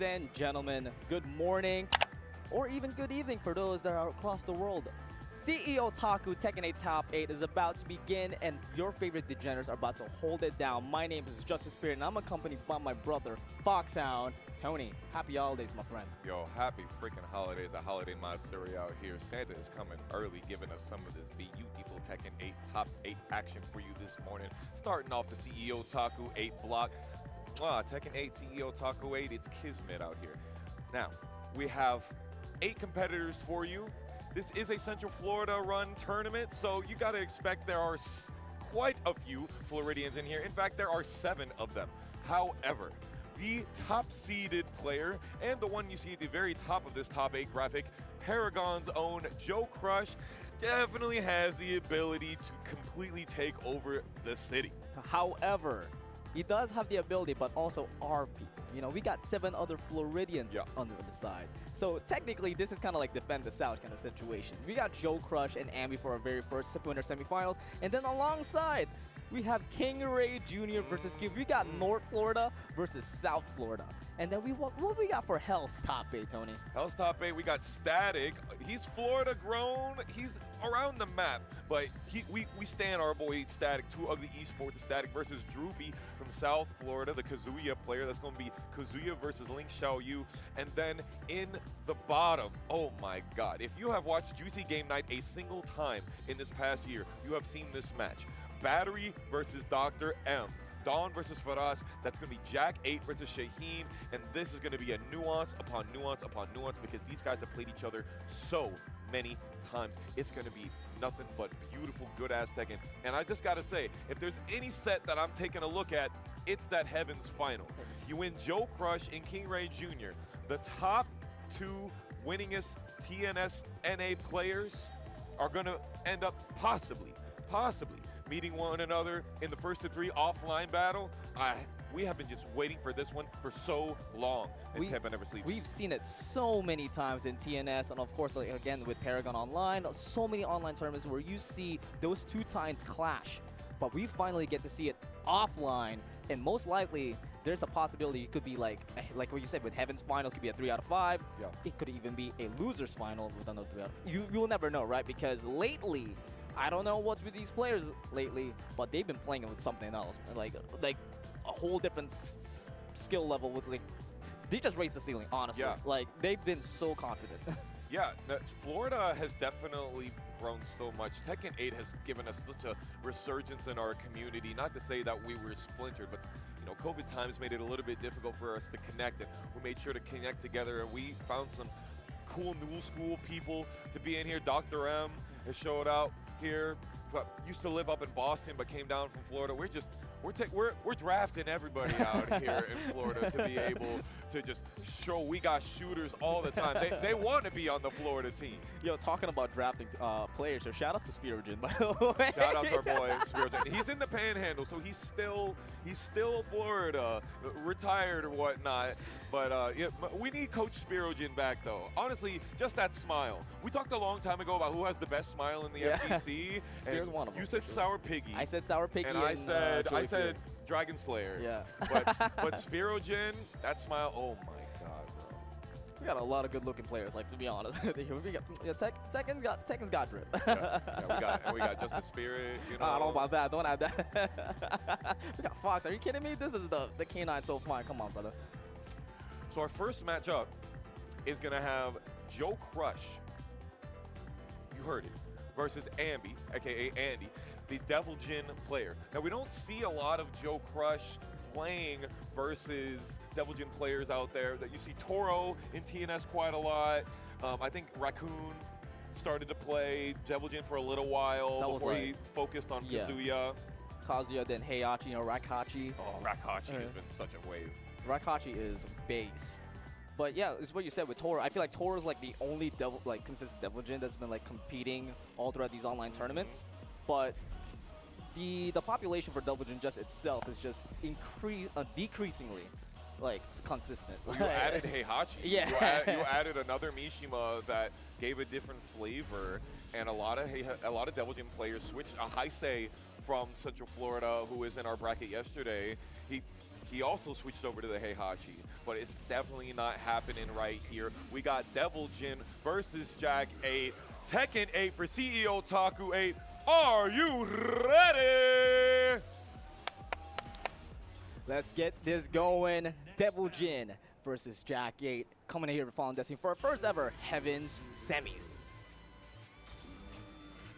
and gentlemen, good morning, or even good evening for those that are across the world. CEOtaku Tekken 8 Top 8 is about to begin, and your favorite degenerates are about to hold it down. My name is Justice Spirit, and I'm accompanied by my brother, Foxhound. Tony, happy holidays, my friend. Yo, happy freaking holidays. A holiday mod series out here. Santa is coming early, giving us some of this beautiful Tekken 8 Top 8 action for you this morning. Starting off the CEOtaku 8 block. Tekken 8, CEOtaku 8, it's Kismet out here. Now, we have 8 competitors for you. This is a Central Florida run tournament, so you got to expect there are quite a few Floridians in here. In fact, there are 7 of them. However, the top seeded player and the one you see at the very top of this top 8 graphic, Paragon's own JoeCrush, definitely has the ability to completely take over the city. However, he does have the ability, but also our people. You know, we got 7 other Floridians under the side. So technically, this is kind of like defend the South kind of situation. We got JoeCrush and Amby for our very first winter semifinals. And then alongside, we have KingReyJr versus Cube. We got North Florida versus South Florida. And then what we got for Hell's Top 8, Tony? Hell's Top 8, we got Static. He's Florida grown. He's around the map. But we stand our boy Static, 2 Ugly Esports, Static versus Droopy from South Florida, the Kazuya player. That's going to be Kazuya versus XIaoyu. And then in the bottom, oh my God. If you have watched Juicy Game Night a single time in this past year, you have seen this match. Battery versus Dr. M. Dawn versus Faraz. That's going to be Jack-8 versus Shaheen. And this is going to be a nuance upon nuance upon nuance because these guys have played each other so many times. It's going to be nothing but beautiful, good-ass Tekken. And I just got to say, if there's any set that I'm taking a look at, it's that Heaven's Final. You win JoeCrush and KingReyJr. The top 2 winningest TNS NA players are going to end up possibly meeting one another in the first of 3 offline battle. We have been just waiting for this one for so long. And TampaNeverSleeps. We've seen it so many times in TNS, and of course, like, again with Paragon Online, so many online tournaments where you see those 2 titans clash. But we finally get to see it offline, and most likely there's a possibility it could be like what you said with Heaven's Final, could be a 3 out of 5. Yeah. It could even be a loser's final with another 3 out of 5. You will never know, right? Because lately, I don't know what's with these players lately, but they've been playing with something else, like a whole different skill level. With they just raised the ceiling, honestly. Yeah. Like they've been so confident. Yeah, Florida has definitely grown so much. Tekken 8 has given us such a resurgence in our community. Not to say that we were splintered, but you know, COVID times made it a little bit difficult for us to connect, and we made sure to connect together. And we found some cool new school people to be in here. Dr. M has showed out here, but used to live up in Boston but came down from Florida. We're drafting everybody out here in Florida to be able to just show we got shooters all the time. They want to be on the Florida team. Yo, talking about drafting players, so shout out to Spirojin, by the way. Shout out to our boy Spirojin. He's in the Panhandle, so he's still Florida, retired or whatnot. But yeah, we need Coach Spirojin back though. Honestly, just that smile. We talked a long time ago about who has the best smile in the FGC. Spirit one of them. You said Sour Piggy. I said Sour Piggy. And I said Dragon Slayer. Yeah. But Spirojin, that smile, oh my God, bro. We got a lot of good-looking players, like, to be honest. Tekken's got drip. We got Just the Spirit, you know. I don't know about that. Don't add that. We got Fox. Are you kidding me? This is the K9 so fine. Come on, brother. So our first matchup is going to have JoeCrush, you heard it, versus Amby, a.k.a. Andy, the Devil Jin player. Now, we don't see a lot of JoeCrush playing versus Devil Jin players out there. That you see Toro in TNS quite a lot. I think Raccoon started to play Devil Jin for a little while before he focused on Kazuya. Kazuya, then Heihachi, or Rakachi. Oh, Rakachi has been such a wave. Rakachi is based. But yeah, it's what you said with Toro. I feel like Toro is like the only consistent Devil Jin that's been like competing all throughout these online tournaments. But the population for Devil Jin just itself is just decreasingly like consistent. Well, you added Heihachi. Yeah. You added another Mishima that gave a different flavor, and a lot of Devil Jin players switched. Heisei from Central Florida, who was in our bracket yesterday, he He also switched over to the Heihachi, but it's definitely not happening right here. We got Devil Jin versus Jack-8. Tekken 8 for CEOtaku 8. Are you ready? Let's get this going. Devil Jin versus Jack-8 coming in here with Fallen Destiny for our first ever Heavens semis.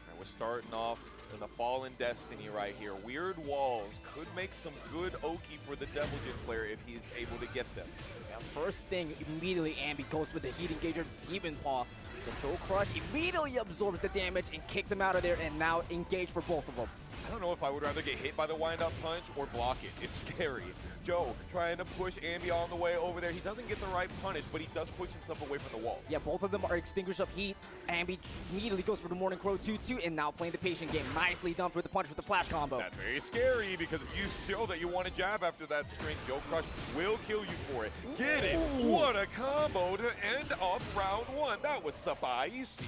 And we're starting off in the Fallen Destiny right here. Weird walls could make some good Oki for the Devil Jin player if he is able to get them. Yeah, first thing, immediately Amby goes with the Heat Engager Demon Paw. The JoeCrush immediately absorbs the damage and kicks him out of there, and now engage for both of them. I don't know if I would rather get hit by the wind-up punch or block it. It's scary. Joe trying to push Amby on the way over there. He doesn't get the right punish, but he does push himself away from the wall. Yeah, both of them are extinguished of heat. Amby immediately goes for the Morning Crow 2-2 and now playing the patient game. Nicely done for the punch with the flash combo. That's very scary because if you show that you want to jab after that string, JoeCrush will kill you for it. Get it? Ooh. What a combo to end off round one. That was spicy.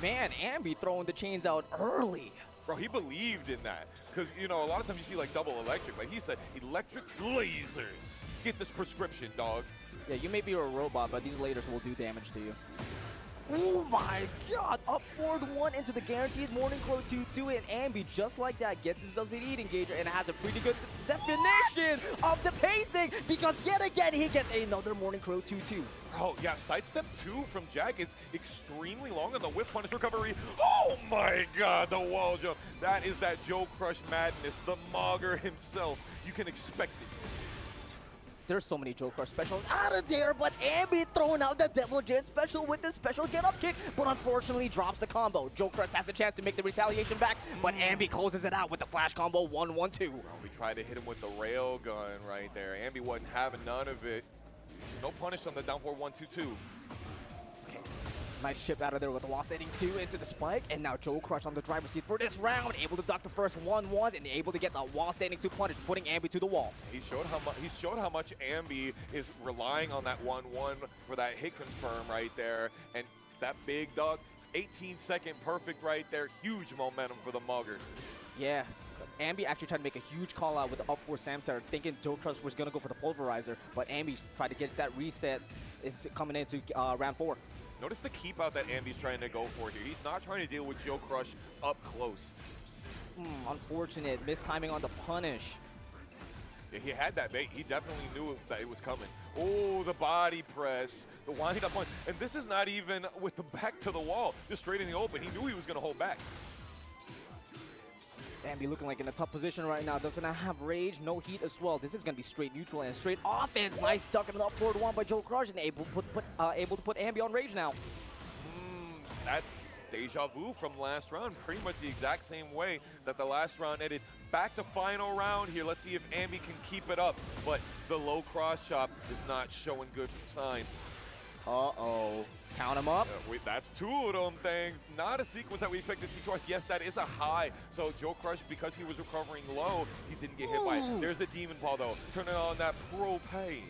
Man, Amby throwing the chains out early. Bro, he believed in that. Because, you know, a lot of times you see, like, double electric. Like, he said, electric lasers. Get this prescription, dog. Yeah, you may be a robot, but these lasers will do damage to you. Oh my god! Up forward 1 into the guaranteed Morning Crow 2-2, and Amby, just like that, gets himself the Heat Engager and has a pretty good definition of the pacing, because yet again, he gets another Morning Crow 2-2. Bro, yeah, sidestep 2 from Jack is extremely long on the whip punish recovery. Oh my god, the wall jump. That is that JoeCrush madness, the Mogger himself. You can expect it. There's so many JoeCrush specials out of there, but Amby throwing out the Devil Jin special with the special get-up kick, but unfortunately drops the combo. JoeCrush has the chance to make the retaliation back, but Amby closes it out with the flash combo 1-1-2. We tried to hit him with the rail gun right there. Amby wasn't having none of it. No punish on the down 4-1-2-2. Nice chip out of there with the wall standing 2 into the spike, and now JoeCrush on the driver's seat for this round, able to duck the first 1-1 and able to get the wall standing 2 punish, putting Amby to the wall. He showed how much Amby is relying on that 1-1 for that hit confirm right there, and that big dog, 18-second perfect right there, huge momentum for the Mugger. Yes, Amby actually tried to make a huge call out with the up 4 Samsar, thinking JoeCrush was going to go for the pulverizer, but Amby tried to get that reset coming into round 4. Notice the keep out that Amby's trying to go for here. He's not trying to deal with JoeCrush up close. Unfortunate mistiming on the punish. Yeah, he had that bait. He definitely knew that it was coming. Oh, the body press, the wind up punch. And this is not even with the back to the wall, just straight in the open. He knew he was going to hold back. Amby looking like in a tough position right now. Doesn't have rage, no heat as well. This is going to be straight neutral and straight offense. Nice duck and up forward 1 by JoeCrush, and able to put Amby on rage now. That's deja vu from last round. Pretty much the exact same way that the last round ended. Back to final round here. Let's see if Amby can keep it up. But the low cross chop is not showing good signs. Uh-oh. Count him up. That's 2 of them things. Not a sequence that we expected to see twice. Yes, that is a high. So JoeCrush, because he was recovering low, he didn't get hit by it. There's a Demon Paw, though. Turning on that propane.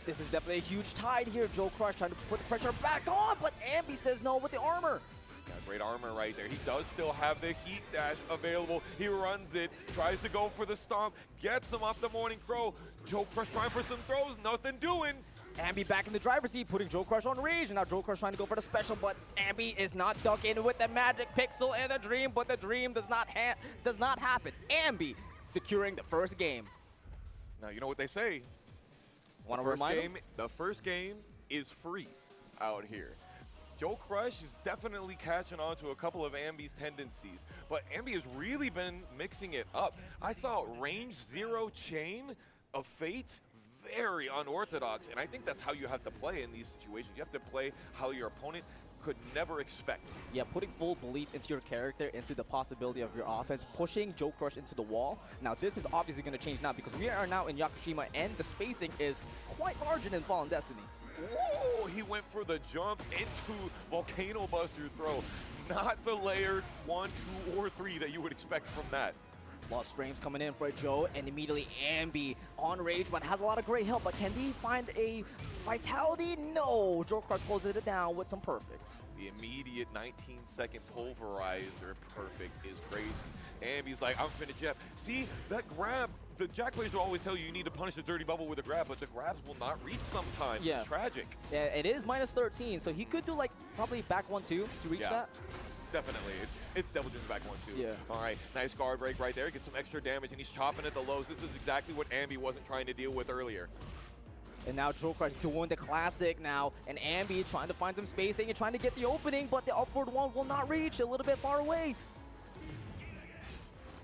This is definitely a huge tide here. JoeCrush trying to put the pressure back on, but Amby says no with the armor. Got great armor right there. He does still have the heat dash available. He runs it, tries to go for the stomp, gets him off the Morning Crow. JoeCrush trying for some throws, nothing doing. Amby back in the driver's seat, putting JoeCrush on rage, and now JoeCrush trying to go for the special, but Amby is not ducking with the magic pixel and the dream, but the dream does not happen. Amby securing the first game. Now, you know what they say. The first game is free out here. JoeCrush is definitely catching on to a couple of Amby's tendencies, but Amby has really been mixing it up. I saw range 0 chain of fate, very unorthodox, and I think that's how you have to play in these situations. You have to play how your opponent could never expect. Yeah, putting full belief into your character, into the possibility of your offense, pushing JoeCrush into the wall. Now, this is obviously going to change now because we are now in Yakushima, and the spacing is quite larger than Fallen Destiny. Whoa, he went for the jump into Volcano Buster throw. Not the layered 1, 2, or 3 that you would expect from that. Lost frames coming in for Joe, and immediately Amby on rage, but has a lot of great help. But can he find a vitality? No. JoeCrush closes it down with some perfects. The immediate 19-second pulverizer perfect is crazy. Amby's like, I'm finna jab. See, that grab the Jack players will always tell you need to punish the dirty bubble with a grab, but the grabs will not reach sometimes. Yeah. It's tragic. Yeah, it is minus 13, so he could do like probably back 1-2 to reach that. Definitely. It's Devil Jin's back 1-2. Yeah. All right, nice guard break right there. Gets some extra damage, and he's chopping at the lows. This is exactly what Amby wasn't trying to deal with earlier. And now JoeCrush doing the classic now, and Amby trying to find some spacing and trying to get the opening, but the upward one will not reach, a little bit far away.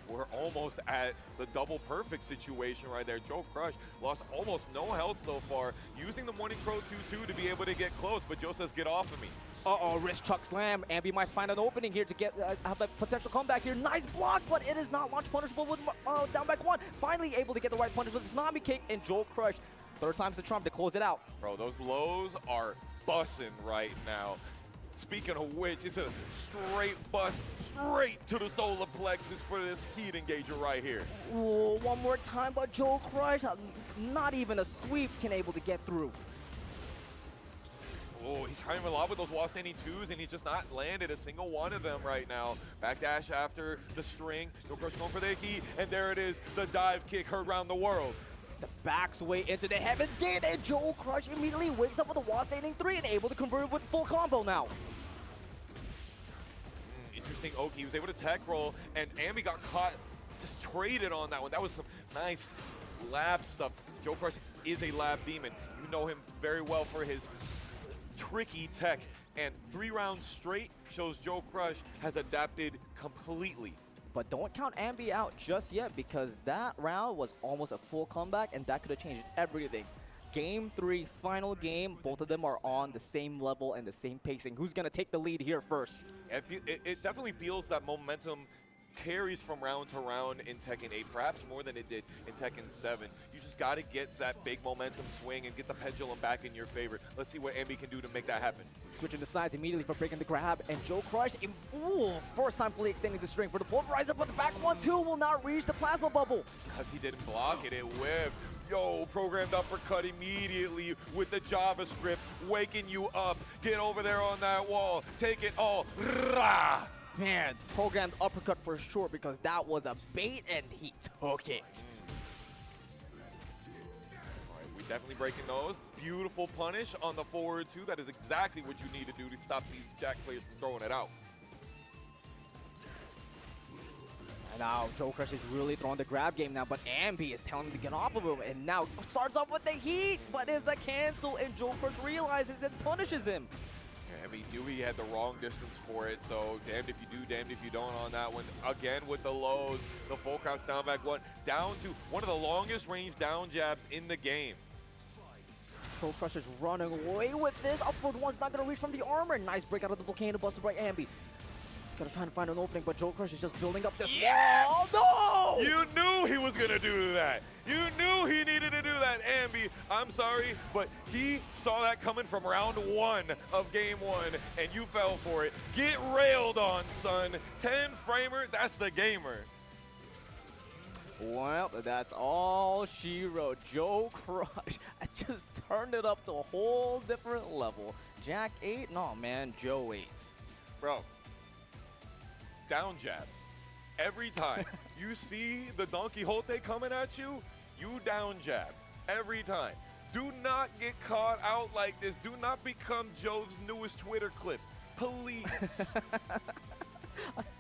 We're almost at the double perfect situation right there. JoeCrush lost almost no health so far, using the Morning Crow 2-2 to be able to get close, but Joe says, get off of me. Uh-oh, wrist chuck slam. Amby might find an opening here to get have a potential comeback here. Nice block, but it is not launch punishable with down back 1. Finally able to get the right punish with the tsunami kick, and JoeCrush, third time's the trump to close it out. Bro, those lows are bussing right now. Speaking of which, it's a straight bust straight to the solar plexus for this heat engager right here. Ooh, one more time, but JoeCrush, not even a sweep can able to get through. Oh, he's trying a lot with those wall standing 2s, and he's just not landed a single one of them right now. Backdash after the string. JoeCrush going for the heat, and there it is, the dive kick heard around the world. The back's way into the Heaven's Gate, and JoeCrush immediately wakes up with a wall standing 3 and able to convert it with full combo now. Interesting Oki. He was able to tech roll, and Amby got caught, just traded on that one. That was some nice lab stuff. JoeCrush is a lab demon. You know him very well for his tricky tech, and 3 rounds straight shows JoeCrush has adapted completely. But don't count Amby out just yet, because that round was almost a full comeback, and that could have changed everything. Game 3, final game, both of them are on the same level and the same pacing. Who's going to take the lead here first? It definitely feels that momentum carries from round to round in Tekken 8, perhaps more than it did in Tekken 7. You just got to get that big momentum swing and get the pendulum back in your favor. Let's see what Amby can do to make that happen. Switching the sides immediately for breaking the grab, and JoeCrush, first time fully extending the string for the pulverizer, but the back 1-2 will not reach the plasma bubble. Because he didn't block it, it whipped. Yo, programmed uppercut immediately with the JavaScript, waking you up. Get over there on that wall, take it all. Rah! Man, programmed uppercut for sure, because that was a bait and he took it. All right, we definitely breaking those. Beautiful punish on the forward 2. That is exactly what you need to do to stop these Jack players from throwing it out. And now JoeCrush is really throwing the grab game now, but Amby is telling him to get off of him, and now starts off with the heat, but it's a cancel, and JoeCrush realizes and punishes him. Amby knew he had the wrong distance for it, so damned if you do, damned if you don't on that one. Again with the lows, the full crouch down back 1, down to one of the longest range down jabs in the game. JoeCrush is running away with this. Upward one's not going to reach from the armor. Nice break out of the volcano busted by Amby. He's going to try to find an opening, but JoeCrush is just building up this wall. No! You knew he was going to do that. You knew he needed to do that, Amby. I'm sorry, but he saw that coming from round 1 of game 1, and you fell for it. Get railed on, son. 10-framer, that's the gamer. Well, that's all she wrote. JoeCrush just turned it up to a whole different level. Jack-8? No, man, Joe-8s. Bro, down jab. Every time you see the Don Quixote coming at you, you down jab. Every time. Do not get caught out like this. Do not become Joe's newest Twitter clip. Please.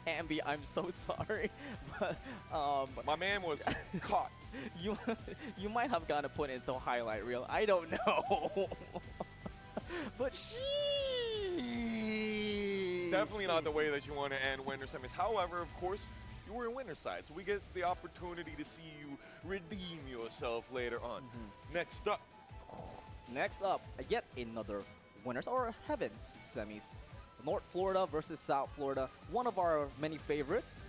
Amby, I'm so sorry, but my man was caught. You might have gotten put into a highlight reel. I don't know. But definitely not the way that you want to end winter semis. However, of course, you were in winter side, so we get the opportunity to see you redeem yourself later on. Next up, yet another winners or heavens semis. North Florida versus South Florida, one of our many favorites.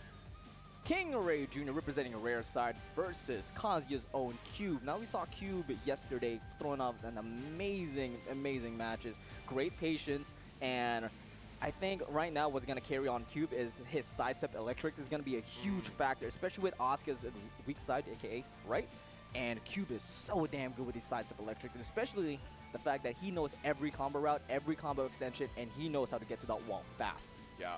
KingReyJr representing a rare side versus Kazuya's own Cube. Now we saw Cube yesterday throwing up an amazing matches. Great patience, and I think right now what's going to carry on Cube is his sidestep electric is going to be a huge factor, especially with Asuka's weak side, aka right? And Cube is so damn good with his sidestep electric, and especially the fact that he knows every combo route, every combo extension, and he knows how to get to that wall fast. Yeah,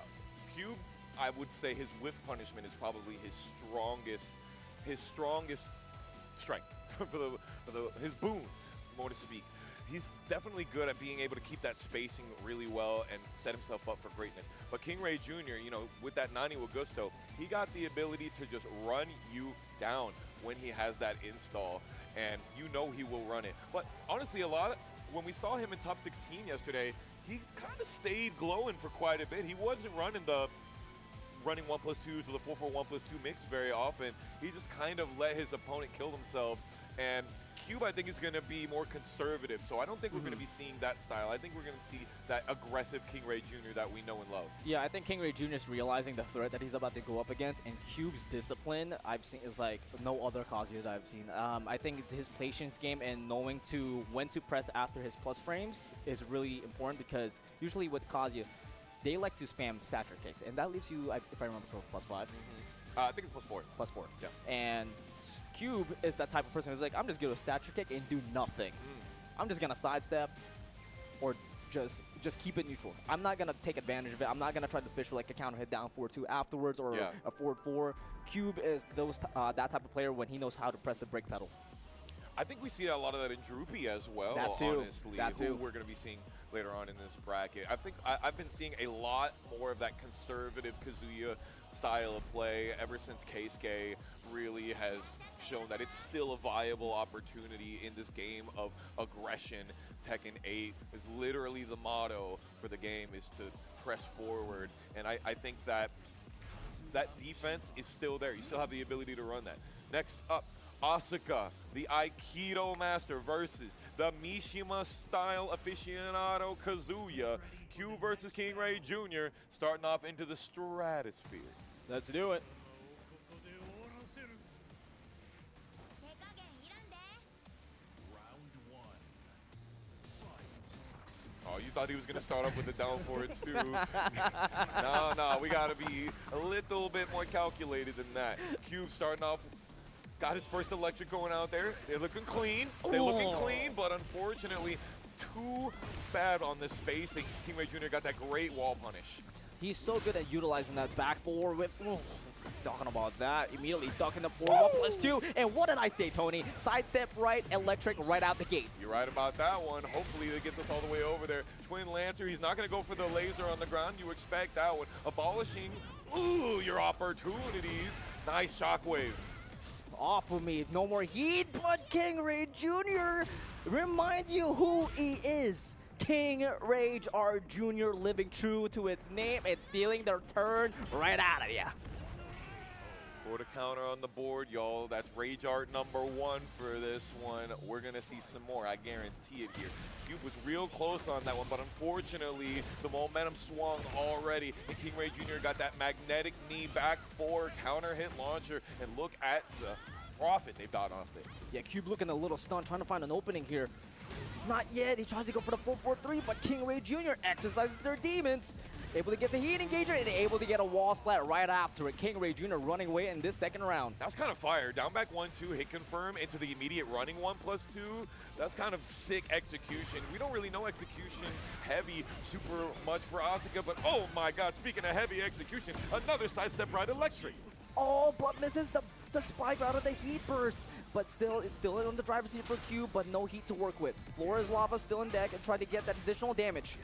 Cube, I would say his whiff punishment is probably his strongest strength, his boon, more to speak. He's definitely good at being able to keep that spacing really well and set himself up for greatness. But KingReyJr, you know, with that Nani with Gusto, he got the ability to just run you down when he has that install, and you know he will run it. But honestly, when we saw him in top 16 yesterday, he kind of stayed glowing for quite a bit. He wasn't running 1+2s or the 4-4-1+2 mix very often. He just kind of let his opponent kill themselves. And Cube, I think, is going to be more conservative. So I don't think we're going to be seeing that style. I think we're going to see that aggressive KingReyJr that we know and love. Yeah, I think KingReyJr is realizing the threat that he's about to go up against, and Cube's discipline I've seen is like no other Kazuya that I've seen. I think his patience game and knowing when to press after his plus frames is really important, because usually with Kazuya, they like to spam stature kicks, and that leaves you, if I remember correctly, +5. I think it's +4. +4. Yeah. And Cube is that type of person who's like, I'm just going to stature kick and do nothing. I'm just going to sidestep or just keep it neutral. I'm not going to take advantage of it. I'm not going to try to fish like a counter hit down 4-2 afterwards or a forward 4. Cube is that type of player when he knows how to press the brake pedal. I think we see a lot of that in Droopy as well, that too. Honestly. That too. Who we're going to be seeing later on in this bracket. I think I've been seeing a lot more of that conservative Kazuya style of play ever since Keisuke really has shown that it's still a viable opportunity in this game of aggression. Tekken 8 is literally the motto for the game, is to press forward. And I think that defense is still there. You still have the ability to run that. Next up, Asuka, the Aikido master, versus the Mishima-style aficionado Kazuya. Q versus KingReyJr, starting off into the stratosphere. Let's do it. Oh, you thought he was going to start off with the down forward too. No, we got to be a little bit more calculated than that. Cube starting off, got his first electric going out there. They're looking clean. They're looking clean, but unfortunately, too bad on the spacing. KingReyJr got that great wall punish. He's so good at utilizing that back forward whip. Talking about that, immediately ducking the forward 1+2. And what did I say, Tony? Sidestep right, electric right out the gate. You're right about that one. Hopefully it gets us all the way over there. Twin Lancer, he's not going to go for the laser on the ground. You expect that one. Abolishing, your opportunities. Nice shockwave. Off of me, no more heat, but KingReyJr reminds you who he is. KingReyJr Jr. living true to its name and stealing their turn right out of ya. Put a counter on the board, y'all. That's Rage Art #1 for this one. We're going to see some more, I guarantee it here. Cube was real close on that one, but unfortunately, the momentum swung already, and KingReyJr got that magnetic knee back forward counter hit launcher, and look at the profit they've got off it. Yeah, Cube looking a little stunned, trying to find an opening here. Not yet. He tries to go for the 4-4-3, but KingReyJr exercises their demons. Able to get the heat engager and able to get a wall splat right after it. KingReyJr running away in this second round. That was kind of fire. Down back 1-2, hit confirm into the immediate running 1+2. That's kind of sick execution. We don't really know execution heavy super much for Asuka, but oh my god, speaking of heavy execution, another sidestep right electric. Oh, but misses the spike out of the heat burst. But still, it's still on the driver's seat for Cube, but no heat to work with. Flora's Lava still in deck and try to get that additional damage.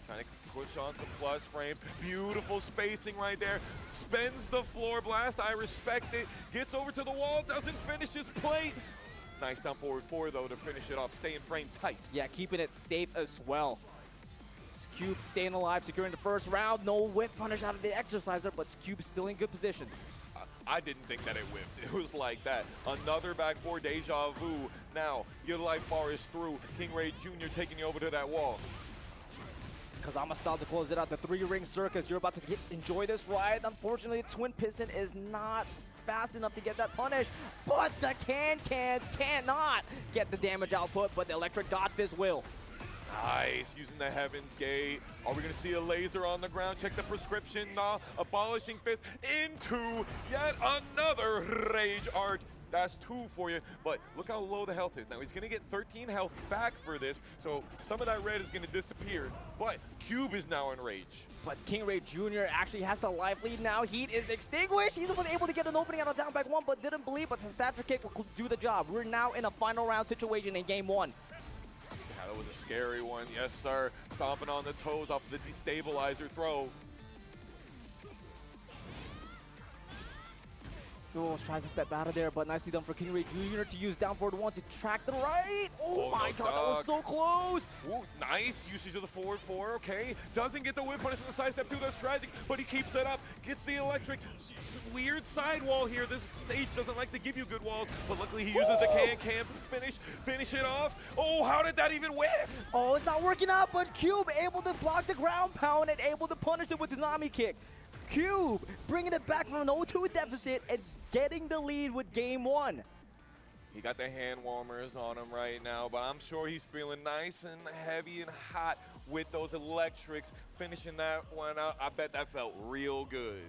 Trying to push on some plus frame. Beautiful spacing right there. Spends the floor blast. I respect it. Gets over to the wall. Doesn't finish his plate. Nice down forward 4, though, to finish it off. Staying frame tight. Yeah, keeping it safe as well. Cube staying alive, securing the first round. No whip punish out of the Exerciser, but Cube still in good position. I didn't think that it whipped. It was like that. Another back 4 deja vu. Now, your life bar is through. KingReyJr taking you over to that wall. Kazama style to close it out. The 3-ring circus. You're about to enjoy this ride. Unfortunately, Twin Piston is not fast enough to get that punish. But the cannot get the damage output, but the Electric Godfist will. Nice, using the Heaven's Gate. Are we going to see a laser on the ground? Check the prescription. Abolishing Fist into yet another Rage Art. That's 2 for you, but look how low the health is. Now he's gonna get 13 health back for this, so some of that red is gonna disappear, but Cube is now enraged. But KingReyJr. actually has the life lead now. Heat is extinguished. He's able to get an opening on a down back 1, but didn't believe, but his stature kick will do the job. We're now in a final round situation in game 1. Yeah, that was a scary one. Yes, sir. Stomping on the toes off the destabilizer throw. Duels tries to step out of there, but nicely done for KingReyJr. to use down forward 1 to track the right. Oh my god, that was so close. Ooh, nice usage of the forward 4, okay. Doesn't get the whip punish from the side step 2, that's tragic, but he keeps it up. Gets the electric. Weird side wall here. This stage doesn't like to give you good walls, but luckily he uses the can finish it off. Oh, how did that even whiff? Oh, it's not working out, but Cube able to block the ground pound and able to punish it with Tsunami kick. Cube bringing it back from an 0-2 deficit and getting the lead with game 1. He got the hand warmers on him right now, but I'm sure he's feeling nice and heavy and hot with those electrics. Finishing that one out, I bet that felt real good.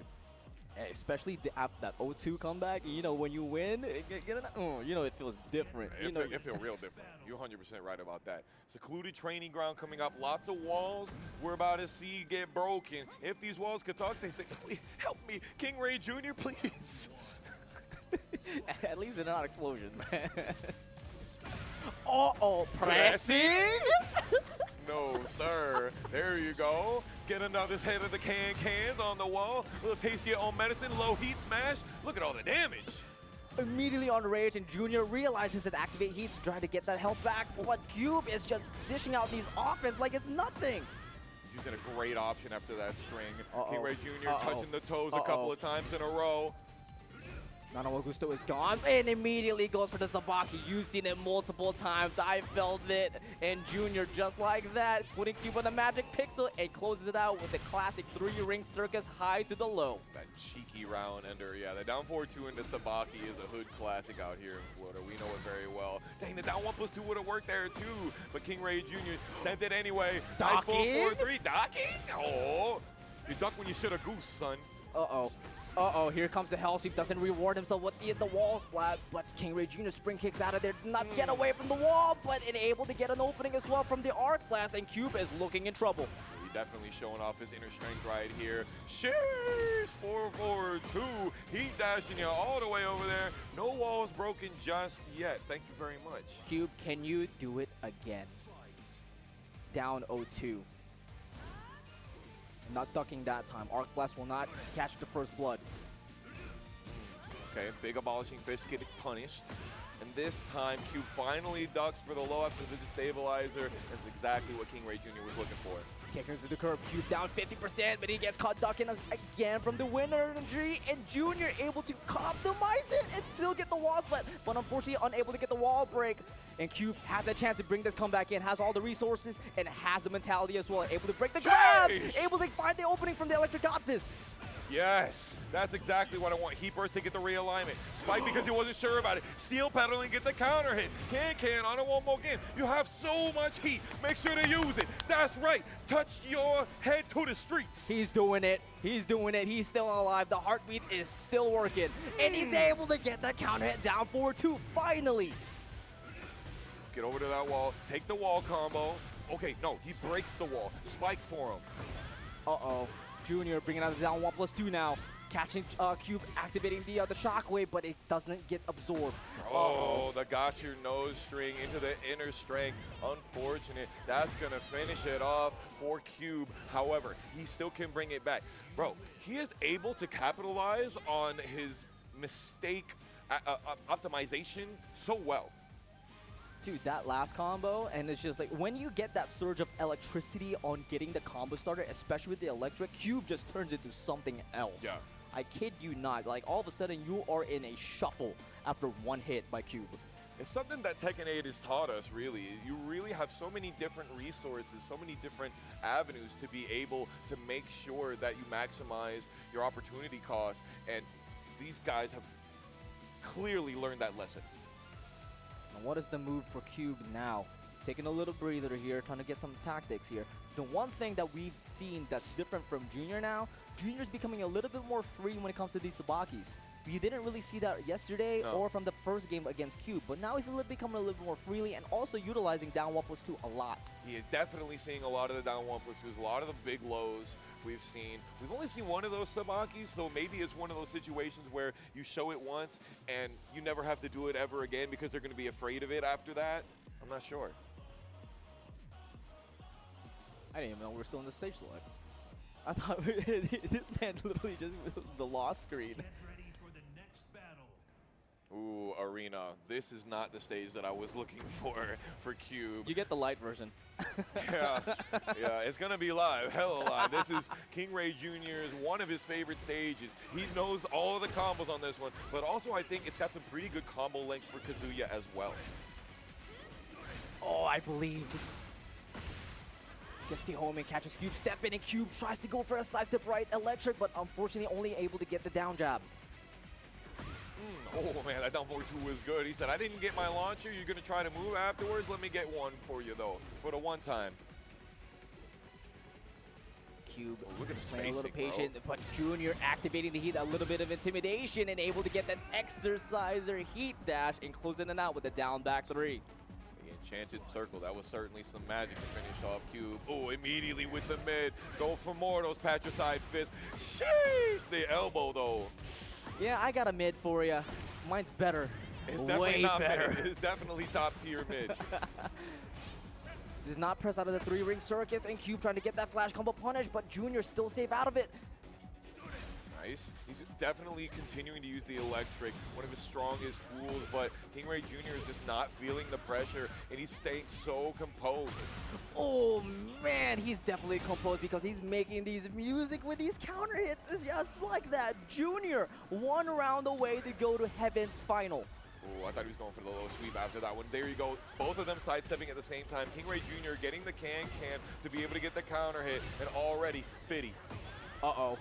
Hey, especially that 0-2 comeback, you know, when you win, you know, it feels different. It feels real different. You're 100% right about that. Secluded training ground coming up. Lots of walls we're about to see get broken. If these walls could talk, they say, please help me, KingReyJr, please. At least they're not explosions. Uh-oh, pressing? No, sir. There you go. Get another head of the cans on the wall. A little taste of your own medicine. Low heat smash. Look at all the damage. Immediately on rage, and Junior realizes that activate heat to try to get that health back. But Cube is just dishing out these offense like it's nothing. He's using a great option after that string. KingReyJr. touching the toes a couple of times in a row. Nanawa Gusto is gone and immediately goes for the Sabaki. You've seen it multiple times. I felt it. And Junior, just like that, putting Cube on the magic pixel and closes it out with the classic 3-ring circus high to the low. That cheeky round ender. Yeah, the down 4-2 into Sabaki is a hood classic out here in Florida. We know it very well. Dang, the down 1+2 would have worked there too. But KingReyJr. sent it anyway. Nice full 4-3. Docking? Oh, you duck when you should have goose, son. Uh-oh. Uh-oh, here comes the Hell Sweep. Doesn't reward himself with the wall splat, but KingReyJr. spring kicks out of there. Did not get away from the wall, but able to get an opening as well from the Arc Blast, and Cube is looking in trouble. He's definitely showing off his inner strength right here. Sheesh, 4-4-2. Heat dashing you all the way over there. No walls broken just yet. Thank you very much. Cube, can you do it again? Down 0-2. Not ducking that time. Arc Blast will not catch the first blood. Okay, big abolishing fist getting punished. And this time, Cube finally ducks for the low after the destabilizer. That's exactly what KingReyJr. was looking for. Kickers to the curb. Cube down 50%, but he gets caught ducking us again from the winner energy. And Junior able to optimize it and still get the wall split, but unfortunately unable to get the wall break. And Cube has a chance to bring this comeback in, has all the resources, and has the mentality as well. Able to break the grab, able to find the opening from the electric office. Yes, that's exactly what I want. Heat burst to get the realignment. Spike because he wasn't sure about it. Steel pedaling, get the counter hit. Can on it one more game. You have so much heat. Make sure to use it. That's right. Touch your head to the streets. He's doing it. He's doing it. He's still alive. The heartbeat is still working. And he's able to get the counter hit down 4-2 finally. Get over to that wall. Take the wall combo. Okay, no, he breaks the wall. Spike for him. Uh-oh. Junior bringing out the down 1+2 now. Catching Cube, activating the shockwave, but it doesn't get absorbed. Oh, the got your nose string into the inner strength. Unfortunate. That's going to finish it off for Cube. However, he still can bring it back. Bro, he is able to capitalize on his mistake optimization so well. Dude, that last combo, and it's just like, when you get that surge of electricity on getting the combo starter, especially with the electric, Cube just turns into something else. Yeah. I kid you not. Like, all of a sudden, you are in a shuffle after one hit by Cube. It's something that Tekken 8 has taught us, really. You really have so many different resources, so many different avenues to be able to make sure that you maximize your opportunity cost, and these guys have clearly learned that lesson. And what is the move for Cube now? Taking a little breather here, trying to get some tactics here. The one thing that we've seen that's different from Junior now, Junior's becoming a little bit more free when it comes to these Sabakis. You didn't really see that yesterday No. or from the first game against Cube, but now he's becoming a little bit more freely and also utilizing down 1+2 a lot. He is definitely seeing a lot of the down 1+2s, a lot of the big lows we've seen. We've only seen one of those Sabakis, so maybe it's one of those situations where you show it once and you never have to do it ever again because they're going to be afraid of it after that. I'm not sure. I didn't even know we were still in the stage select. I thought this man literally just the lost screen. Get ready for the next battle. Ooh, Arena. This is not the stage that I was looking for Cube. You get the light version. Yeah, yeah, it's gonna be live, hella live. This is KingReyJr's one of his favorite stages. He knows all of the combos on this one, but also I think it's got some pretty good combo length for Kazuya as well. Oh, I believed. Gets the home and catches Cube, step in, and Cube tries to go for a sidestep right electric, but unfortunately only able to get the down jab. Oh man, that down forward 2 was good. He said, I didn't get my launcher, you're gonna try to move afterwards? Let me get one for you though, for the one time. Cube look at is the playing a little spacing, bro. patient, but Junior activating the heat, a little bit of intimidation, and able to get that exerciser heat dash and closing it out with a down back 3. The enchanted circle, that was certainly some magic to finish off Cube. Oh, immediately with the mid, go for more of those patricide fists. Sheesh, the elbow though. Yeah, I got a mid for you. Mine's better. It's definitely Way not better. mid, it's definitely top tier mid. Does not press out of the 3-ring circus, and Cube trying to get that flash combo punish, but Junior still safe out of it. Nice. He's definitely continuing to use the electric, one of his strongest tools, but KingReyJr is just not feeling the pressure, and he's staying so composed. Oh man, he's definitely composed because he's making these music with these counter hits. It's just like that. Junior, 1 round away to go to Heaven's Final. Oh, I thought he was going for the low sweep after that one. There you go. Both of them sidestepping at the same time. KingReyJr getting the can to be able to get the counter hit, and already Fitty. Uh-oh.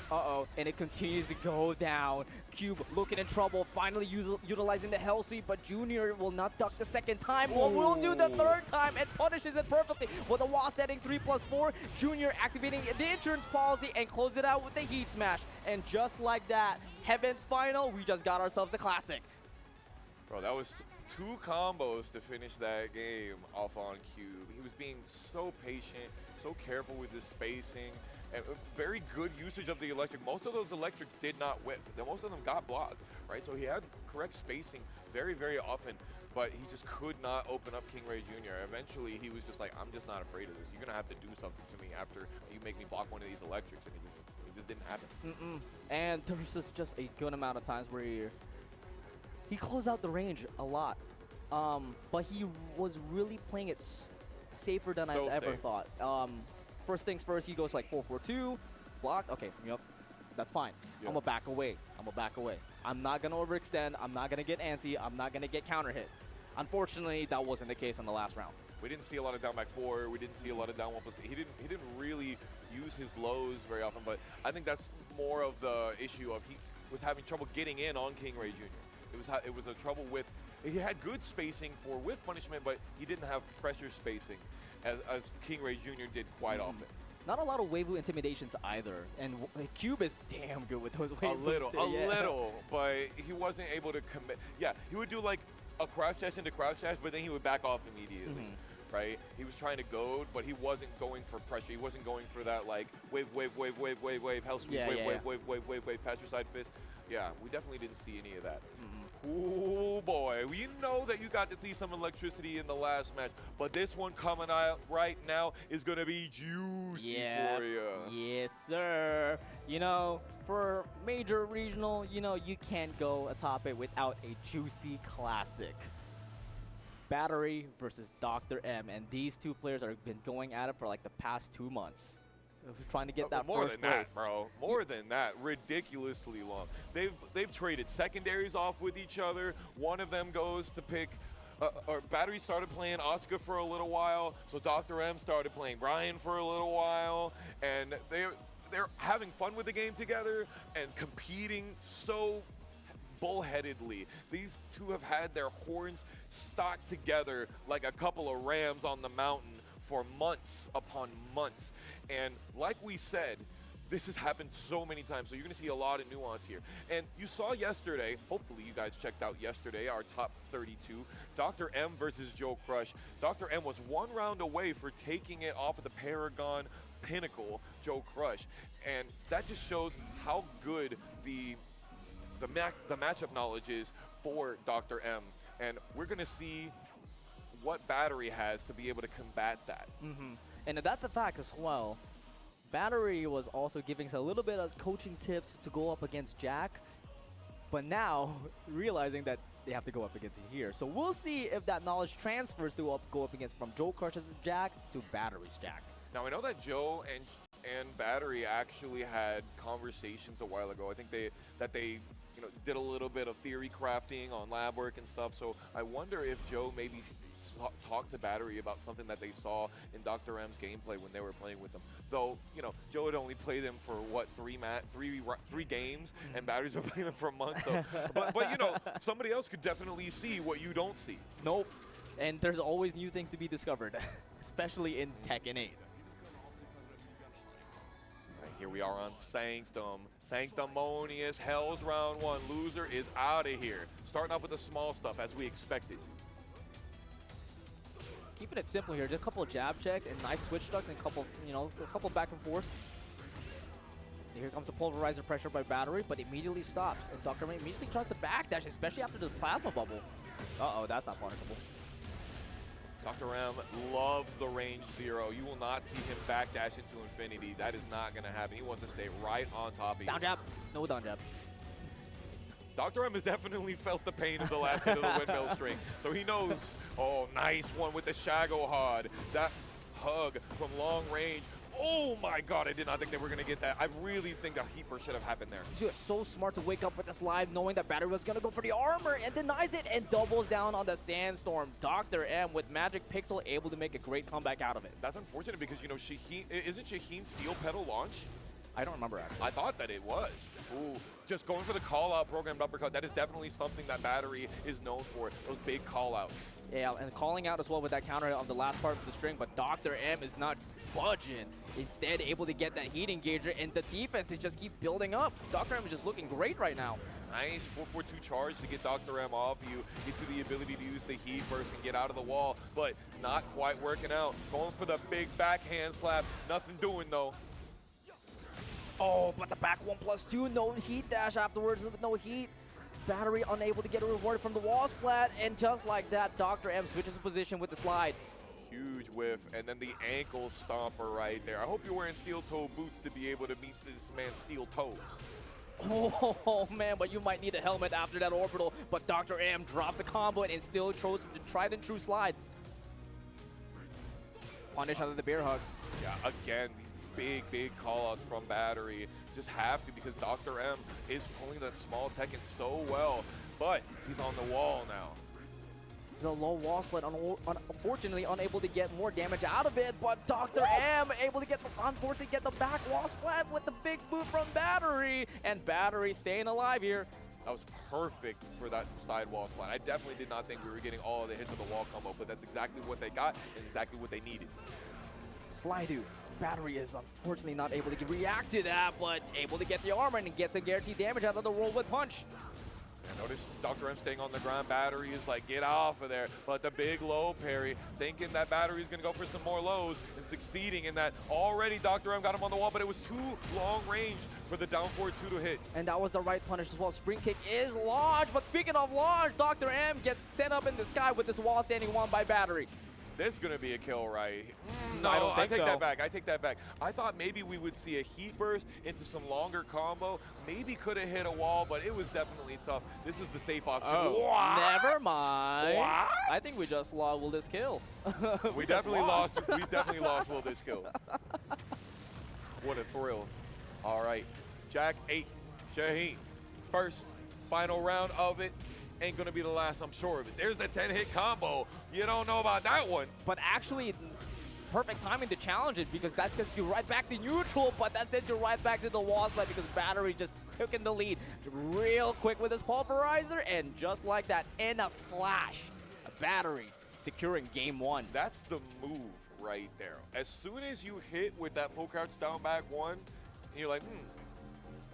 Uh-oh. And it continues to go down. Cube looking in trouble, finally utilizing the Hell Sweep, but Junior will not duck the second time. Or will do the third time and punishes it perfectly with a wall setting 3+4. Junior activating the insurance policy and close it out with the Heat Smash. And just like that, Heaven's Final, we just got ourselves a classic. Bro, that was 2 combos to finish that game off on Cube. He was being so patient, so careful with his spacing, and very good usage of the electric. Most of those electrics did not whip. Most of them got blocked, right? So he had correct spacing very, very often, but he just could not open up KingReyJr. Eventually, he was just like, I'm just not afraid of this. You're going to have to do something to me after you make me block one of these electrics, and it just didn't happen. And there was just a good amount of times where he closed out the range a lot, but he was really playing it safer than So I've ever safe. thought. First things first, he goes like 4-4-2, blocked. Okay, yep, that's fine. Yeah. I'm gonna back away. I'm not gonna overextend. I'm not gonna get antsy. I'm not gonna get counter hit. Unfortunately, that wasn't the case in the last round. We didn't see a lot of down back 4. We didn't see a lot of down 1+. He didn't really use his lows very often, but I think that's more of the issue of he was having trouble getting in on KingReyJr. It was a trouble with, he had good spacing for whiff punishment, but he didn't have pressure spacing as KingReyJr did quite often. Not a lot of Weibo intimidations either, and Cube is damn good with those Weibo. A little, but he wasn't able to commit. Yeah, he would do like a crouch dash into crouch dash, but then he would back off immediately. Right? He was trying to goad, but he wasn't going for pressure. He wasn't going for that like wave, hell sweep, wave, patricide fist. Yeah, we definitely didn't see any of that. Oh boy, we know that you got to see some electricity in the last match, but this one coming out right now is gonna be juicy for you. Yes, sir. You know, for major regional, you know, you can't go atop it without a juicy classic. Battery versus Dr. M, and these two players have been going at it for like the past 2 months. Trying to get that more first than place. that, bro. More than that. Ridiculously long. They've traded secondaries off with each other. One of them goes to pick, or Battery started playing Asuka for a little while, so Dr. M started playing Brian for a little while, and they're having fun with the game together and competing so bullheadedly. These two have had their horns stocked together like a couple of rams on the mountain for months upon months. And like we said, this has happened so many times, so you're going to see a lot of nuance here. And you saw yesterday, hopefully you guys checked out yesterday, our top 32, Dr. M versus JoeCrush. Dr. M was 1 round away for taking it off of the Paragon pinnacle, JoeCrush. And that just shows how good the matchup knowledge is for Dr. M. And we're going to see what Battery has to be able to combat that. And that's the fact as well. Battery was also giving us a little bit of coaching tips to go up against Jack, but now realizing that they have to go up against here. So we'll see if that knowledge transfers to go up against from JoeCrush's Jack to Battery's Jack. Now I know that Joe and Battery actually had conversations a while ago. I think they did a little bit of theory crafting on lab work and stuff. So I wonder if Joe maybe talked to Battery about something that they saw in Dr. M's gameplay when they were playing with them. Though, Joe had only played them for what, three games, and Battery's been playing them for a month. So, but somebody else could definitely see what you don't see. Nope. And there's always new things to be discovered, especially in Tekken 8. Right, here we are on Sanctum. Sanctimonious Hell's round 1. Loser is out of here. Starting off with the small stuff as we expected. Keeping it simple here, just a couple of jab checks and nice switch ducks and a couple back and forth. And here comes the pulverizer pressure by Battery, but immediately stops. And Dr. M immediately tries to backdash, especially after the plasma bubble. Uh-oh, that's not punishable. Dr. M loves the range 0. You will not see him backdash into infinity. That is not going to happen. He wants to stay right on top of you. Down jab. No down jab. Dr. M has definitely felt the pain of the last hit of the windmill string, so he knows. Oh, nice one with the Shagohod. That hug from long range. Oh my god, I did not think they were going to get that. I really think a heat burst should have happened there. He was so smart to wake up with this live, knowing that Battery was going to go for the armor, and denies it and doubles down on the Sandstorm. Dr. M with Magic Pixel able to make a great comeback out of it. That's unfortunate because, Shaheen, isn't Shaheen Steel Pedal launch? I don't remember, actually. I thought that it was. Ooh, just going for the call-out programmed uppercut. That is definitely something that Battery is known for, those big call-outs. Yeah, and calling out as well with that counter on the last part of the string, but Dr. M is not budging. Instead, able to get that heat engager, and the defense is just keep building up. Dr. M is just looking great right now. Nice 4-4-2 charge to get Dr. M off you, get to the ability to use the heat burst and get out of the wall, but not quite working out. Going for the big backhand slap, nothing doing though. Oh, but the back 1+2, no heat dash afterwards with no heat. Battery unable to get a reward from the wall splat, and just like that, Dr. M switches position with the slide. Huge whiff, and then the ankle stomper right there. I hope you're wearing steel toe boots to be able to meet this man's steel toes. Oh man, but you might need a helmet after that orbital, but Dr. M drops the combo and still throws the tried and true slides. Punish under the bear hug. Yeah, again, these big call-outs from Battery. Just have to, because Dr. M is pulling that small Tekken so well, but he's on the wall now. The low wall split, unfortunately unable to get more damage out of it, but Dr. M able to unfortunately get the back wall splat with the big boot from Battery, and Battery staying alive here. That was perfect for that side wall splat. I definitely did not think we were getting all of the hits of the wall combo, but that's exactly what they got and exactly what they needed. Slide-do. Battery is unfortunately not able to react to that, but able to get the armor and get the guaranteed damage out of the roll with punch. And notice Dr. M staying on the ground. Battery is like, get off of there. But the big low parry, thinking that Battery is going to go for some more lows and succeeding in that. Already Dr. M got him on the wall, but it was too long range for the down forward 2 to hit. And that was the right punish as well. Spring kick is launched, but speaking of launch, Dr. M gets sent up in the sky with this wall standing one by Battery. This is going to be a kill, right? No, I don't think I take so. that back. I take that back. I thought maybe we would see a heat burst into some longer combo. Maybe could have hit a wall, but it was definitely tough. This is the safe option. Oh, what? never mind. What? I think we just lost Will this kill. We definitely lost. We definitely lost Will this kill. What a thrill. All right, Jack-8, Shaheen. First, final round of it. Ain't gonna be the last, I'm sure of it. There's the 10-hit combo. You don't know about that one. But actually, perfect timing to challenge it, because that sends you right back to neutral, but that sends you right back to the wall slide because Battery just took in the lead real quick with his pulverizer, and just like that, in a flash, Battery securing game 1. That's the move right there. As soon as you hit with that full crouch down back 1, and you're like,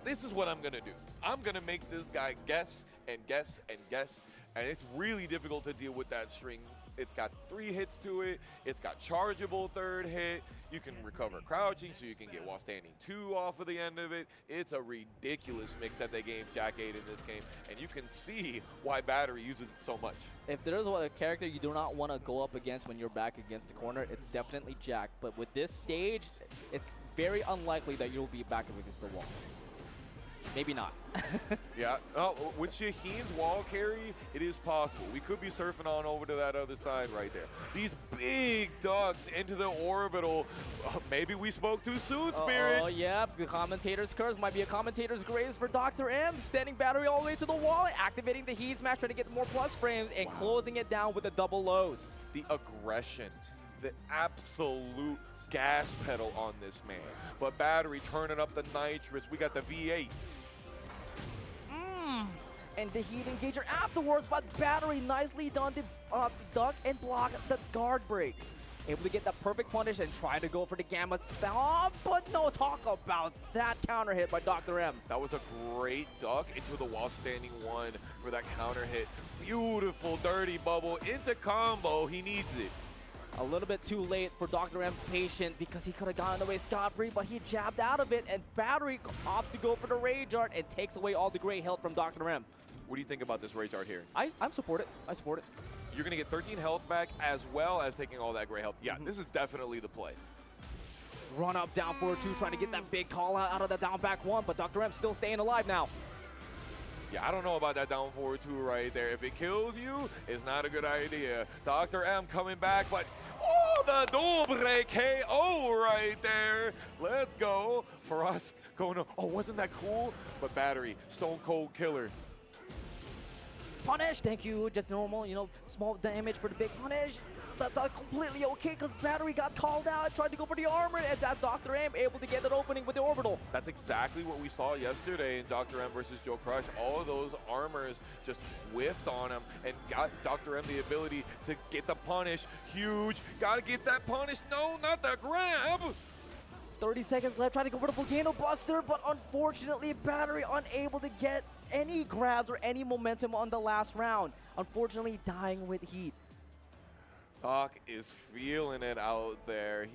this is what I'm gonna do. I'm gonna make this guy guess and guess and guess, and it's really difficult to deal with that string. It's got 3 hits to it. It's got chargeable 3rd hit. You can recover crouching, so you can get while standing 2 off of the end of it. It's a ridiculous mix that they gave Jack-8 in this game, and you can see why Battery uses it so much. If there's a character you do not want to go up against when you're back against the corner, it's definitely Jack. But with this stage, it's very unlikely that you'll be back up against the wall. Maybe not. Yeah, with Shaheen's wall carry, it is possible. We could be surfing on over to that other side right there. These big ducks into the orbital. Maybe we spoke too soon, Spirit. Oh, yeah. The Commentator's curse might be a Commentator's grace for Dr. M. Sending Battery all the way to the wall, activating the heat smash, trying to get more plus frames, and closing it down with the double lows. The aggression, the absolute gas pedal on this man. But Battery turning up the nitrous. We got the V8. And the heat engager afterwards, but Battery nicely done to duck and block the guard break. Able to get the perfect punish and try to go for the gamma stomp, but no talk about that counter hit by Dr. M. That was a great duck into the wall standing 1 for that counter hit. Beautiful dirty bubble into combo. He needs it. A little bit too late for Dr. M's patient because he could have gotten away scot-free, but he jabbed out of it, and Battery opts to go for the Rage Art and takes away all the great health from Dr. M. What do you think about this Rage Art here? I support it. I support it. You're going to get 13 health back as well as taking all that great health. Yeah, this is definitely the play. Run up, down forward 2, trying to get that big call out of the down back 1, but Dr. M still staying alive now. Yeah, I don't know about that down forward 2 right there. If it kills you, it's not a good idea. Dr. M coming back, but oh, the doble KO right there. Let's go for us going to, oh, wasn't that cool? But Battery, Stone Cold Killer. Punish, thank you. Just normal, you know, small damage for the big punish. That's completely okay because Battery got called out, tried to go for the armor, and that Dr. M able to get that opening with the orbital. That's exactly what we saw yesterday in Dr. M versus JoeCrush. All of those armors just whiffed on him and got Dr. M the ability to get the punish. Huge. Gotta get that punish. No, not the grab. 30 seconds left, trying to go for the Volcano Buster, but unfortunately, Battery unable to get any grabs or any momentum on the last round. Unfortunately, dying with heat. Doc is feeling it out there.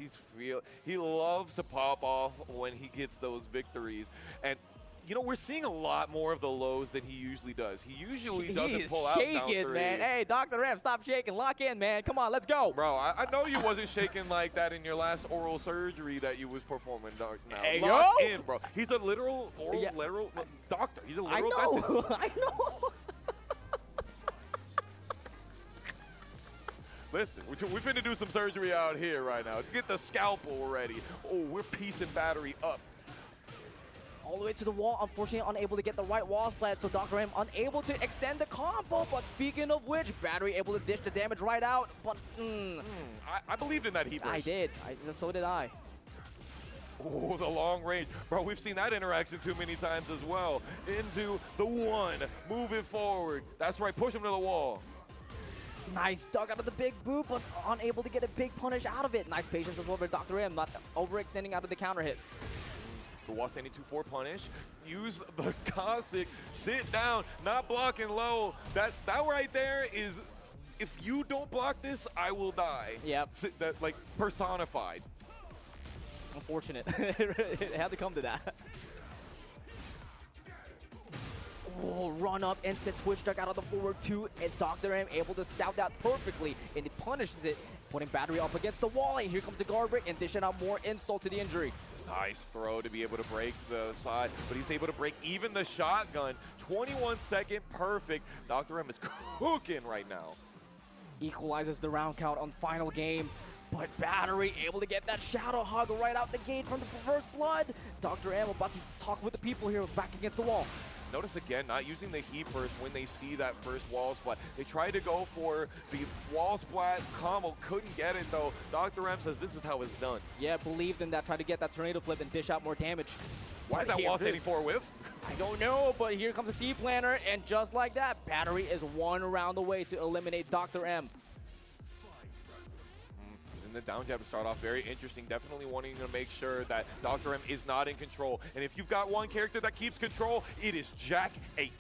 He loves to pop off when he gets those victories. And you know, we're seeing a lot more of the lows than he usually does. He usually doesn't pull out down 3. Man. Hey, Dr. M, stop shaking. Lock in, man. Come on, let's go. Bro, I know you wasn't shaking like that in your last oral surgery that you was performing, Doc. Now, hey, lock in, bro. He's a literal literal doctor. He's a literal dentist. I know. Listen, we're finna do some surgery out here right now. Get the scalpel ready. Oh, we're piecing Battery up. All the way to the wall, unfortunately unable to get the right wall splat, so Dr. M unable to extend the combo, but speaking of which, Battery able to dish the damage right out, but I believed in that heat burst. I did, so did I. Oh, the long range. Bro, we've seen that interaction too many times as well. Into the 1, moving forward. That's right, push him to the wall. Nice duck out of the big boot, but unable to get a big punish out of it. Nice patience as well for Dr. M, not overextending out of the counter hit. The wall standing 2-4 punish. Use the Cossack. Sit down, not blocking low. That right there is, if you don't block this, I will die. Yep. That, like, personified. Unfortunate. It had to come to that. Oh, run up, instant switch duck out of the forward 2, and Dr. M able to scout that perfectly, and it punishes it, putting Battery up against the wall, and here comes the guard break and dishing out more insult to the injury. Nice throw to be able to break the side, but he's able to break even the shotgun. 21-second, perfect. Dr. M is cooking right now. Equalizes the round count on final game, but Battery able to get that shadow hug right out the gate from the Perverse Blood. Dr. M about to talk with the people here back against the wall. Notice again, not using the heat burst when they see that first wall splat. They tried to go for the wall splat combo, couldn't get it though. Dr. M says this is how it's done. Yeah, believed in that, tried to get that tornado flip and dish out more damage. Why is that wall standing 4 whiff? I don't know, but here comes the C planner, and just like that, Battery is 1 round away to eliminate Dr. M. And the down jab to start off very interesting. Definitely wanting to make sure that Dr. M is not in control. And if you've got one character that keeps control, it is Jack-8.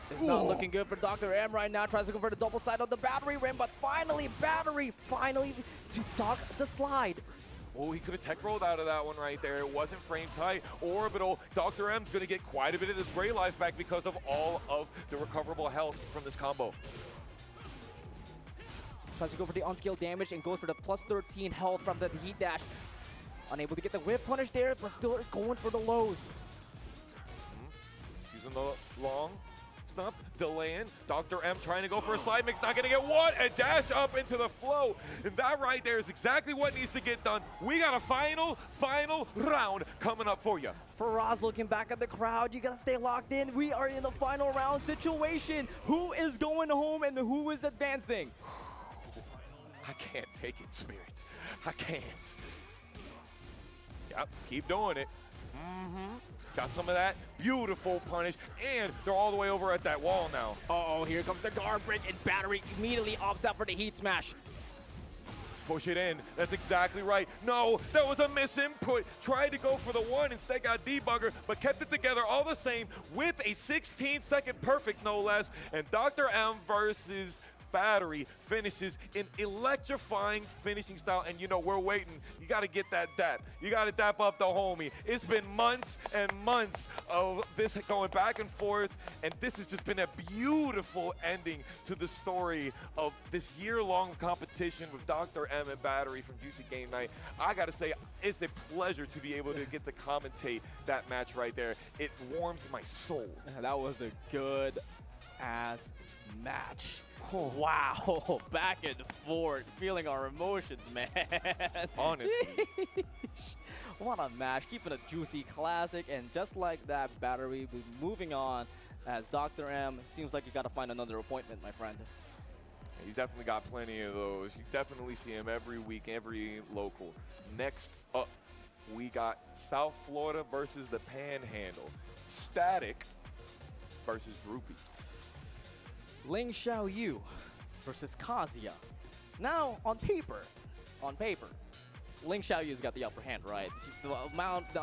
It's not looking good for Dr. M right now. Tries to go for the double side of the battery rim, but finally, battery to dock the slide. Oh, he could have tech rolled out of that one right there. It wasn't frame tight. Orbital. Dr. M's going to get quite a bit of this gray life back because of all of the recoverable health from this combo. Tries to go for the on-scale damage and goes for the plus 13 health from the heat dash. Unable to get the whip punish there, but still going for the lows. Using the long stump, delaying. Dr. M trying to go for a slide mix, not gonna get one, and dash up into the flow. And that right there is exactly what needs to get done. We got a final round coming up for you. Faraz looking back at the crowd. You gotta stay locked in. We are in the final round situation. Who is going home and who is advancing? I can't take it, Spirit. I can't. Yep, keep doing it. Got some of that beautiful punish, and they're all the way over at that wall now. Uh-oh, here comes the guard break, and Battery immediately opts out for the heat smash. Push it in. That's exactly right. No, that was a misinput. Tried to go for the one, instead got debugger, but kept it together all the same with a 16-second perfect, no less. And Dr. M versus Battery finishes in electrifying finishing style, and you know we're waiting. You got to get that dap. You got to dap up the homie. It's been months and months of this going back and forth, and this has just been a beautiful ending to the story of this year-long competition with Dr. M and Battery from Juicy Game Night. I got to say, it's a pleasure to be able to get to commentate that match right there. It warms my soul. That was a good ass match. Oh, wow, back and forth, feeling our emotions, man. Honestly. Jeez. What a match, keeping a juicy classic, and just like that, Battery will be moving on as Dr. M seems like you got to find another appointment, my friend. You definitely got plenty of those. You definitely see him every week, every local. Next up, we got South Florida versus the Panhandle. Static versus Droopy. XIaoyu versus Kazuya. Now, on paper, XIaoyu's got the upper hand, right? The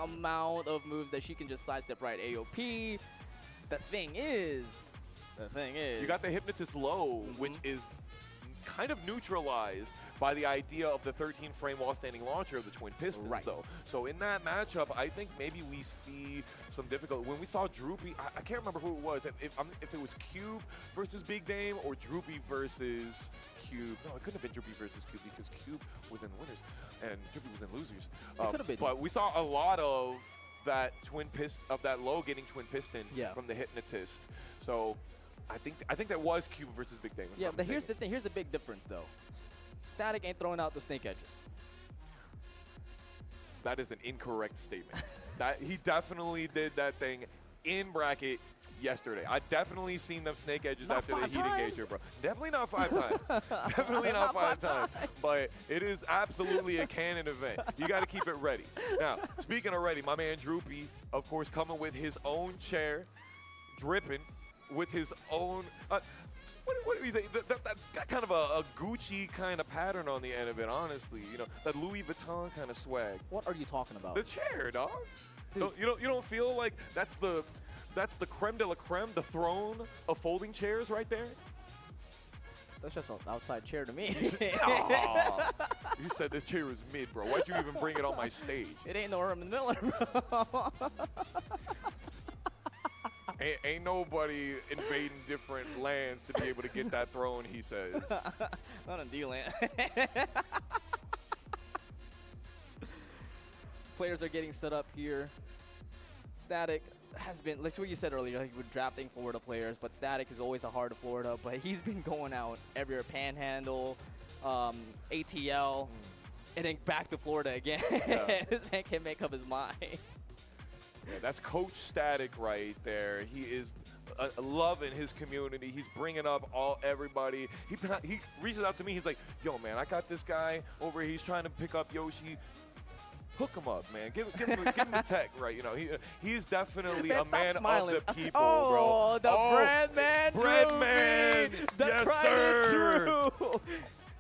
amount of moves that she can just sidestep right. AOP. The thing is, you got the Hypnotist low, which is kind of neutralized by the idea of the 13-frame wall-standing launcher of the Twin Pistons, though. So in that matchup, I think maybe we see some difficulty. When we saw Droopy, I can't remember who it was, if it was Cube versus Big Dame or Droopy versus Cube. No, it couldn't have been Droopy versus Cube because Cube was in winners and Droopy was in losers. It could have been. But we saw a lot of that that low getting Twin Piston from the Hypnotist. So I think that was Cube versus Big Dame. Yeah, but here's the thing. Here's the big difference, though. Static ain't throwing out the snake edges. That is an incorrect statement. He definitely did that thing in bracket yesterday. I definitely seen them snake edges not after the heat times. engager, bro. Definitely not 5 times. Definitely not 5 times. But it is absolutely a canon event. You got to keep it ready. Now, speaking of ready, my man Droopy, of course, coming with his own chair, dripping with his own. What do you think? That's got kind of a Gucci kind of pattern on the end of it, honestly. You know, that Louis Vuitton kind of swag. What are you talking about? The chair, dog. You don't feel like that's the creme de la creme, the throne of folding chairs right there? That's just an outside chair to me. You said this chair was mid, bro. Why'd you even bring it on my stage? It ain't no Herman Miller, bro. Ain't nobody invading different lands to be able to get that throne, he says. Not on D-Land. Players are getting set up here. Static has been, like what you said earlier, like we're drafting Florida players, but Static is always a heart of Florida, but he's been going out everywhere, Panhandle, ATL, and then back to Florida again. Yeah. This man can't make up his mind. Yeah, that's Coach Static right there. He is loving his community. He's bringing up everybody. He reaches out to me. He's like, yo, man, I got this guy over here. He's trying to pick up Yoshi. Hook him up, man. Give him the tech, right? You know, he is definitely a man of the people, bro. The bread man. Bread man. The yes, sir. True.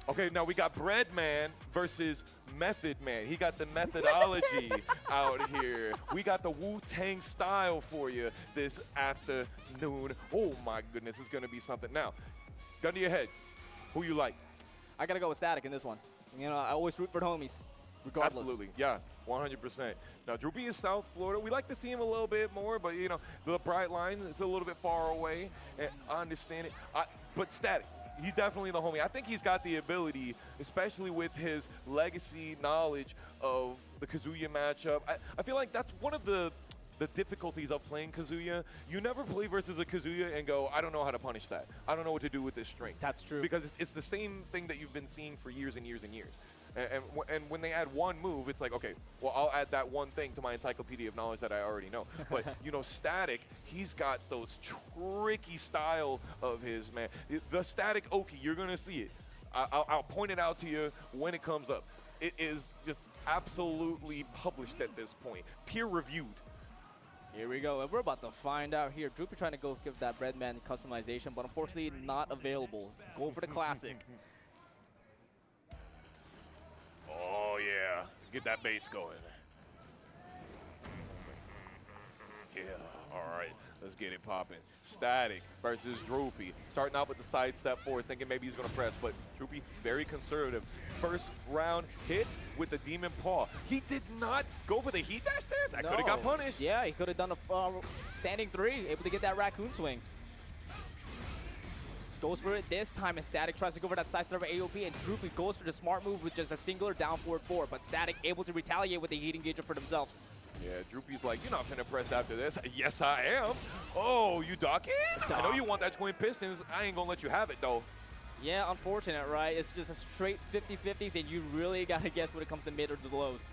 Okay, now we got Bread Man versus Method Man. He got the methodology out here. We got the Wu-Tang style for you this afternoon. Oh my goodness, it's gonna be something. Now, gun to your head, who you like? I gotta go with Static in this one. You know, I always root for the homies, regardless. Absolutely, yeah, 100%. Now, Droopy is South Florida. We like to see him a little bit more, but you know, the bright line is a little bit far away, and I understand it. But Static, he's definitely the homie. I think he's got the ability, especially with his legacy knowledge of the Kazuya matchup. I feel like that's one of the difficulties of playing Kazuya. You never play versus a Kazuya and go, I don't know how to punish that. I don't know what to do with this strength. That's true. Because it's the same thing that you've been seeing for years and years and years. And when they add one move, it's like, okay, well, I'll add that one thing to my encyclopedia of knowledge that I already know. But, you know, Static, he's got those tricky style of his, man. The Static Oki, you're going to see it. I'll point it out to you when it comes up. It is just absolutely published at this point, peer-reviewed. Here we go, and we're about to find out here. Droopy trying to go give that Breadman customization, but unfortunately not available. Go for the classic. Oh, yeah. Get that bass going. Yeah, all right. Let's get it popping. Static versus Droopy. Starting out with the side step forward, thinking maybe he's going to press, but Droopy very conservative. First round hit with the Demon Paw. He did not go for the heat dash there. That could have got punished. Yeah, he could have done a standing 3, able to get that raccoon swing. Goes for it this time, and Static tries to go for that side step of AOP, and Droopy goes for the smart move with just a singular down forward 4, but Static able to retaliate with the heat engager for themselves. Yeah, Droopy's like, you're not finna press after this. Yes, I am. Oh, you ducking? I know you want that Twin Pistons. I ain't gonna let you have it, though. Yeah, unfortunate, right? It's just a straight 50-50s, and you really gotta guess when it comes to mid or the lows.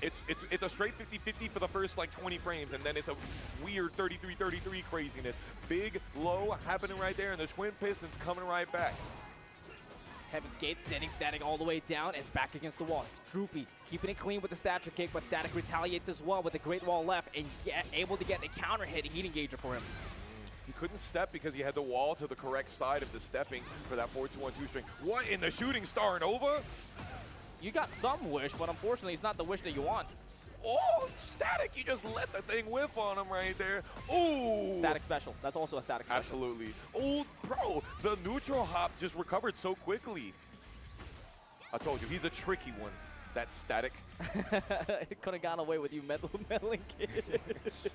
It's a straight 50-50 for the first like 20 frames, and then it's a weird 33-33 craziness. Big low happening right there, and the Twin Pistons coming right back. Heaven's Gate sending Static all the way down and back against the wall. Droopy keeping it clean with the stature kick, but Static retaliates as well with the Great Wall left and able to get the counter hit heat engager for him. He couldn't step because he had the wall to the correct side of the stepping for that 4-2-1-2 string. What in the shooting star Nova? You got some wish, but unfortunately it's not the wish that you want. Oh, Static, you just let the thing whiff on him right there. Ooh. Static special. That's also a Static special. Absolutely. Oh, bro, the neutral hop just recovered so quickly. I told you, he's a tricky one. That's Static. It could have gone away with you meddling kids.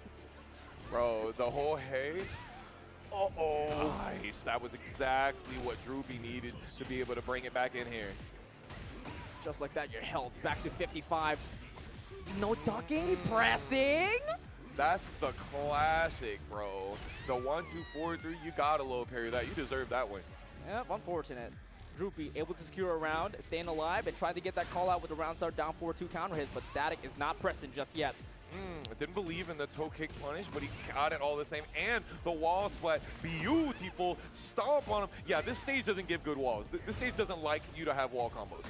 Bro, the whole hey. Uh-oh. Nice. That was exactly what Droopy needed to be able to bring it back in here. Just like that, you're held back to 55. No ducking, pressing. That's the classic, bro. The 1-2-4-3, you gotta low parry that. You deserve that one. Yep, unfortunate. Droopy able to secure a round, staying alive, and tried to get that call out with the round start down 4-2 counter hit, but Static is not pressing just yet. I didn't believe in the toe kick punish, but he got it all the same. And the wall splat, beautiful stomp on him. Yeah, this stage doesn't give good walls. This stage doesn't like you to have wall combos.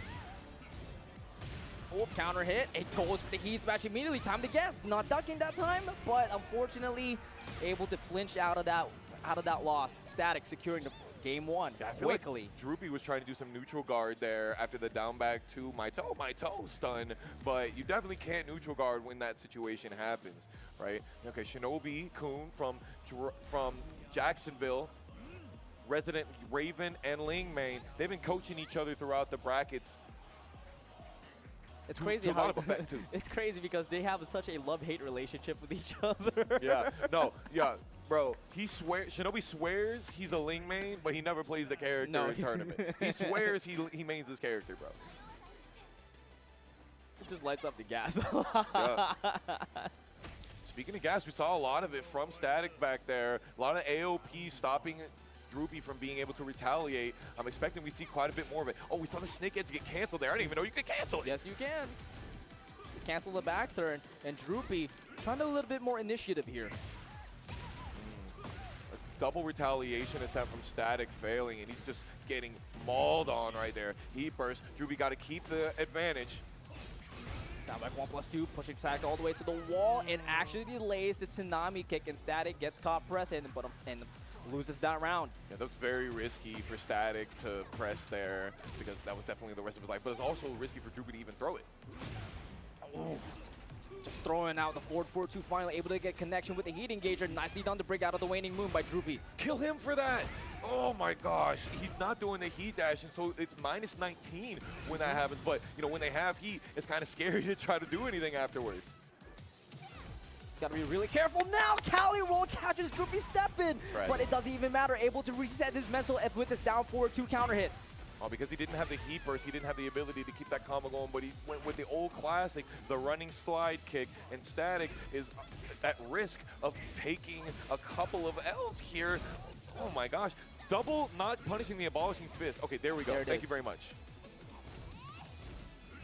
Oh, counter hit. It goes for the heat smash immediately. Time to guess. Not ducking that time, but unfortunately able to flinch out of that loss. Static securing the game 1 quickly. Like Droopy was trying to do some neutral guard there after the down back to my toe stun, but you definitely can't neutral guard when that situation happens, right? Okay, Shinobi Kun from Jacksonville, resident Raven and Ling main. They've been coaching each other throughout the brackets. It's crazy how it's crazy because they have such a love-hate relationship with each other. Yeah, no, yeah. Bro, Shinobi swears he's a Ling main, but he never plays the character in tournament. He swears he mains this character, bro. It just lights up the gas. Yeah. Speaking of gas, we saw a lot of it from Static back there. A lot of AOP stopping Droopy from being able to retaliate. I'm expecting we see quite a bit more of it. Oh, we saw the snake edge get canceled there. I didn't even know you could cancel it. Yes, you can. Cancel the back turn, and Droopy trying to do a little bit more initiative here. Double retaliation attempt from Static failing, and he's just getting mauled on right there. Heat burst. Droopy got to keep the advantage. Down back 1+2, pushing Static all the way to the wall, and actually delays the tsunami kick, and Static gets caught pressing, but Loses that round. Yeah, that was very risky for Static to press there because that was definitely the rest of his life. But it's also risky for Droopy to even throw it. Oh. Just throwing out the forward 4-2, finally able to get connection with the heat engager. Nicely done to break out of the waning moon by Droopy. Kill him for that. Oh my gosh, he's not doing the heat dash, and so it's minus 19 when that happens. But you know, when they have heat, it's kind of scary to try to do anything afterwards. He's got to be really careful now. Cali roll catches Droopy stepping, but it doesn't even matter. Able to reset his mental F with this down forward 2 counter hit. Oh, because he didn't have the heat burst, he didn't have the ability to keep that combo going, but he went with the old classic, the running slide kick, and Static is at risk of taking a couple of L's here. Oh my gosh. Double not punishing the abolishing fist. Okay, there we go. Thank you very much.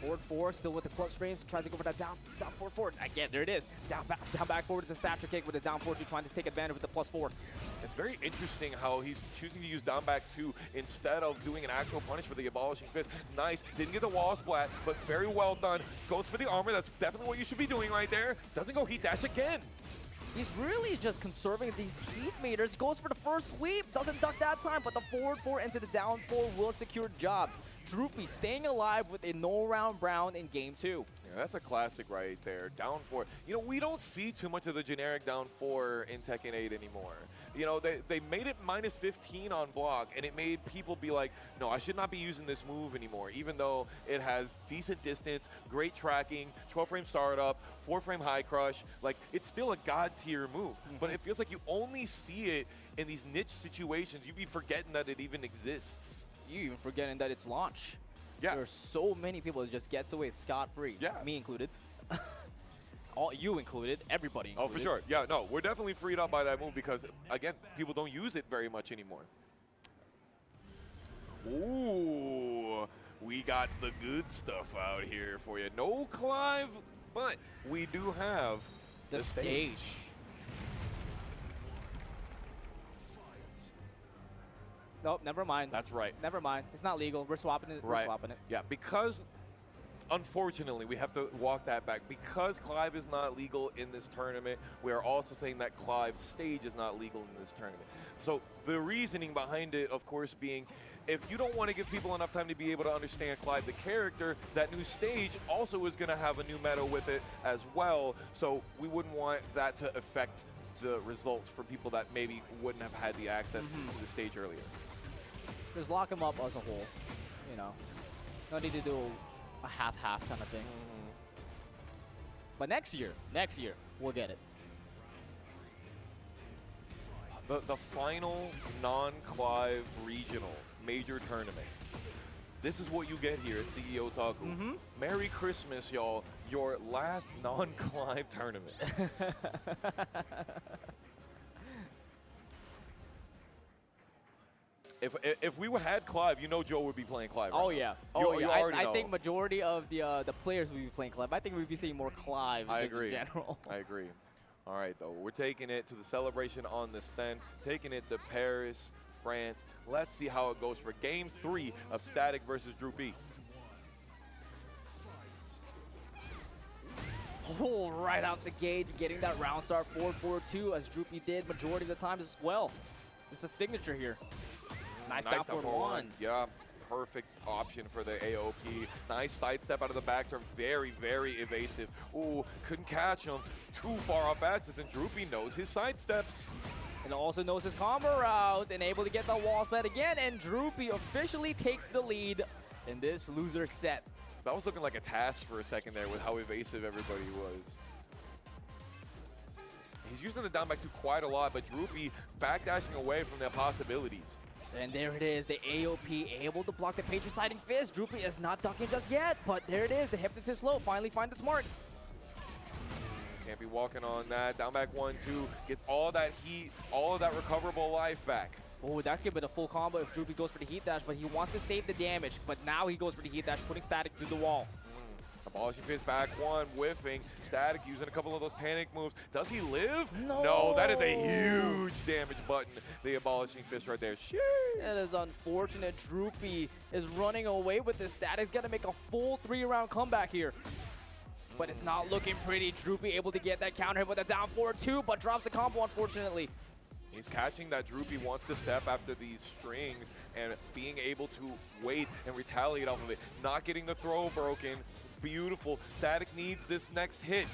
Forward 4, still with the plus frames, trying to go for that down forward. Again, there it is. Down back forward is a stature kick with a down forward 2, trying to take advantage with the plus 4. It's very interesting how he's choosing to use down back 2 instead of doing an actual punish for the abolishing fist. Nice. Didn't get the wall splat, but very well done. Goes for the armor. That's definitely what you should be doing right there. Doesn't go heat dash again. He's really just conserving these heat meters. Goes for the first sweep. Doesn't duck that time, but the forward 4 into the down 4 will secure the job. Droopy staying alive with a no-round Brown in game 2. Yeah, that's a classic right there. Down 4. You know, we don't see too much of the generic down 4 in Tekken 8 anymore. You know, they made it minus 15 on block, and it made people be like, no, I should not be using this move anymore, even though it has decent distance, great tracking, 12-frame startup, 4-frame high crush. Like, it's still a god-tier move, but it feels like you only see it in these niche situations. You'd be forgetting that it even exists. You even forgetting that it's launch. Yeah. There are so many people that just gets away scot-free. Yeah. Me included. All you included, everybody included. Oh, for sure. Yeah, no, we're definitely freed up by that move because, again, people don't use it very much anymore. Ooh, we got the good stuff out here for you. No Clive, but we do have the stage. Nope, never mind. That's right. Never mind. It's not legal. We're swapping it. We're swapping it. Yeah, because unfortunately we have to walk that back. Because Clive is not legal in this tournament, we are also saying that Clive's stage is not legal in this tournament. So the reasoning behind it, of course, being if you don't want to give people enough time to be able to understand Clive the character, that new stage also is going to have a new meta with it as well. So we wouldn't want that to affect the results for people that maybe wouldn't have had the access to the stage earlier. Just lock him up as a whole, you know. No need to do a half-half kind of thing. But next year, we'll get it. The final non-Clive regional major tournament. This is what you get here at CEOtaku. Merry Christmas, y'all. Your last non-Clive tournament. If we had Clive, you know Joe would be playing Clive. Oh right yeah, now. oh you yeah. already I know. think majority of the players would be playing Clive. I think we'd be seeing more Clive I just agree. in general. I agree. All right, though. We're taking it to the celebration on the Seine, taking it to Paris, France. Let's see how it goes for Game 3 of Static versus Droopy. Oh, right out the gate, getting that round start 4-4-2 as Droopy did majority of the time as well. It's a signature here. Nice down forward 1. Yeah, perfect option for the AOP. Nice sidestep out of the back turn. Very, very evasive. Ooh, couldn't catch him. Too far off axis, and Droopy knows his sidesteps. And also knows his combo routes and able to get the wall split again. And Droopy officially takes the lead in this loser set. That was looking like a task for a second there with how evasive everybody was. He's using the down back 2 quite a lot, but Droopy backdashing away from the possibilities. And there it is, the AOP able to block the Patriociding Fist. Droopy is not ducking just yet, but there it is, the Hypnotist low finally find its mark. Can't be walking on that. Down back 1-2, gets all that heat, all of that recoverable life back. Oh, that could be a full combo if Droopy goes for the heat dash, but he wants to save the damage. But now he goes for the heat dash, putting Static through the wall. Abolishing fist back 1, whiffing. Static using a couple of those panic moves. Does he live? No. No, that is a huge damage button. The abolishing fist right there. Sheesh. That is unfortunate. Droopy is running away with this. Static's got to make a full 3-round comeback here. But it's not looking pretty. Droopy able to get that counter hit with a down 4-2, but drops the combo, unfortunately. He's catching that Droopy wants to step after these strings and being able to wait and retaliate off of it. Not getting the throw broken. Beautiful. Static needs this next hit.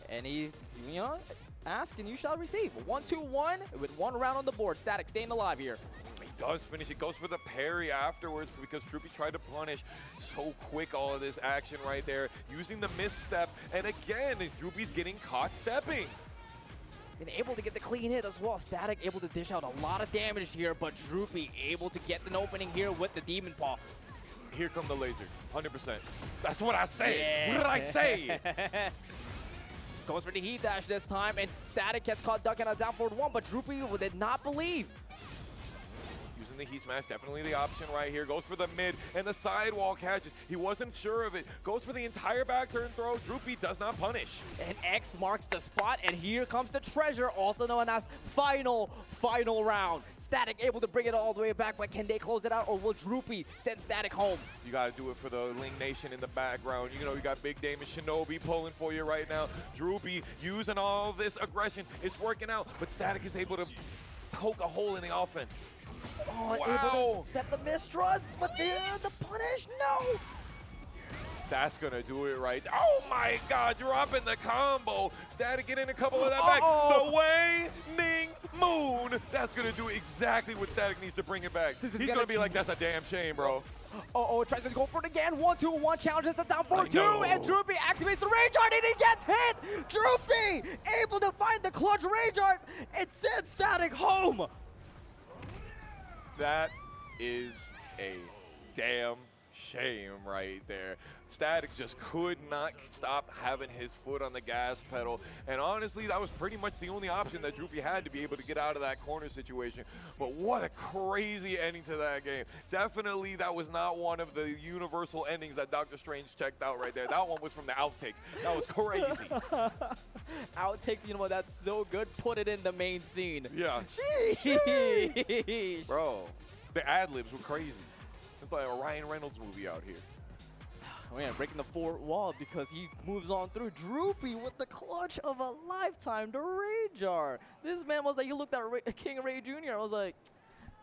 And he's, you know, ask and you shall receive. 1-2-1 with 1 round on the board. Static staying alive here. He does finish it. Goes for the parry afterwards because Droopy tried to punish. So quick, all of this action right there. Using the misstep. And again, Droopy's getting caught stepping. Been able to get the clean hit as well. Static able to dish out a lot of damage here, but Droopy able to get an opening here with the Demon Paw. Here come the laser. 100%. That's what I say. Yeah. What did I say? Goes for the heat dash this time, and Static gets caught ducking a down forward 1, but Droopy did not believe. Using the heat smash, definitely the option right here. Goes for the mid, and the sidewall catches. He wasn't sure of it. Goes for the entire back turn throw. Droopy does not punish. And X marks the spot, and here comes the treasure, also known as final round. Static able to bring it all the way back, but can they close it out, or will Droopy send Static home? You got to do it for the Ling Nation in the background. You know, you got Big Dame and Shinobi pulling for you right now. Droopy using all this aggression. It's working out, but Static is able to poke a hole in the offense. Oh, Wow. able to step the mistrust, but the punish, no! That's going to do it right. Oh my God, dropping the combo. Static getting a couple of that back. The Waning Moon. That's going to do exactly what Static needs to bring it back. He's going to be like, that's a damn shame, bro. Tries to go for it again. 1-2-1 challenges the down forward 2, know. and Droopy activates the Rage Art, and he gets hit! Droopy able to find the clutch Rage Art and send Static home! That is a damn shame right there. Static just could not stop having his foot on the gas pedal. And honestly, that was pretty much the only option that Droopy had to be able to get out of that corner situation. But what a crazy ending to that game. Definitely that was not one of the universal endings that Dr. Strange checked out right there. That one was from the outtakes. That was crazy. Outtakes, you know what, that's so good. Put it in the main scene. Yeah. Sheesh. Bro, the ad-libs were crazy. It's like a Ryan Reynolds movie out here. Oh yeah, breaking the fourth wall because he moves on through. Droopy with the clutch of a lifetime to ReyJr. This man was like, he looked at KingReyJr. I was like,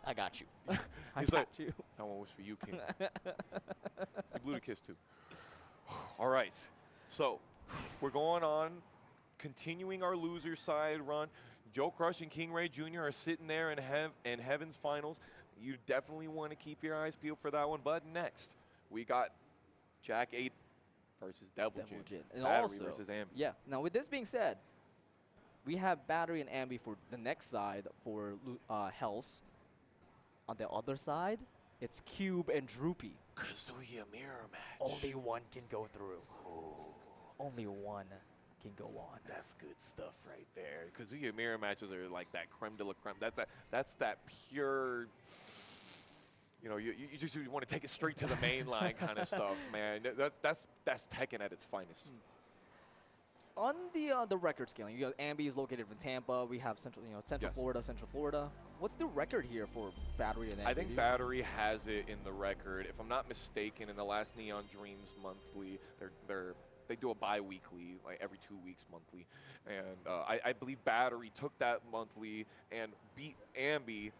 I got you. I He's got like, you. that one was for you, King. You blew the kiss too. All right, so we're going on, continuing our loser side run. JoeCrush and KingReyJr. are sitting there in Heaven's Finals. You definitely want to keep your eyes peeled for that one. But next, we got Jack-8 versus Devil Jin. And Battery also, versus Amby. yeah. Now with this being said, we have Battery and Amby for the next side for Hells. On the other side, it's Cube and Droopy. Kazuya mirror match. Only one can go through. Only one can go on. That's good stuff right there. Kazuya mirror matches are like that creme de la creme. That's that pure. You know, you just want to take it straight to the main line kind of stuff, man. That's Tekken at its finest. On the record scale, you got Amby is located in Tampa. We have Central Florida. What's the record here for Battery and Amby? I think Battery has it in the record. If I'm not mistaken, in the last Neon Dreams monthly, they do a bi-weekly, like every 2 weeks monthly. And I believe Battery took that monthly and beat Amby,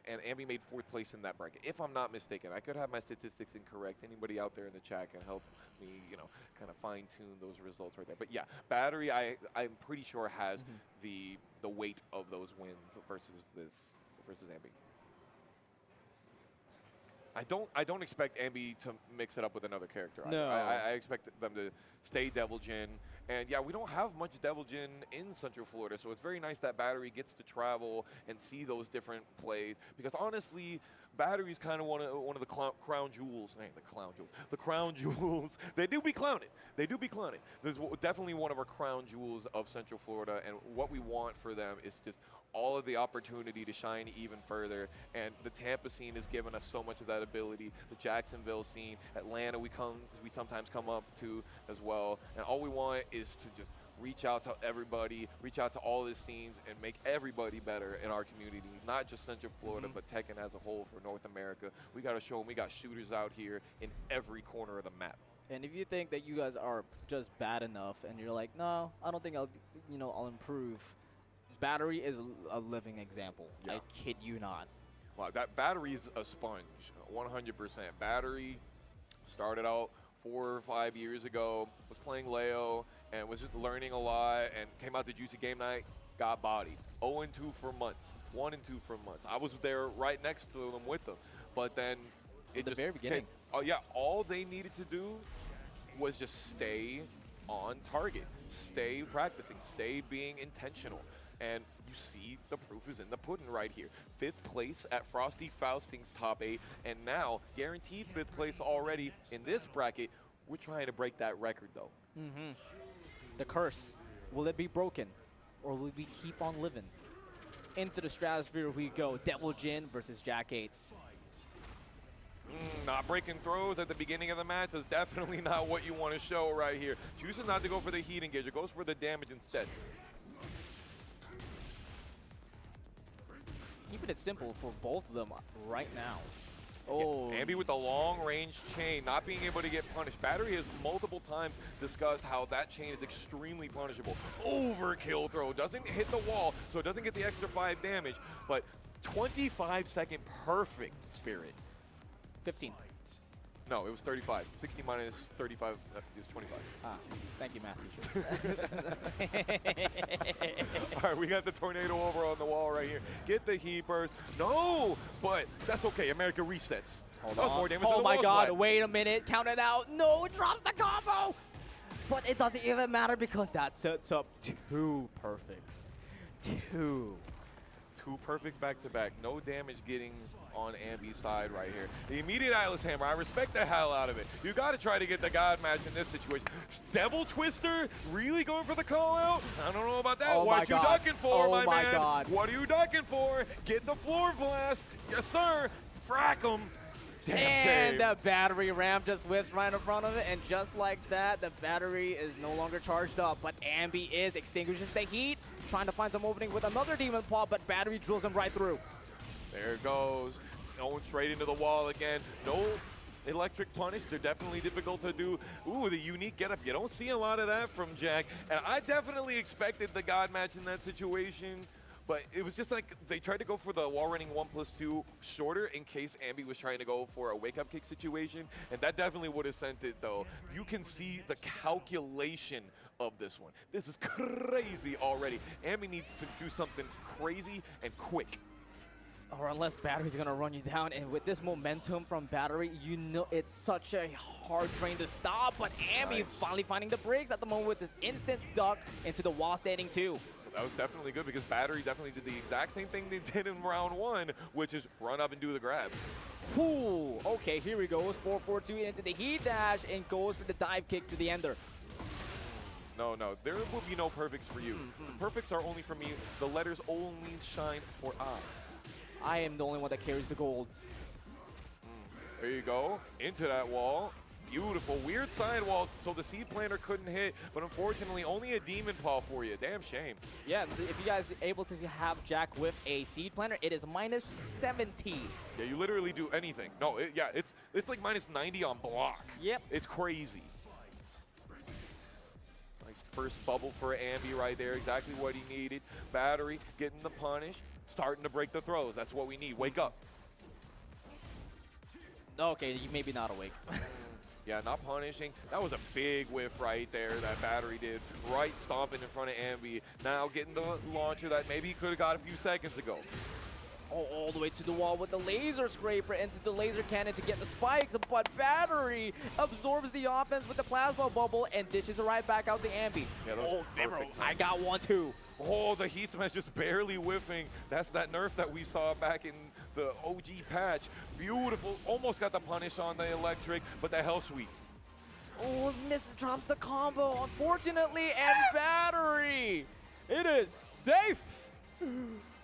and Amby made 4th place in that bracket. If I'm not mistaken, I could have my statistics incorrect. Anybody out there in the chat can help me, you know, kind of fine-tune those results right there. But yeah, Battery, I'm pretty sure has the weight of those wins versus Amby. I don't expect Amby to mix it up with another character. No. I expect them to stay Devil Jin. And yeah, we don't have much Devil Jin in Central Florida, so it's very nice that Battery gets to travel and see those different plays. Because honestly, Battery's kind of one of the crown jewels. Hey, the crown jewels. They do be clowning. There's definitely one of our crown jewels of Central Florida, and what we want for them is just all of the opportunity to shine even further. And the Tampa scene has given us so much of that ability. The Jacksonville scene, Atlanta, we sometimes come up to as well. And all we want is to just reach out to everybody, reach out to all the scenes, and make everybody better in our community. Not just Central Florida, but Tekken as a whole for North America. We got to show them we got shooters out here in every corner of the map. And if you think that you guys are just bad enough, and you're like, no, I don't think I'll improve, Battery is a living example. Yeah. I kid you not. Wow, that battery's a sponge, 100%. Battery started out 4 or 5 years ago, was playing Leo, and was just learning a lot, and came out to Juicy Game Night, got bodied. 0-2 for months, 1-2 for months. I was there right next to them with them, but then it the just very beginning. Oh yeah, all they needed to do was just stay on target, stay practicing, stay being intentional. And you see the proof is in the pudding right here. 5th place at Frosty Fausting's top 8, and now guaranteed 5th place already in this bracket. We're trying to break that record though. The curse, will it be broken, or will we keep on living? Into the stratosphere we go. Devil Jin versus Jack-8. Not breaking throws at the beginning of the match is definitely not what you want to show right here. Chooses not to go for the heat engager, goes for the damage instead. Keeping it simple for both of them right now. Oh, Amby with the long range chain, not being able to get punished. Battery has multiple times discussed how that chain is extremely punishable. Overkill throw, doesn't hit the wall, so it doesn't get the extra 5 damage, but 25-second perfect Spirit. 15. No, it was 35. 60 minus 35 is 25. Ah, thank you, math teacher. All right, we got the tornado over on the wall right here. Get the heat burst. No, but that's okay. America resets. Hold That was on. more damage than Oh the my wall god, splat. wait a minute, count it out. No, it drops the combo! But it doesn't even matter because that sets up 2 perfects. 2. 2 perfects back to back. No damage getting on Amby's side right here. The immediate Eyeless Hammer, I respect the hell out of it. You got to try to get the God match in this situation. Devil Twister, really going for the call out? I don't know about that. Oh What my you God. ducking for, Oh my my man? God. What are you ducking for? Get the floor blast. Yes, sir. Frack him. Damn And save. the battery ramp just whips right in front of it, and just like that, the battery is no longer charged up, but Amby extinguishes the heat, trying to find some opening with another Demon Paw, but battery drills him right through. There it goes. Going straight into the wall again. No electric punish. They're definitely difficult to do. Ooh, the unique getup. You don't see a lot of that from Jack. And I definitely expected the God match in that situation. But it was just like they tried to go for the wall running 1+2 shorter in case Amby was trying to go for a wake-up kick situation. And that definitely would have sent it, though. You can see the calculation of this one. This is crazy already. Amby needs to do something crazy and quick. Or unless battery's gonna run you down, and with this momentum from battery, you know it's such a hard train to stop, but Amby finally finding the breaks at the moment with this instant duck into the wall standing 2. So that was definitely good because battery definitely did the exact same thing they did in round 1, which is run up and do the grab. Ooh, okay, here he goes, 4-4-2 into the heat dash, and goes for the dive kick to the ender. No, there will be no perfects for you. The perfects are only for me. The letters only shine for I. I am the only one that carries the gold. There you go, into that wall. Beautiful, weird sidewall, so the seed planter couldn't hit, but unfortunately only a demon paw for you. Damn shame. Yeah, if you guys are able to have Jack with a seed planter, it is minus 17. Yeah, you literally do anything. No, it's like minus 90 on block. Yep. It's crazy. Nice first bubble for Amby right there, exactly what he needed. Battery getting the punish, starting to break the throws. That's what we need. Wake up. Okay, you maybe not awake. Yeah, not punishing. That was a big whiff right there that battery did. Right stomping in front of Amby. Now getting the launcher that maybe he could have got a few seconds ago. Oh, all the way to the wall with the laser scraper into the laser cannon to get the spikes, but battery absorbs the offense with the plasma bubble and dishes it right back out to Amby. Yeah, those oh, are perfect I got one too. Oh, the heat smash just barely whiffing. That's that nerf that we saw back in the OG patch. Beautiful. Almost got the punish on the electric, but the hell sweep. Oh, misses, drops the combo, unfortunately, and battery. It is safe.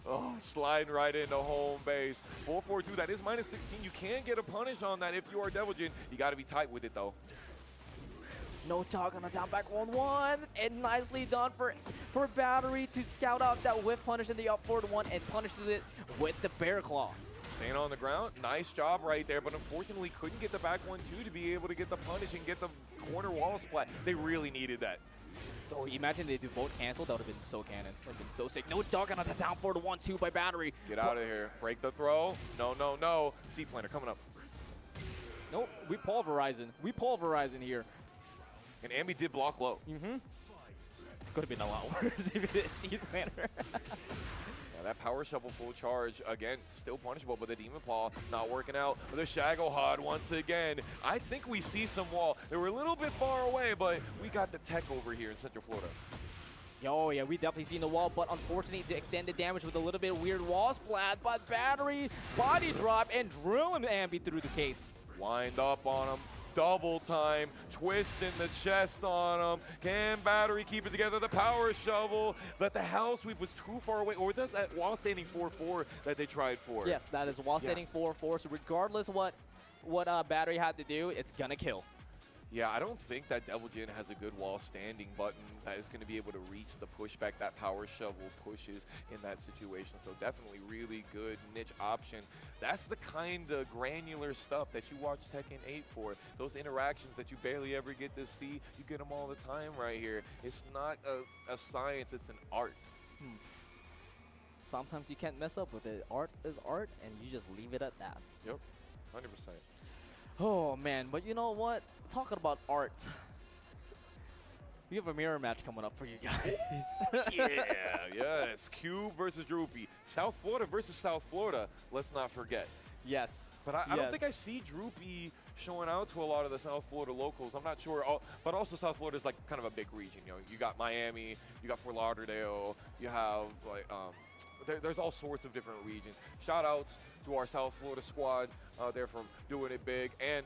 Oh, sliding right into home base. 4-4-2, that is minus 16. You can get a punish on that if you are Devil Jin. You got to be tight with it, though. No talk on the down back 1-1, and nicely done for battery to scout out that whiff punish in the up forward 1 and punishes it with the bear claw. Staying on the ground, nice job right there, but unfortunately couldn't get the back 1-2 to be able to get the punish and get the corner wall splat. They really needed that. Oh, imagine they do both cancel. That would have been so cannon. That would have been so sick. No dog on the down for the 1-2 by Battery. Get out of here. Break the throw. No, no, no. C-Planner coming up. Nope, we pulverizing. We pulverizing here. And Amby did block low. Mm-hmm. Could have been a lot worse if it didn't see Planner. Yeah, that power shovel full charge, again, still punishable, but the Demon Paw not working out. The Shagohod once again. I think we see some wall. They were a little bit far away, but we got the tech over here in Central Florida. Oh yeah, we definitely seen the wall, but unfortunately to extend the damage with a little bit weird wall splat, but Battery body drop and drilling Amby through the case. Wind up on him. Double time, twisting the chest on him. Can Battery keep it together? The power shovel. But the house sweep was too far away. Or was that while standing 4-4 that they tried for? Yes, that is while standing 4-4. So regardless of what Battery had to do, it's gonna kill. Yeah, I don't think that Devil Jin has a good wall standing button that is going to be able to reach the pushback that power shovel pushes in that situation. So definitely really good niche option. That's the kind of granular stuff that you watch Tekken 8 for. Those interactions that you barely ever get to see, you get them all the time right here. It's not a science, it's an art. Sometimes you can't mess up with it. Art is art, and you just leave it at that. Yep, 100%. Oh man, but you know what? Talking about art, we have a mirror match coming up for you guys. Yeah, yes. Cube versus Droopy. South Florida versus South Florida. Let's not forget. Yes. But I don't think I see Droopy showing out to a lot of the South Florida locals. I'm not sure. But also South Florida is like kind of a big region. You know, you got Miami, you got Fort Lauderdale, you have like there's all sorts of different regions. Shout outs to our South Florida squad. They're from doing it big and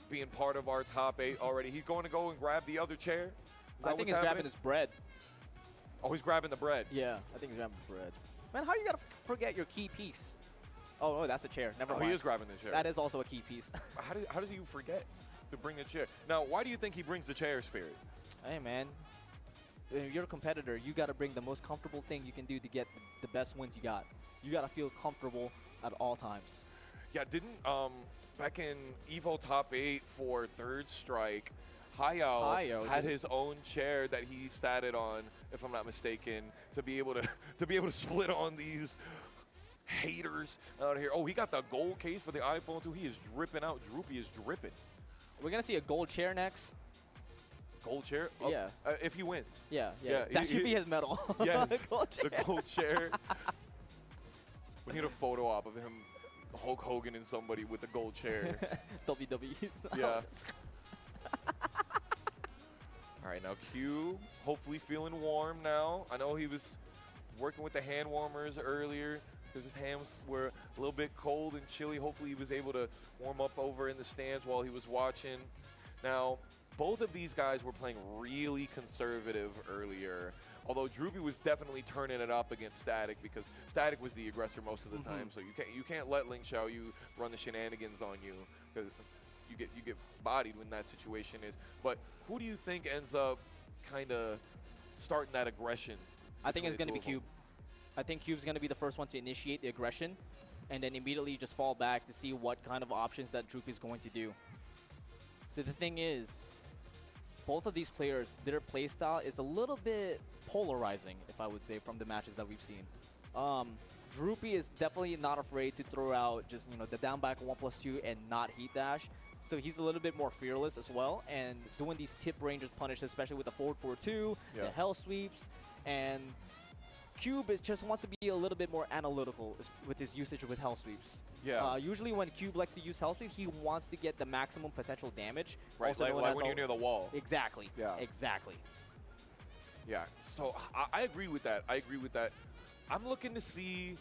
being part of our top 8 already. He's going to go and grab the other chair. I think he's grabbing his bread. Oh, he's grabbing the bread. Yeah, I think he's grabbing the bread. Man, how you gotta forget your key piece? Oh, that's a chair. Never mind. He is grabbing the chair. That is also a key piece. How does he forget to bring the chair? Now, why do you think he brings the chair, Spirit? Hey, man. If you're a competitor, you got to bring the most comfortable thing you can do to get the best wins you got. You got to feel comfortable at all times. Yeah, didn't back in Evo Top 8 for Third Strike, XIaoyu had his own chair that he sat it on, if I'm not mistaken, to be able to split on these haters out here. Oh, he got the gold case for the iPhone too. He is dripping out. Droopy is dripping. We're gonna see a gold chair next. Gold chair? Oh, yeah. If he wins. Yeah. That should be his medal. Yes. The gold chair. We need a photo op of him, Hulk Hogan and somebody with a gold chair. WWE style. Yeah. All right, now Q, hopefully feeling warm now. I know he was working with the hand warmers earlier because his hands were a little bit cold and chilly. Hopefully he was able to warm up over in the stands while he was watching. Now, both of these guys were playing really conservative earlier, although Droopy was definitely turning it up against Static because Static was the aggressor most of the time. So you can't let XIaoyu run the shenanigans on you because you get bodied when that situation is. But who do you think ends up kind of starting that aggression? I think it's going to be Cube. I think Cube's going to be the first one to initiate the aggression and then immediately just fall back to see what kind of options that Droopy's going to do. So the thing is, both of these players, their playstyle is a little bit polarizing, if I would say, from the matches that we've seen. Droopy is definitely not afraid to throw out just, the down back 1+2 and not heat dash. So he's a little bit more fearless as well, and doing these tip ranges punish, especially with the forward 4-2, the hell sweeps, and Cube just wants to be a little bit more analytical with his usage with hell sweeps. Yeah. Usually when Cube likes to use hell sweep, he wants to get the maximum potential damage. Right, like when you're near the wall. Exactly. Yeah. Exactly. Yeah, so I agree with that. I'm looking to see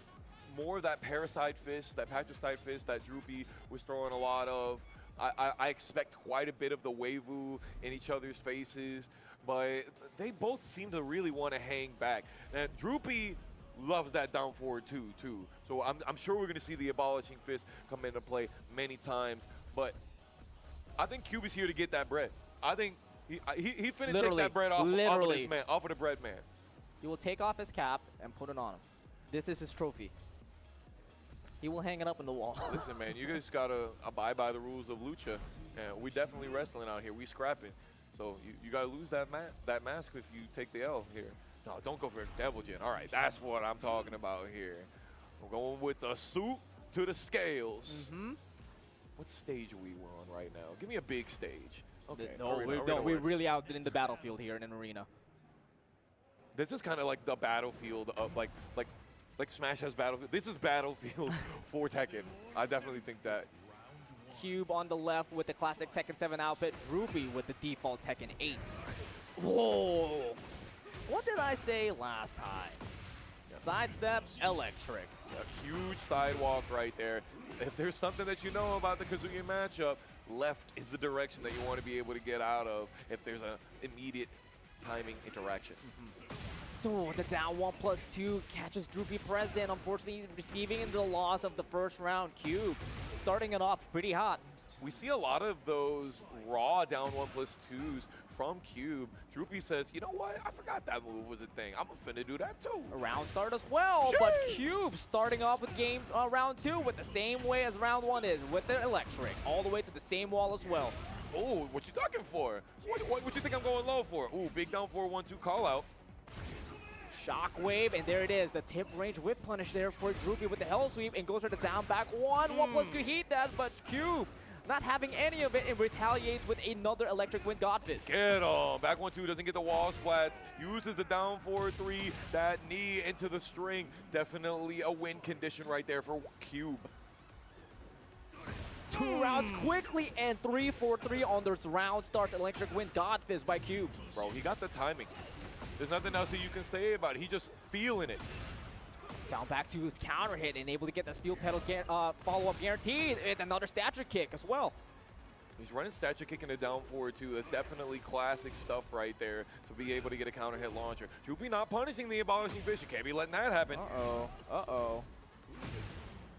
more of that parasite fist, that patricide fist that Droopy was throwing a lot of. I expect quite a bit of the Waivu in each other's faces, but they both seem to really want to hang back. And Droopy loves that down forward too. So I'm sure we're going to see the abolishing fist come into play many times, but I think Cube is here to get that bread. I think he finna take that bread off of this man, off of the bread man. He will take off his cap and put it on him. This is his trophy. He will hang it up in the wall. Listen, man, you guys got to abide by the rules of Lucha. And we definitely wrestling out here. We scrapping. So you gotta lose that mask if you take the L here. No, don't go for Devil Jin. All right, that's what I'm talking about here. We're going with the suit to the scales. What stage are we on right now? Give me a big stage. Okay. We're really out in the battlefield here in an arena. This is kind of like the battlefield of like Smash has Battlefield. This is Battlefield for Tekken. I definitely think that. Cube on the left with the classic Tekken 7 outfit. Droopy with the default Tekken 8. Whoa! What did I say last time? Sidestep, electric. A huge sidewalk right there. If there's something that you know about the Kazuya matchup, left is the direction that you want to be able to get out of if there's an immediate timing interaction. So the down 1+2 catches Droopy present, unfortunately receiving the loss of the first round. Cube starting it off pretty hot. We see a lot of those raw down 1+2s from Cube. Droopy says, you know what? I forgot that move was a thing. I'm finna do that too. A round start as well, but Cube starting off with game round 2 with the same way as round 1 is, with the electric, all the way to the same wall as well. Oh, what you talking for? What you think I'm going low for? Ooh, big down 4-1-2 call out. Shockwave, and there it is, the tip range whip punish there for Droopy with the hell sweep, and goes for the down back 1+2 heat that, but Cube not having any of it and retaliates with another electric wind god fist. Get him. Back 1-2 doesn't get the wall splat. Uses the down 4-3. That knee into the string. Definitely a win condition right there for Cube. 2 rounds quickly, and 3-4-3 on this round starts electric wind god fist by Cube. Bro, he got the timing. There's nothing else that you can say about it. He just feeling it. Down back to his counter hit and able to get the steel pedal follow-up guaranteed, and another stature kick as well. He's running stature kick in a down 4-2. That's definitely classic stuff right there to be able to get a counter hit launcher. Droopy not punishing the abolishing fish. You can't be letting that happen. Uh-oh.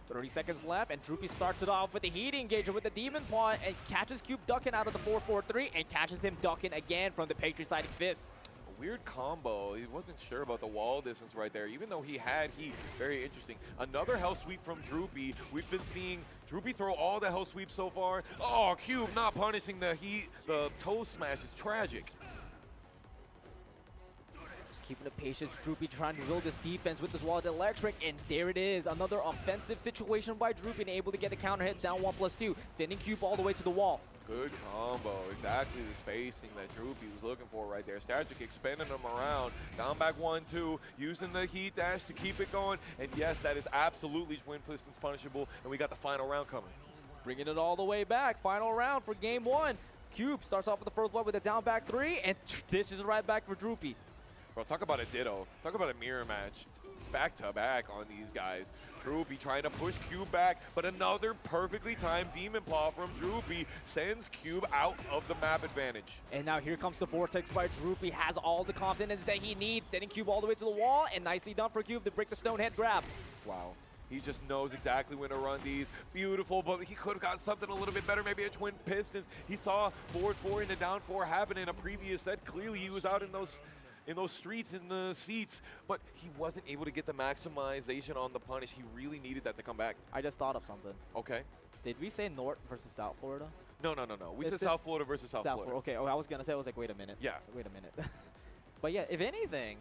30 seconds left, and Droopy starts it off with the heat engager with the Demon Paw and catches Cube ducking out of the 4-4-3 and catches him ducking again from the patriotic fist. Weird combo. He wasn't sure about the wall distance right there, even though he had heat. Very interesting. Another hell sweep from Droopy. We've been seeing Droopy throw all the hell sweeps so far. Oh, Cube not punishing the heat. The toe smash is tragic. Just keeping the patience. Droopy trying to build this defense with this wall of electric, and there it is. Another offensive situation by Droopy and able to get the counter hit down 1+2, sending Cube all the way to the wall. Good combo. Exactly the spacing that Droopy was looking for right there. Static expanding him around. Down back 1-2. Using the heat dash to keep it going. And yes, that is absolutely twin pistons punishable. And we got the final round coming. Bringing it all the way back. Final round for game 1. Cube starts off with the first one with a down back 3 and dishes it right back for Droopy. Bro, talk about a ditto. Talk about a mirror match. Back to back on these guys. Droopy trying to push Cube back, but another perfectly timed Demon Paw from Droopy sends Cube out of the map advantage. And now here comes the Vortex by Droopy, has all the confidence that he needs, sending Cube all the way to the wall, and nicely done for Cube to break the stone head grab. Wow. He just knows exactly when to run these. Beautiful, but he could have got something a little bit better, maybe a twin pistons. He saw forward 4 into down 4 happen in a previous set. Clearly he was out in those streets, in the seats, but he wasn't able to get the maximization on the punish. He really needed that to come back. I just thought of something. Okay. Did we say North versus South Florida? No. We said South Florida versus South Florida. Okay, I was going to say, I was like, wait a minute. Yeah. Wait a minute. But yeah, if anything,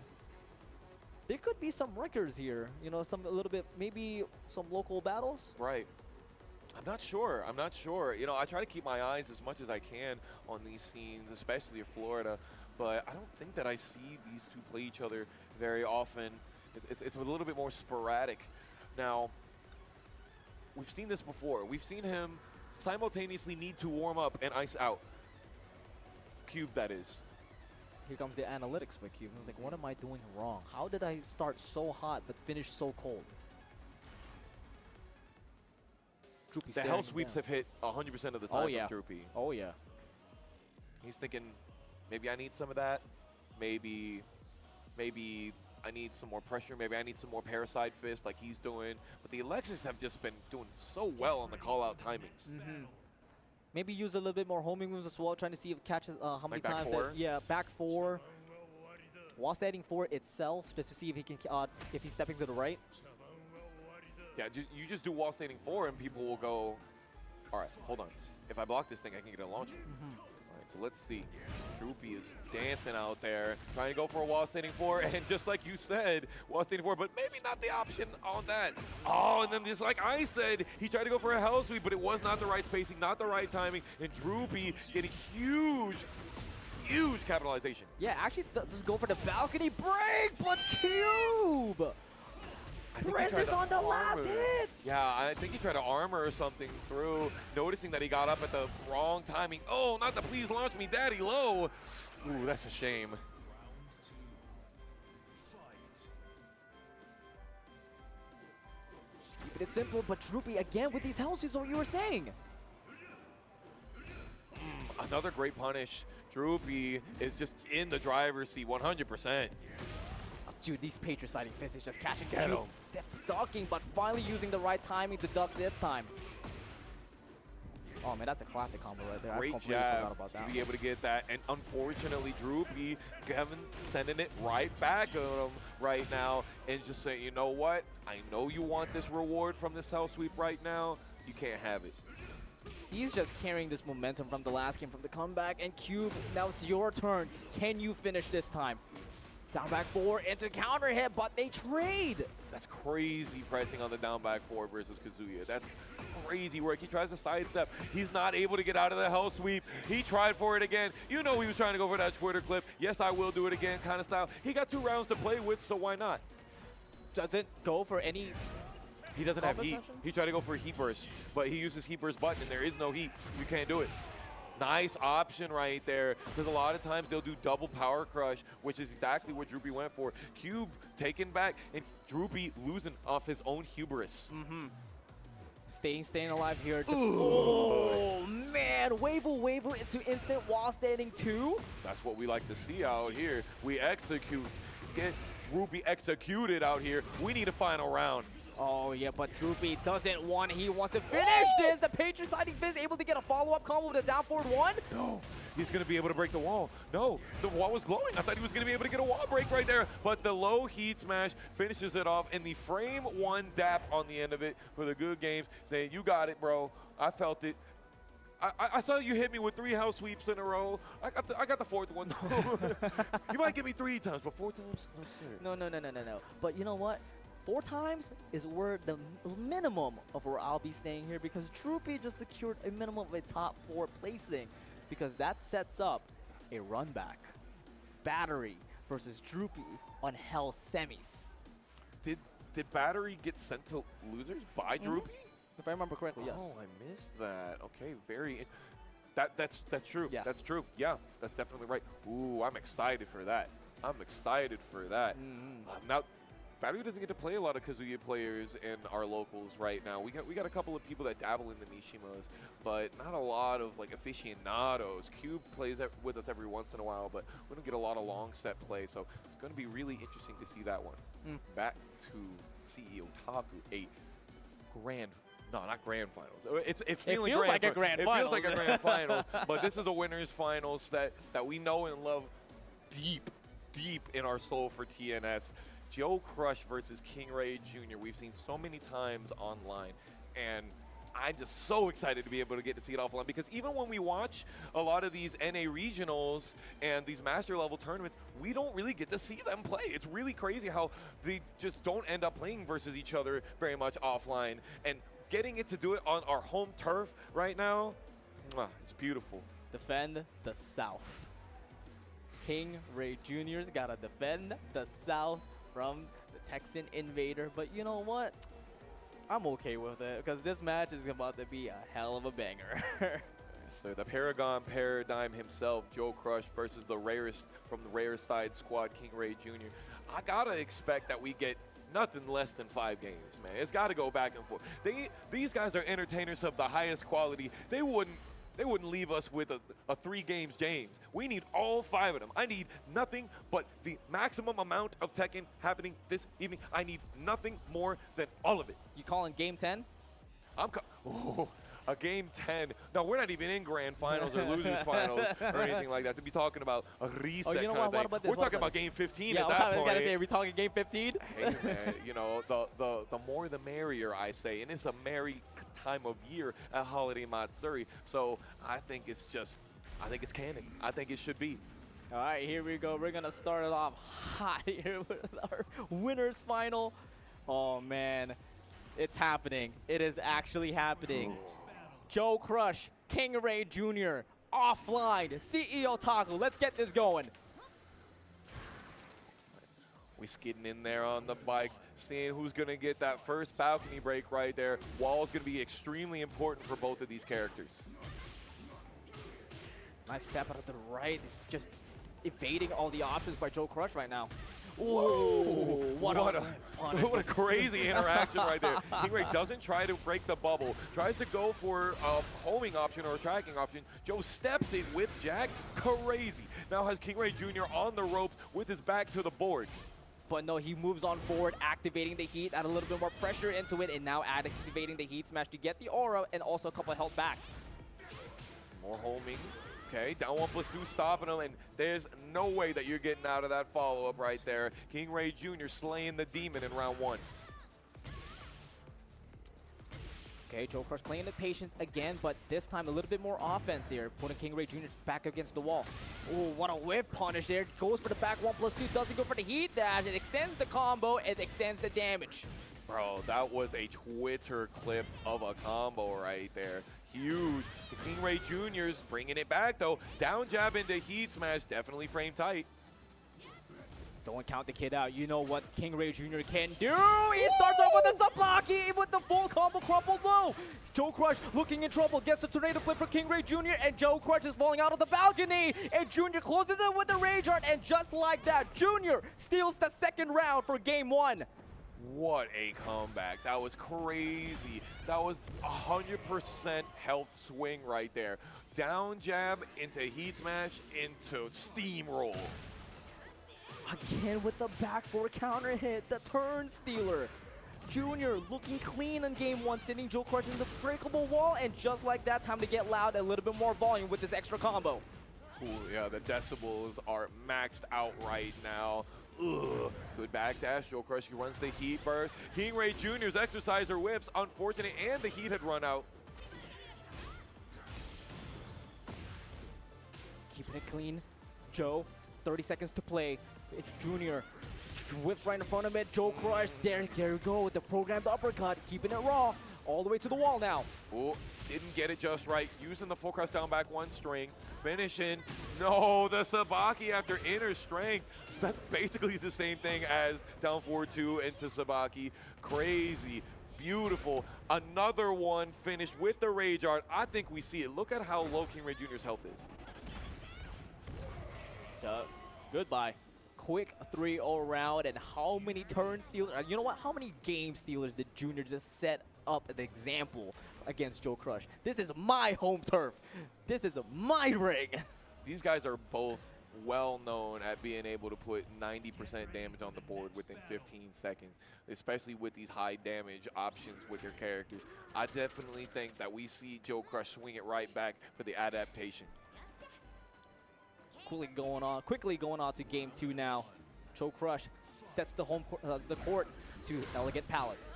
there could be some records here. You know, a little bit, maybe some local battles. Right. I'm not sure. You know, I try to keep my eyes as much as I can on these scenes, especially in Florida. But I don't think that I see these two play each other very often. It's a little bit more sporadic. Now, we've seen this before. We've seen him simultaneously need to warm up and ice out. Cube, that is. Here comes the analytics with Cube. I was like, what am I doing wrong? How did I start so hot but finish so cold? Droopy the hell sweeps have hit 100% of the time from Droopy. Oh, yeah. He's thinking, maybe I need some of that. Maybe I need some more pressure. Maybe I need some more parasite fist like he's doing. But the Electrics have just been doing so well on the call-out timings. Maybe use a little bit more homing moves as well, trying to see if it catches how many back times. four? Back 4. While standing 4 itself, just to see if he can if he's stepping to the right. Yeah, you just do wall standing 4 and people will go, all right, hold on. If I block this thing, I can get a launcher. All right, So let's see. Droopy is dancing out there, trying to go for a wall standing 4, and just like you said, wall standing 4, but maybe not the option on that. Oh, and then just like I said, he tried to go for a hell sweep, but it was not the right spacing, not the right timing, and Droopy getting huge capitalization. Yeah, actually does go for the balcony break, but Cube presses on the last hits. Yeah, I think he tried to armor something through, noticing that he got up at the wrong timing. Oh, not the please launch me daddy low. Ooh, that's a shame. Keeping it simple, but Droopy again with these houses is what you were saying. Another great punish. Droopy is just in the driver's seat 100%. Dude, these patriotic fists is just catching Get Cube. him. Ducking, but finally using the right timing to duck this time. Oh man, that's a classic combo right there. I Great completely forgot jab about that. to be able to get that. And unfortunately, Droopy, Kevin sending it right back at him right now and just saying, you know what? I know you want this reward from this hell sweep right now. You can't have it. He's just carrying this momentum from the last game, from the comeback. And Cube, now it's your turn. Can you finish this time? Down back 4 into counter hit, but they trade. That's crazy pressing on the down back 4 versus Kazuya. That's crazy work. He tries to sidestep. He's not able to get out of the hell sweep. He tried for it again. You know he was trying to go for that Twitter clip. Yes, I will do it again kind of style. He got 2 rounds to play with, so why not? Doesn't go for any... He doesn't have heat. compensation? He tried to go for heat burst, but he uses heat burst button, and there is no heat. You can't do it. Nice option right there, because a lot of times they'll do double power crush, which is exactly what Droopy went for. Cube taken back, and Droopy losing off his own hubris. Staying alive here. Oh, man. Wave into instant wall standing 2. That's what we like to see out here. We execute, get Droopy executed out here. We need a final round. Oh, yeah, but Droopy doesn't want. He wants to finish this. The patriotic fist able to get a follow-up combo with a down forward 1. No, he's going to be able to break the wall. No, the wall was glowing. I thought he was going to be able to get a wall break right there, but the low heat smash finishes it off, and the frame 1 dap on the end of it for the good games, saying, you got it, bro. I felt it. I saw you hit me with 3 house sweeps in a row. I got the 4th one. You might give me 3 times, but 4 times? No, sir. No. But you know what? 4 times is where the minimum of where I'll be staying here, because Droopy just secured a minimum of a top 4 placing, because that sets up a run back. Battery versus Droopy on Hell semis. Did Battery get sent to losers by Droopy? If I remember correctly, yes. Oh, I missed that. Okay, that's true. Yeah. That's true. Yeah, that's definitely right. Ooh, I'm excited for that. Now, Battery doesn't get to play a lot of Kazuya players in our locals right now. We got a couple of people that dabble in the Mishimas, but not a lot of like aficionados. Cube plays with us every once in a while, but we don't get a lot of long set play, so it's going to be really interesting to see that one. Back to CEOtaku, not grand finals. It feels like a grand It finals. feels like a grand finals, but this is a winners finals that we know and love deep in our soul for TNS. JoeCrush versus KingReyJr. We've seen so many times online, and I'm just so excited to be able to get to see it offline, because even when we watch a lot of these NA regionals and these master level tournaments, we don't really get to see them play. It's really crazy how they just don't end up playing versus each other very much offline, and getting it to do it on our home turf right now, it's beautiful. Defend the South. KingReyJr's got to defend the South from the Texan Invader, but you know what? I'm okay with it, because this match is about to be a hell of a banger. So the Paragon Paradigm himself, JoeCrush versus the rarest from the rare side squad, KingReyJr. I gotta expect that we get nothing less than 5 games, man. It's got to go back and forth. These guys are entertainers of the highest quality. They wouldn't leave us with a 3 games James. We need all 5 of them. I need nothing but the maximum amount of Tekken happening this evening. I need nothing more than all of it. You calling game 10? A game 10. No, we're not even in grand finals or losers finals or anything like that to be talking about a reset you know kind of what thing. about this? We're talking about game 15 yeah, at that I was point. gonna say, are we talking game 15? Hey man, you know, the more the merrier, I say, and it's a merry time of year at Holiday Matsuri. So I think it's just I think it's canon. I think it should be. All right, here we go. We're gonna start it off hot here with our winners final. Oh man, it's happening. It is actually happening. JoeCrush, KingReyJr, offline, CEOtaku. Let's get this going. We skidding in there on the bikes, seeing who's going to get that first balcony break right there. Wall is going to be extremely important for both of these characters. Nice step out of the right, just evading all the options by JoeCrush right now. Ooh, what a crazy interaction right there. KingRey doesn't try to break the bubble, tries to go for a homing option or a tracking option. Joe steps it with Jack, crazy. Now has KingReyJr on the ropes with his back to the board. But no, he moves on forward, activating the heat, add a little bit more pressure into it, and now activating the heat smash to get the aura and also a couple of health back. More homing. Okay, down 1+2, stopping him, and there's no way that you're getting out of that follow-up right there. KingReyJr slaying the demon in round 1. Okay, JoeCrush playing the patience again, but this time a little bit more offense here, putting KingReyJr back against the wall. Oh, what a whip punish there. Goes for the back 1+2, doesn't go for the heat dash. It extends the combo, it extends the damage. Bro, that was a Twitter clip of a combo right there. Huge. The KingReyJr's bringing it back, though. Down jab into heat smash, definitely frame tight. Don't count the kid out. You know what KingReyJr can do. He starts off with a sublocking with the full combo crumpled low. JoeCrush looking in trouble. Gets the tornado flip for KingReyJr, and JoeCrush is falling out of the balcony. And Junior closes it with the Rage Art, and just like that, Junior steals the second round for game 1. What a comeback. That was crazy. That was 100% health swing right there. Down jab into heat smash into steamroll. Again with the back 4 counter hit, the turn stealer. Junior looking clean in game 1, sending JoeCrush in the breakable wall, and just like that, time to get loud, a little bit more volume with this extra combo. Ooh, yeah, the decibels are maxed out right now. Ugh. Good backdash. JoeCrush, he runs the heat burst. KingReyJr's exerciser whips, unfortunate, and the heat had run out. Keeping it clean. Joe, 30 seconds to play. It's Junior. Whips right in front of it. JoeCrush, there you go with the programmed uppercut, keeping it raw. All the way to the wall now. Ooh, didn't get it just right. Using the full cross down back 1 string. Finishing. No, the Sabaki after inner strength. That's basically the same thing as down 4-2 into Sabaki. Crazy. Beautiful. Another one finished with the Rage Art. I think we see it. Look at how low KingReyJr's health is. Goodbye. Quick 3-0 round, and how many turn stealers? You know what? How many game stealers did Junior just set up an example against JoeCrush? This is my home turf. This is my ring. These guys are both well known at being able to put 90% damage on the board within 15 seconds, especially with these high damage options with your characters. I definitely think that we see JoeCrush swing it right back for the adaptation. Quickly going on to game 2 now. JoeCrush sets the court to Elegant Palace.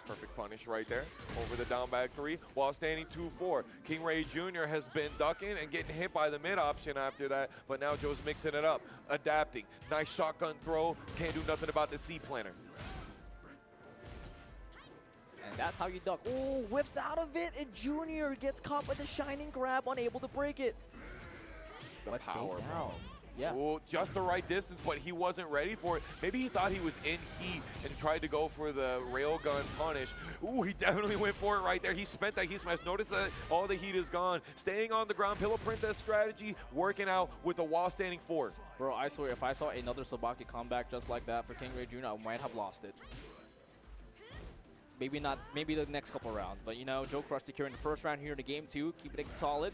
Perfect punish right there over the down back 3 while standing 2-4. KingReyJr has been ducking and getting hit by the mid option after that, but now Joe's mixing it up, adapting. Nice shotgun throw, can't do nothing about the C planner. And that's how you duck. Oh, whips out of it, and Junior gets caught with a shining grab, unable to break it. But stays down. Yeah. Ooh, just the right distance, but he wasn't ready for it. Maybe he thought he was in heat and tried to go for the railgun punish. Ooh, he definitely went for it right there. He spent that heat smash. Notice that all the heat is gone. Staying on the ground, Pillow Princess strategy, working out with the wall standing 4. Bro, I swear, if I saw another Sabaki comeback just like that for KingReyJr, I might have lost it. Maybe not, maybe the next couple rounds, but you know, JoeCrush securing the first round here in the game 2, keeping it solid.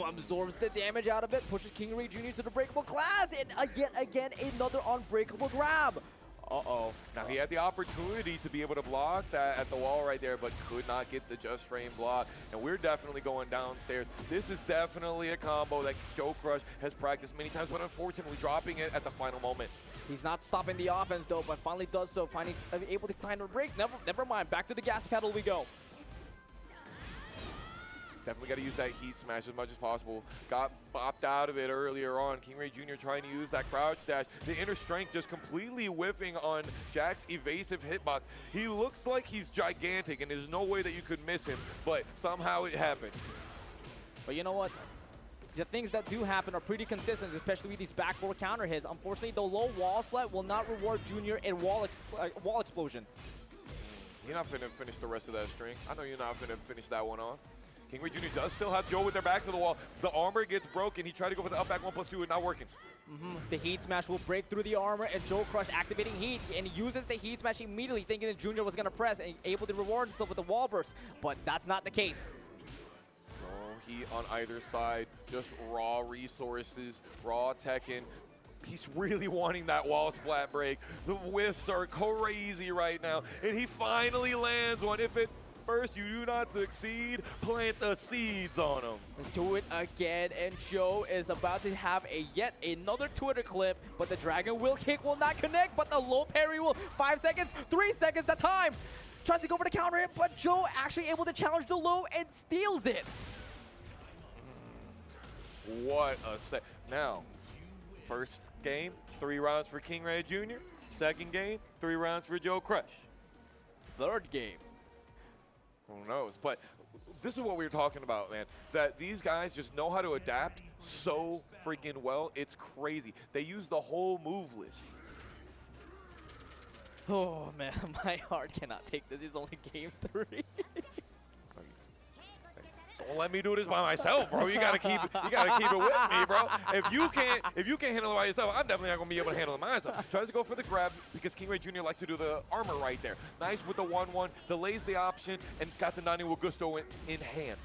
Absorbs the damage out of it, pushes KingReyJr to the breakable class, and yet again another unbreakable grab. Uh-oh. Now he had the opportunity to be able to block that at the wall right there, but could not get the just frame block. And we're definitely going downstairs. This is definitely a combo that JoeCrush has practiced many times, but unfortunately dropping it at the final moment. He's not stopping the offense though, but finally does so, able to find the breaks. Never mind, back to the gas pedal we go. Definitely got to use that heat smash as much as possible. Got bopped out of it earlier on. KingReyJr trying to use that crouch dash. The inner strength just completely whiffing on Jack's evasive hitbox. He looks like he's gigantic, and there's no way that you could miss him, but somehow it happened. But you know what? The things that do happen are pretty consistent, especially with these back four counter hits. Unfortunately, the low wall splat will not reward Junior a wall explosion. You're not finna finish the rest of that string. I know you're not finna finish that one off. KingReyJr does still have Joe with their back to the wall. The armor gets broken. He tried to go for the up back 1+2, and not working. The heat smash will break through the armor, and JoeCrush activating heat, and he uses the heat smash immediately, thinking that Junior was gonna press and able to reward himself with the wall burst, but that's not the case. No heat on either side, just raw resources, raw Tekken. He's really wanting that wall splat break. The whiffs are crazy right now, and he finally lands one. If at first you do not succeed, plant the seeds on him. Do it again, and Joe is about to have yet another Twitter clip, but the Dragon Wheel kick will not connect, but the low parry will. 5 seconds, 3 seconds, the time. Tries to go for the counter hit, but Joe actually able to challenge the low and steals it. What a set. Now, first game, 3 rounds for KingReyJr. Second game, 3 rounds for JoeCrush. Third game. Who knows? But this is what we were talking about, man. That these guys just know how to adapt so freaking well. It's crazy. They use the whole move list. Oh man, my heart cannot take this. It's only game 3. Don't let me do this by myself, bro. You gotta keep it with me, bro. If you can't handle it by yourself, I'm definitely not gonna be able to handle it myself. Tries to go for the grab because KingReyJr likes to do the armor right there. Nice with the 1-1, delays the option, and got the 90 with Gusto in hand.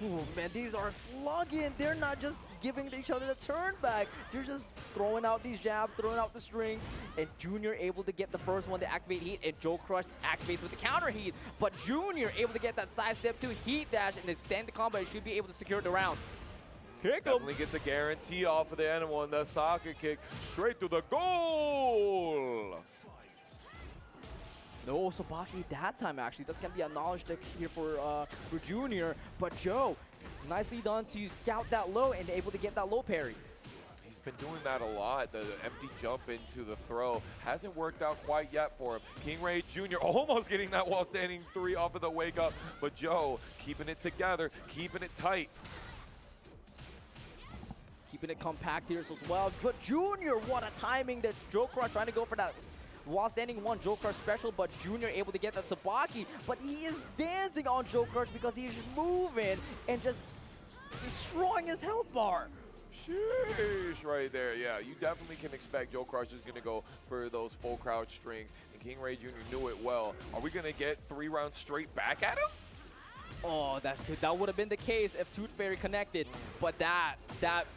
Oh man, these are slugging. They're not just giving each other the turn back. They're just throwing out these jabs, throwing out the strings, and Junior able to get the first one to activate heat, and JoeCrush activates with the counter heat. But Junior able to get that side step 2 heat dash and extend the combo. He should be able to secure the round. Kick him. Definitely get the guarantee off of the animal, and the Asuka kick straight to the goal. No Sobaki that time, actually. That's going to be a knowledge check here for Junior. But Joe, nicely done to scout that low and able to get that low parry. He's been doing that a lot. The empty jump into the throw hasn't worked out quite yet for him. KingReyJr almost getting that wall standing 3 off of the wake up. But Joe keeping it together, keeping it tight. Keeping it compact here as well. But Junior, what a timing that JoeCrush trying to go for that while standing 1 JoeCrush special, but Junior able to get that Sabaki, but he is dancing on JoeCrush because he's moving and just destroying his health bar. Sheesh, right there. Yeah, you definitely can expect JoeCrush is going to go for those full crouch strings, and KingReyJr knew it well. Are we going to get 3 rounds straight back at him? Oh, that would have been the case if Tooth Fairy connected, but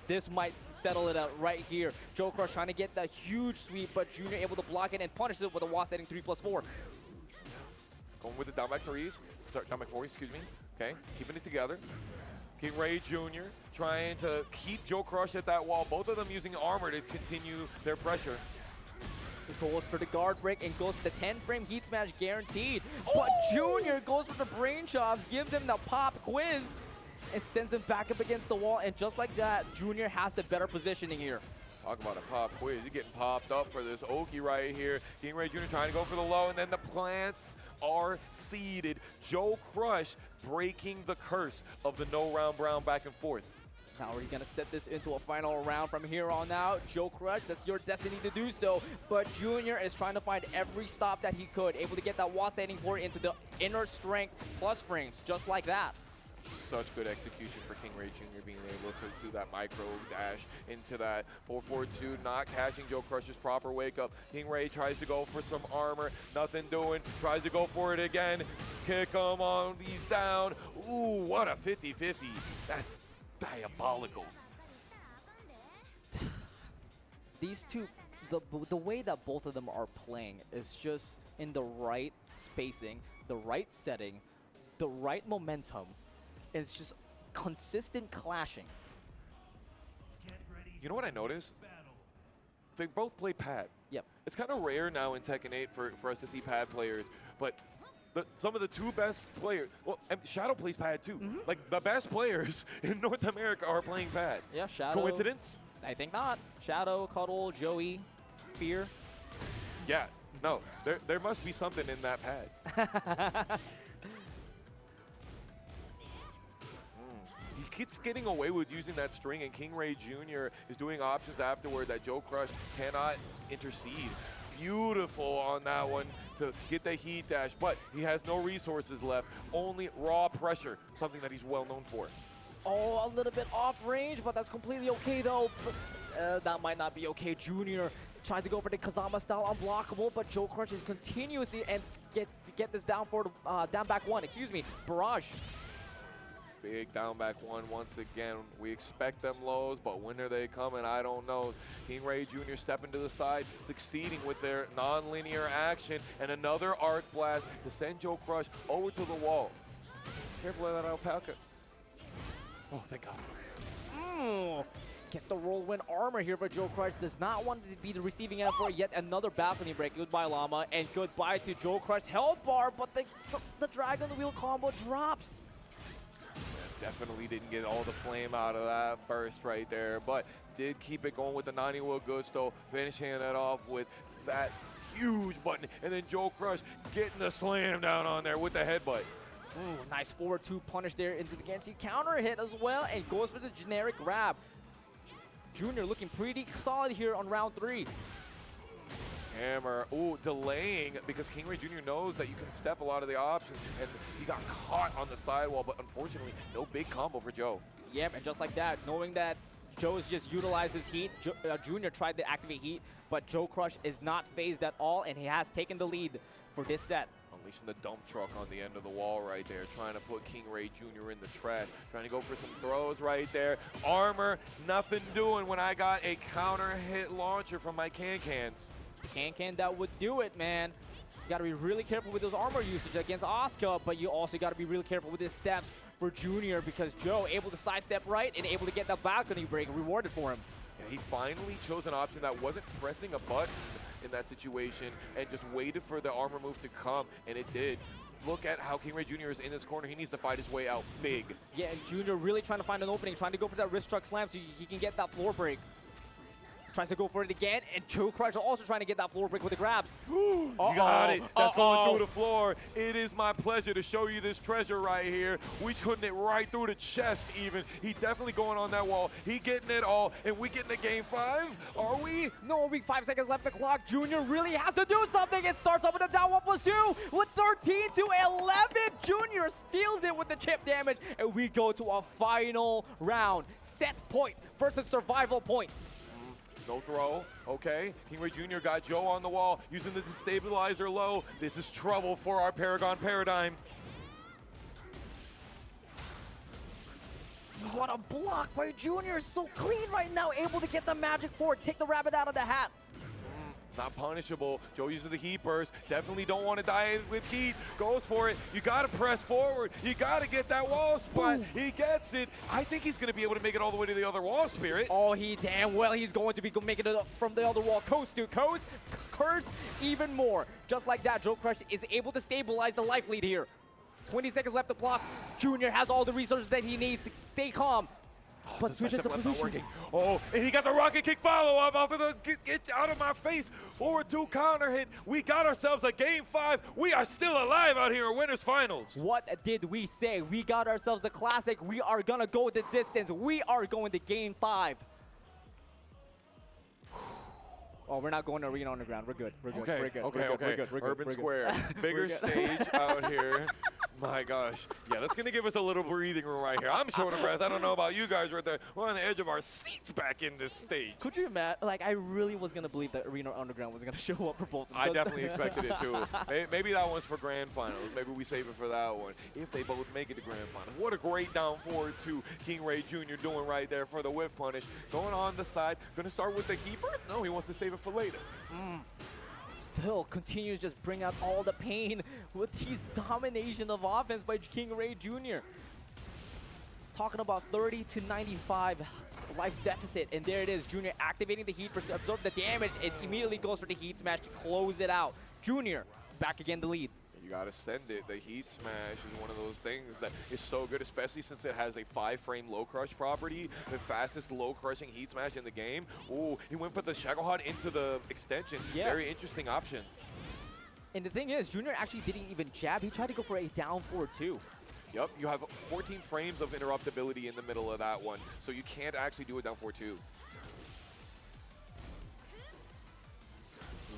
this might settle it out right here. JoeCrush trying to get that huge sweep, but Junior able to block it and punish it with a wall setting 3+4. Going with the down back 3s, down back 4s, excuse me. Okay, keeping it together. KingReyJr trying to keep JoeCrush at that wall. Both of them using armor to continue their pressure. Goes for the guard break and goes for the 10-frame heat smash guaranteed. But Junior goes for the brain chops, gives him the pop quiz, and sends him back up against the wall. And just like that, Junior has the better positioning here. Talk about a pop quiz. You're getting popped up for this Oki right here. KingReyJr trying to go for the low, and then the plants are seeded. JoeCrush breaking the curse of the no round brown back and forth. Now we're going to set this into a final round from here on out. JoeCrush, that's your destiny to do so. But Junior is trying to find every stop that he could, able to get that wall standing 4 into the inner strength plus frames, just like that. Such good execution for KingReyJr being able to do that micro dash into that 442, not catching JoeCrush's proper wake up. KingRey tries to go for some armor, nothing doing, tries to go for it again. Kick him on, he's down. Ooh, what a 50-50. That's diabolical. These two, the way that both of them are playing is just in the right spacing, the right setting, the right momentum. It's just consistent clashing. You know what I noticed? They both play pad. Yep. It's kind of rare now in Tekken 8 for us to see pad players, but some of the two best players. Well, and Shadow plays pad too. Like the best players in North America are playing pad. Yeah, Shadow. Coincidence? I think not. Shadow, Cuddle, Joey, Fear. Yeah. No. There must be something in that pad. He keeps getting away with using that string, and KingReyJr is doing options afterward that JoeCrush cannot intercede. Beautiful on that one to get the heat dash, but he has no resources left, only raw pressure, something that he's well known for. Oh, a little bit off range, but that's completely okay though. But, that might not be okay. Junior trying to go for the Kazama style unblockable, but JoeCrush is continuously and get this down for the down back one. Excuse me, barrage. Big down back one once again. We expect them lows, but when are they coming? I don't know. KingReyJr stepping to the side, succeeding with their non-linear action, and another arc blast to send JoeCrush over to the wall. Careful of that alpaca. Oh, thank God. Gets the whirlwind armor here, but JoeCrush does not want to be the receiving end for yet another balcony break. Goodbye, Llama, and goodbye to JoeCrush health bar, but the Dragon Wheel combo drops. Definitely didn't get all the flame out of that burst right there, but did keep it going with the 90 wheel Gusto, finishing it off with that huge button, and then JoeCrush getting the slam down on there with the headbutt. Nice forward 2 punish there into the guaranteed counter hit as well, and goes for the generic grab. Junior looking pretty solid here on round 3. Hammer, delaying because KingReyJr knows that you can step a lot of the options, and he got caught on the sidewall, but unfortunately, no big combo for Joe. Yep, and just like that, knowing that Joe's just utilized his heat, Junior tried to activate heat, but JoeCrush is not phased at all, and he has taken the lead for this set. Unleashing the dump truck on the end of the wall right there, trying to put KingReyJr in the trash, trying to go for some throws right there. Armor, nothing doing when I got a counter hit launcher from my Can-Cans. Can that would do it, man. You gotta be really careful with those armor usage against Asuka, but you also gotta be really careful with his steps for Junior, because Joe able to sidestep right and able to get that balcony break rewarded for him. Yeah, he finally chose an option that wasn't pressing a button in that situation and just waited for the armor move to come, and it did. Look at how KingReyJr is in this corner. He needs to fight his way out big. Yeah, and Junior really trying to find an opening, trying to go for that wrist truck slam so he can get that floor break. Tries to go for it again, and JoeCrush also trying to get that floor break with the grabs. You got it. That's going through the floor. It is my pleasure to show you this treasure right here. We putting it right through the chest even. He definitely going on that wall. He getting it all, and we getting a game 5? Are we? No, 5 seconds left the clock. Junior really has to do something. It starts up with a down 1+2 with 13 to 11. Junior steals it with the chip damage, and we go to a final round. Set point versus survival points. No throw, okay. KingReyJr got Joe on the wall, using the destabilizer low. This is trouble for our Paragon paradigm. What a block by Junior, so clean right now, able to get the magic forward, take the rabbit out of the hat. Not punishable. Joe uses the heat burst. Definitely don't want to die with heat. Goes for it. You got to press forward. You got to get that wall spot. He gets it. I think he's going to be able to make it all the way to the other wall, Spirit. Oh, he damn well he's going to be making it up from the other wall, coast to coast. Curse even more. Just like that, JoeCrush is able to stabilize the life lead here. 20 seconds left to block. Junior has all the resources that he needs to stay calm. But switches the position. Oh, and he got the rocket kick follow-up off of the get out of my face. Forward 2 counter hit. We got ourselves a game 5. We are still alive out here in winners finals. What did we say? We got ourselves a classic. We are gonna go the distance. We are going to game 5. Oh, we're not going to Arena Underground. We're good. We're good. Okay, we're good. okay, we're good. okay. We're good. We're good. Urban we're good. Square. Bigger stage out here. My gosh. Yeah, that's going to give us a little breathing room right here. I'm short of breath. I don't know about you guys right there. We're on the edge of our seats back in this stage. Could you imagine? Like, I really was going to believe that Arena Underground was going to show up for both of them. I definitely expected it too. Maybe that one's for grand finals. Maybe we save it for that one. If they both make it to grand finals. What a great down forward to KingReyJr doing right there for the whiff punish. Going on the side. Going to start with the heat burst? No, he wants to save it for later. Still continues to just bring out all the pain with his domination of offense by KingReyJr. Talking about 30 to 95 life deficit, and there it is. Junior activating the heat burst to absorb the damage, and immediately goes for the heat smash to close it out. Junior back again the lead. You gotta send it. The Heat Smash is one of those things that is so good, especially since it has a 5-frame low crush property, the fastest low crushing Heat Smash in the game. Ooh, he went for the Shagohod into the extension. Yeah. Very interesting option. And the thing is, Junior actually didn't even jab. He tried to go for a down forward too. Yep, you have 14 frames of interruptibility in the middle of that one, so you can't actually do it down 4-2.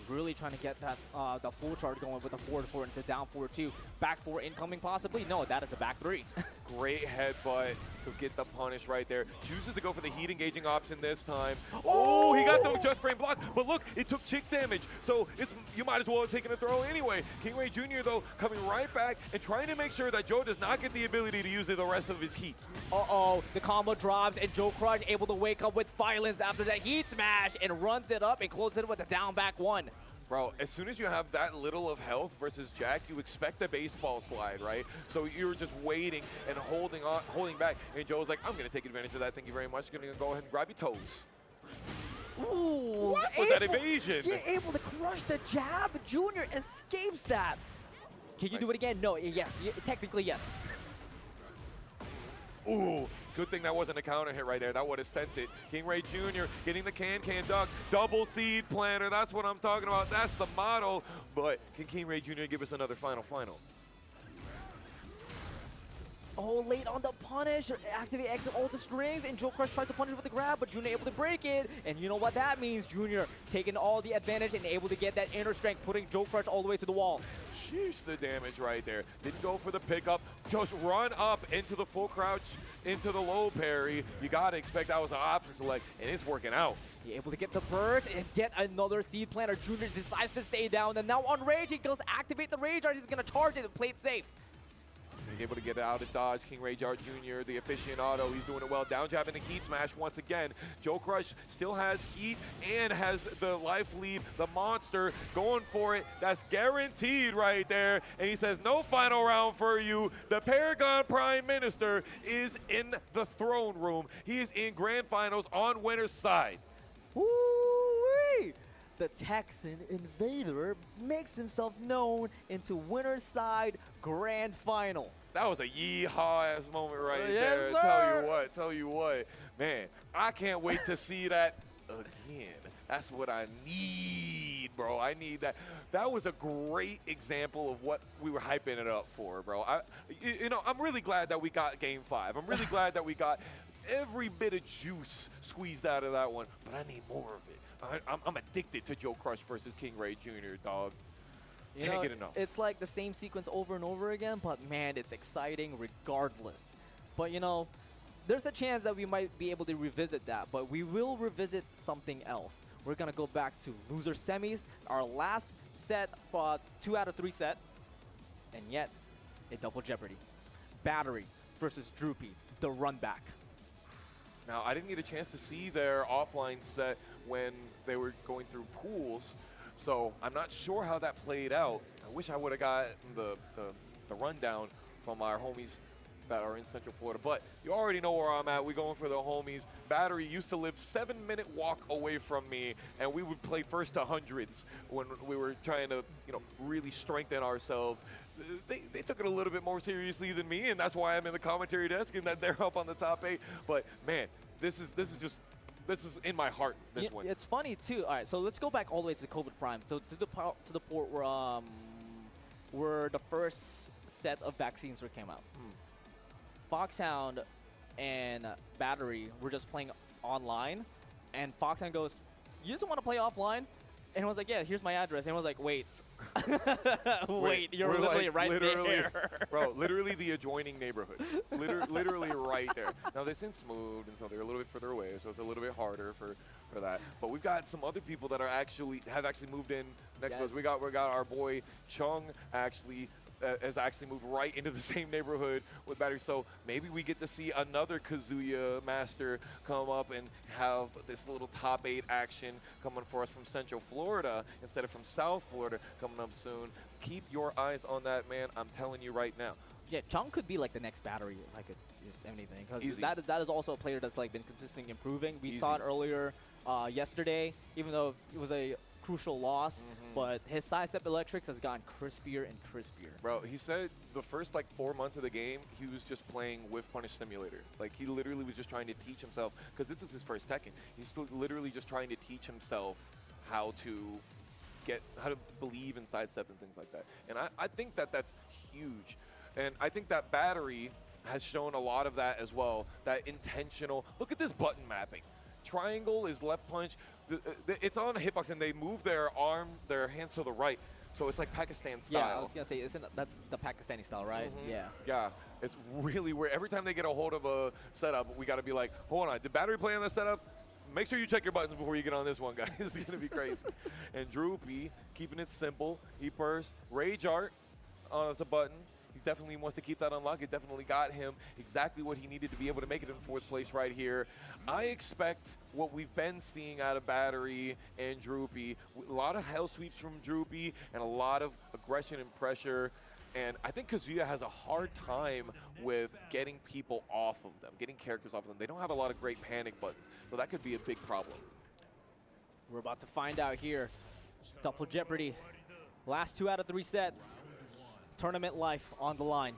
Really trying to get that the full charge going with the forward 4 into down 4-2. Back 4 incoming possibly? No, that is a back 3. Great headbutt to get the punish right there. Chooses to go for the heat engaging option this time. Oh, he got the just frame block, but look, it took chick damage, so you might as well have taken a throw anyway. KingReyJr though coming right back and trying to make sure that Joe does not get the ability to use the rest of his heat. Uh-oh, the combo drops and JoeCrush able to wake up with violence after that heat smash and runs it up and closes it with a down back 1. Bro, as soon as you have that little of health versus Jack, you expect a baseball slide, right? So you're just waiting and holding back, and Joe's like, I'm gonna take advantage of that, thank you very much. Gonna go ahead and grab your toes. Ooh, What was that evasion? You're able to crush the jab. Junior escapes that. Can you do it again? No, yeah, technically yes. Ooh, good thing that wasn't a counter hit right there. That would have sent it. KingReyJr getting the can duck. Double seed planter. That's what I'm talking about. That's the model. But can KingReyJr give us another final? Oh, late on the punish. Activate exit all the strings, and JoeCrush tries to punish with the grab, but Junior able to break it. And you know what that means? Junior taking all the advantage and able to get that inner strength, putting JoeCrush all the way to the wall. Sheesh, the damage right there. Didn't go for the pickup. Just run up into the full crouch, into the low parry. You got to expect that was the opposite select, and it's working out. He able to get the burst and get another seed planter. Junior decides to stay down, and now on Rage, he goes activate the Rage Art. He's going to charge it and play it safe. He's able to get it out of dodge. KingReyJr Jr., the aficionado, he's doing it well. Down jab and a heat smash once again. JoeCrush still has heat and has the life lead, the monster, going for it. That's guaranteed right there. And he says, no final round for you. The Paragon Prime Minister is in the throne room. He is in grand finals on winner's side. Woo-wee! The Texan Invader makes himself known into winner's side grand final. That was a yeehaw ass moment right Yes, there. sir. Tell you what, man, I can't wait to see that again. That's what I need, bro. I need that. That was a great example of what we were hyping it up for, bro. I'm really glad that we got Game 5. I'm really glad that we got every bit of juice squeezed out of that one, but I need more of it. I'm addicted to JoeCrush versus KingReyJr, dog. Can't get enough. It's like the same sequence over and over again, but man, it's exciting regardless. But there's a chance that we might be able to revisit that, but we will revisit something else. We're gonna go back to loser semis, our last set for 2 out of 3 set, and yet a double jeopardy. Battery versus Droopy, the run back. Now, I didn't get a chance to see their offline set when they were going through pools, so I'm not sure how that played out. I wish I would have gotten the rundown from our homies that are in Central Florida, but you already know where I'm at. We're going for the homies. Battery used to live 7-minute walk away from me, and we would play first to hundreds when we were trying to, really strengthen ourselves. They took it a little bit more seriously than me, and that's why I'm in the commentary desk and that they're up on the top 8. But man, this is in my heart. This one. It's funny too. All right, so let's go back all the way to the COVID prime. So to the port where the first set of vaccines came out. Foxhound and Battery were just playing online, and Foxhound goes, "You just want to play offline?" And I was like, "Yeah, here's my address." And I was like, "Wait, wait, you're literally right there." Bro, literally the adjoining neighborhood. Literally right there. Now, they've since moved, and so they're a little bit further away, so it's a little bit harder for that. But we've got some other people that have actually moved in next to us. We got our boy Chung has actually moved right into the same neighborhood with Battery. So maybe we get to see another Kazuya master come up and have this little top 8 action coming for us from Central Florida instead of from South Florida coming up soon. Keep your eyes on that, man. I'm telling you right now. Yeah, Chung could be like the next Battery, if anything, because that is also a player that's been consistently improving. We saw it earlier yesterday, even though it was a crucial loss, but his sidestep electrics has gotten crispier and crispier. Bro, he said the first like 4 months of the game, he was just playing with Punish Simulator. Like he literally was just trying to teach himself, because this is his first Tekken. He's literally just trying to teach himself how to believe in sidestep and things like that. And I think that that's huge. And I think that Battery has shown a lot of that as well, that intentional. Look at this button mapping. Triangle is left punch. It's on a hitbox, and they move their hands to the right. So it's like Pakistan style. Yeah, I was going to say, that's the Pakistani style, right? Yeah. Yeah, it's really weird. Every time they get a hold of a setup, we got to be like, hold on, did Battery play on that setup? Make sure you check your buttons before you get on this one, guys. It's going to be crazy. And Droopy, keeping it simple. He burst. Rage Art on the button. He definitely wants to keep that unlocked. It definitely got him exactly what he needed to be able to make it in 4th place right here. I expect what we've been seeing out of Battery and Droopy. A lot of hell sweeps from Droopy and a lot of aggression and pressure. And I think Kazuya has a hard time with getting people off of them, getting characters off of them. They don't have a lot of great panic buttons, so that could be a big problem. We're about to find out here. Double Jeopardy. Last 2 out of 3 sets. Tournament life on the line.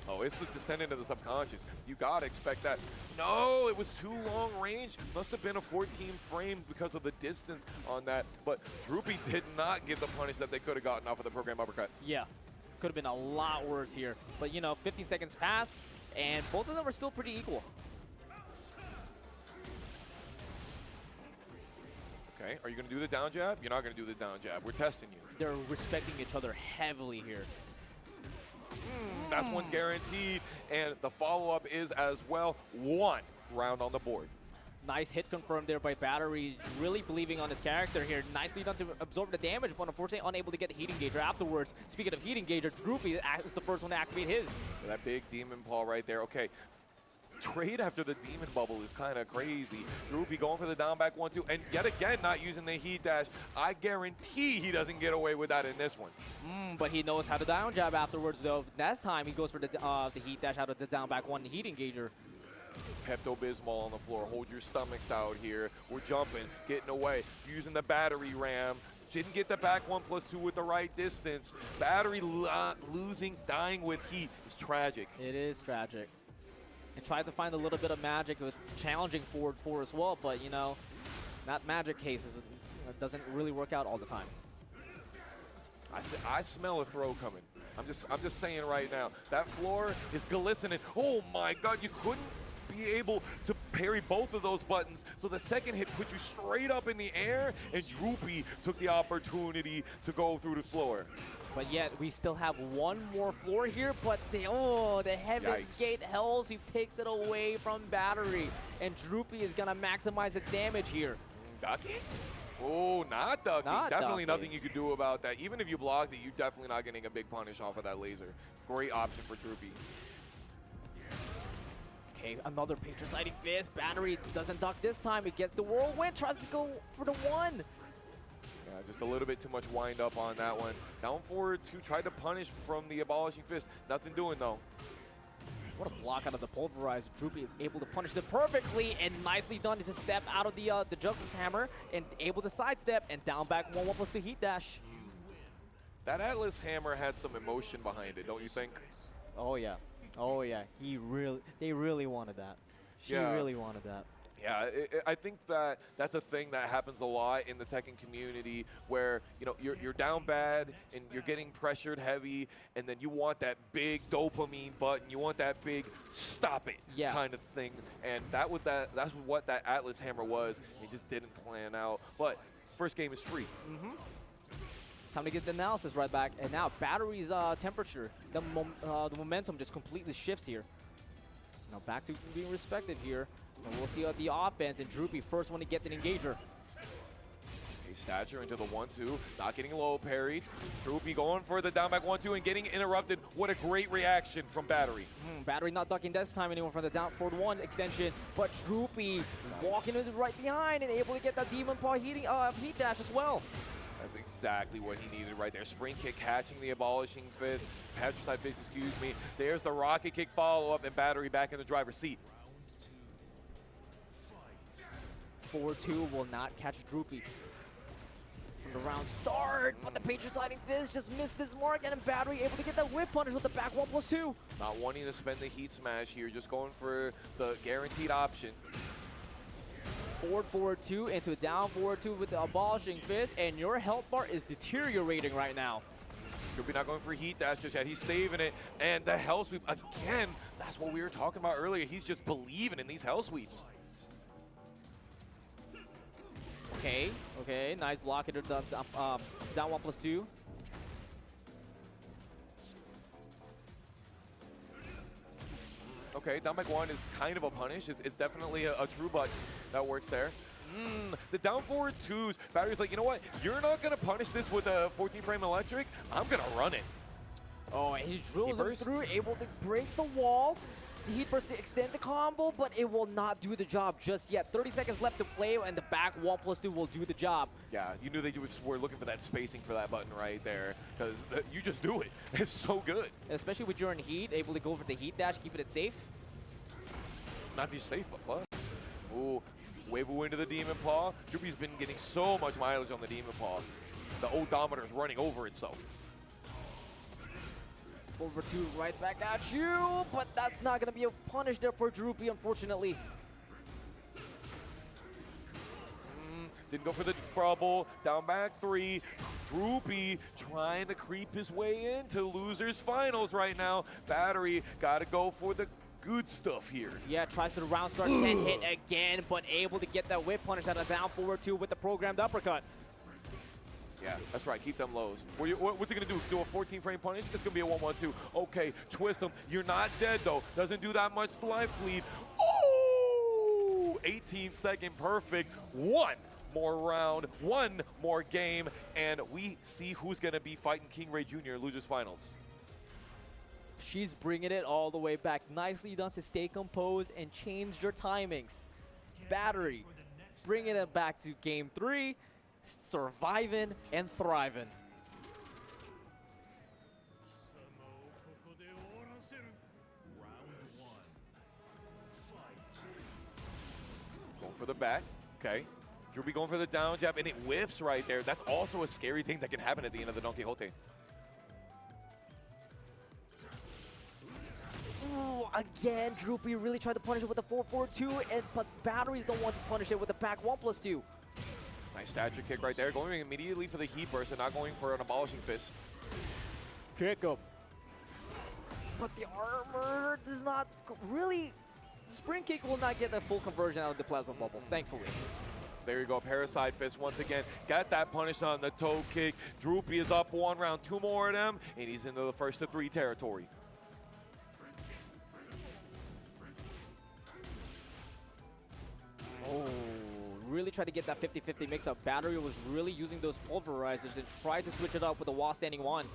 Oh, it's the descendant of the subconscious. You gotta expect that. No, it was too long range. Must have been a 14 frame because of the distance on that. But Droopy did not get the punish that they could have gotten off of the program uppercut. Yeah, could have been a lot worse here. But, you know, 15 seconds pass, and both of them are still pretty equal. Okay, are you gonna do the down jab? You're not gonna do the down jab. We're testing you. They're respecting each other heavily here. That's one guaranteed, and the follow-up is as well. 1 round on the board. Nice hit confirmed there by Battery, really believing on his character here. Nicely done to absorb the damage, but unfortunately unable to get the Heat Engager afterwards. Speaking of Heat Engager, Droopy is the first one to activate his. That big demon paw right there. Okay. Trade after the demon bubble is kind of crazy. Droopy going for the down back 1-2, and yet again not using the heat dash. I guarantee he doesn't get away with that in this one. But he knows how to down jab afterwards, though. That time he goes for the heat dash out of the down back 1 Heat Engager. Pepto-Bismol on the floor. Hold your stomachs out here. We're jumping, getting away, using the battery ram. Didn't get the back 1+2 with the right distance. Battery losing, dying with heat is tragic. It is tragic. And tried to find a little bit of magic with challenging forward 4 as well, but, you know, that magic case doesn't really work out all the time. I smell a throw coming. I'm just saying right now. That floor is glistening. Oh my God, you couldn't be able to parry both of those buttons. So the second hit put you straight up in the air, and Droopy took the opportunity to go through the floor. But yet, we still have one more floor here, but the Heaven's Gate Hellsweep takes it away from Battery, and Droopy is gonna maximize its damage here. Ducking? Oh, not ducking. Definitely nothing you could do about that. Even if you blocked it, you're definitely not getting a big punish off of that laser. Great option for Droopy. Okay, another Patriotic Fist. Battery doesn't duck this time. It gets the Whirlwind, tries to go for the 1. Yeah, just a little bit too much wind up on that one. Down forward 2, tried to punish from the Abolishing Fist. Nothing doing though. What a block out of the Pulverizer. Droopy able to punish them perfectly, and nicely done to step out of the Juggler's Hammer and able to sidestep and down back 1+2 Heat Dash. That Atlas Hammer had some emotion behind it, don't you think? Oh yeah. Oh yeah. They really wanted that. She really wanted that. Yeah, I think that that's a thing that happens a lot in the Tekken community, where you're down bad and you're getting pressured heavy, and then you want that big dopamine button, you want that big stop it kind of thing, and that's what that Atlas Hammer was. It just didn't plan out. But first game is free. Time to get the analysis right back, and now Battery's temperature, the momentum just completely shifts here. Now back to being respected here. And we'll see the offense, and Droopy first one to get the engager. A stature into the 1-2, not getting low parried. Droopy going for the down back 1-2 and getting interrupted. What a great reaction from Battery. Battery not ducking this time anymore from the down forward 1 extension, but Droopy walking in right behind and able to get that Demon Paw heat dash as well. That's exactly what he needed right there. Spring kick catching the Abolishing Fist. Patricide Fist, excuse me. There's the rocket kick follow-up, and Battery back in the driver's seat. 4-2 will not catch Droopy. the round start, but the Patriots Sliding Fist just missed this mark, and then Battery able to get that whip punish with the back 1+2. Not wanting to spend the heat smash here, just going for the guaranteed option. Forward, forward 2 into a down forward 2 with the abolishing fist, and your health bar is deteriorating right now. Droopy not going for heat dash just yet. He's saving it, and the hell sweep again. That's what we were talking about earlier. He's just believing in these hell sweeps. Okay, nice block hitter down 1+2. Okay, down back 1 is kind of a punish. It's definitely a true butt that works there. The down forward 2s, Battery's like, you know what? You're not going to punish this with a 14-frame electric. I'm going to run it. Oh, and he drills him through, able to break the wall. The heat burst to extend the combo, but it will not do the job just yet. 30 seconds left to play, and the back 1+2 will do the job. Yeah, you knew they were looking for that spacing for that button right there, because you just do it. It's so good. Especially with you're in heat, able to go for the heat dash, keeping it safe. Not just safe, but plus. Ooh, wave away into the Demon Paw. Droopy's been getting so much mileage on the Demon Paw. The odometer is running over itself. Over 2 right back at you, but that's not going to be a punish there for Droopy, unfortunately. Didn't go for the trouble. Down back 3. Droopy trying to creep his way into losers finals right now. Battery got to go for the good stuff here. Yeah, tries to the round start 10 hit again, but able to get that whip punish out of down forward 2 with the programmed uppercut. Yeah, that's right. Keep them lows. What's he going to do? Do a 14-frame punish? It's going to be a 1-1-2. Okay, twist him. You're not dead, though. Doesn't do that much life lead. Oh! 18-second perfect. One more round, one more game, and we see who's going to be fighting KingReyJr. Losers Finals. She's bringing it all the way back. Nicely done to stay composed and change your timings. Battery bringing it back to game 3. Surviving and thriving. Going for the back. Okay. Droopy going for the down jab, and it whiffs right there. That's also a scary thing that can happen at the end of the Don Quixote. Ooh, again, Droopy really tried to punish it with the 4-4-2, but Battery's the one to punish it with the back 1+2. Nice stature kick right there. Going immediately for the heat burst and not going for an abolishing fist. Kick up. But the armor does not really... Spring kick will not get the full conversion out of the plasma bubble, thankfully. There you go, parasite fist once again. Got that punish on the toe kick. Droopy is up 1 round, 2 more of them, and he's into the 1st to 3 territory. Oh, really tried to get that 50-50 mix-up. Battery was really using those pulverizers and tried to switch it up with the wall standing 1.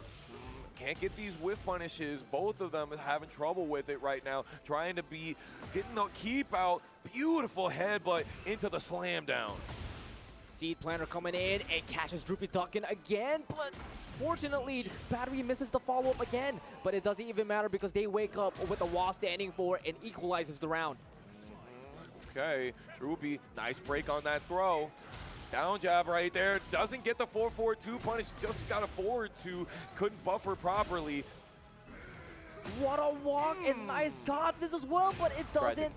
Can't get these whiff punishes. Both of them are having trouble with it right now. Trying to be getting the keep out. Beautiful headbutt into the slam down. Seed Planter coming in and catches Droopy ducking again, but fortunately, Battery misses the follow-up again. But it doesn't even matter because they wake up with the wall standing 4 and equalizes the round. Okay, Droopy, nice break on that throw. Down jab right there. Doesn't get the 4-4-2 punish. Just got a forward 2. Couldn't buffer properly. What a walk and nice God Fist as well, but it doesn't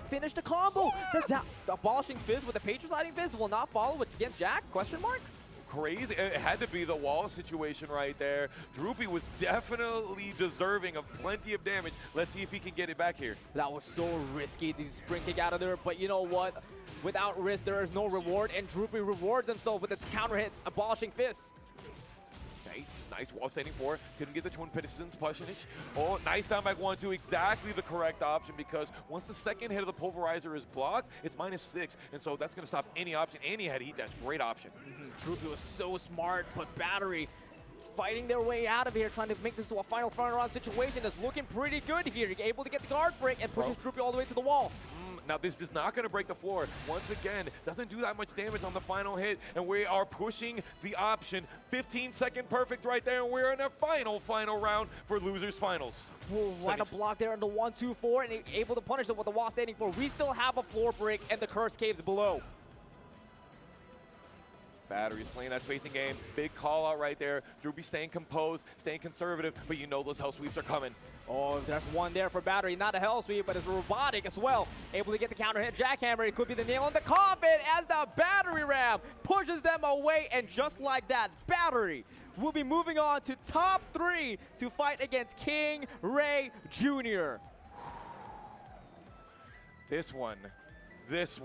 finish the combo. The abolishing fist with the Patriot Sliding Fist will not follow against Jack? Question mark? Crazy. It had to be the wall situation right there. Droopy was definitely deserving of plenty of damage. Let's see if he can get it back here. That was so risky to spring kick out of there, but you know what? Without risk, there is no reward, and Droopy rewards himself with his counter hit, abolishing fists. Nice wall standing 4. Couldn't get the twin Pittisons pushing. Oh, nice down back 1-2. Exactly the correct option because once the second hit of the pulverizer is blocked, it's -6. And so that's going to stop any option. And he had heat dash. Great option. Droopy was so smart, but Battery fighting their way out of here, trying to make this to a final round situation that's looking pretty good here. Able to get the guard break and pushes Droopy all the way to the wall. Now this is not going to break the floor. Once again, doesn't do that much damage on the final hit, and we are pushing the option. 15-second perfect right there, and we're in a final round for Losers Finals. Whoa, right a block there in the 1-2-4, and able to punish it with the wall standing 4. We still have a floor break, and the curse caves below. Battery's playing that spacing game. Big call out right there. Droopy staying composed, staying conservative, but you know those hell sweeps are coming. Oh, there's one there for Battery. Not a hell sweep, but it's robotic as well. Able to get the counter hit. Jackhammer, it could be the nail on the coffin as the Battery ram pushes them away. And just like that, Battery will be moving on to top 3 to fight against KingReyJr. This one was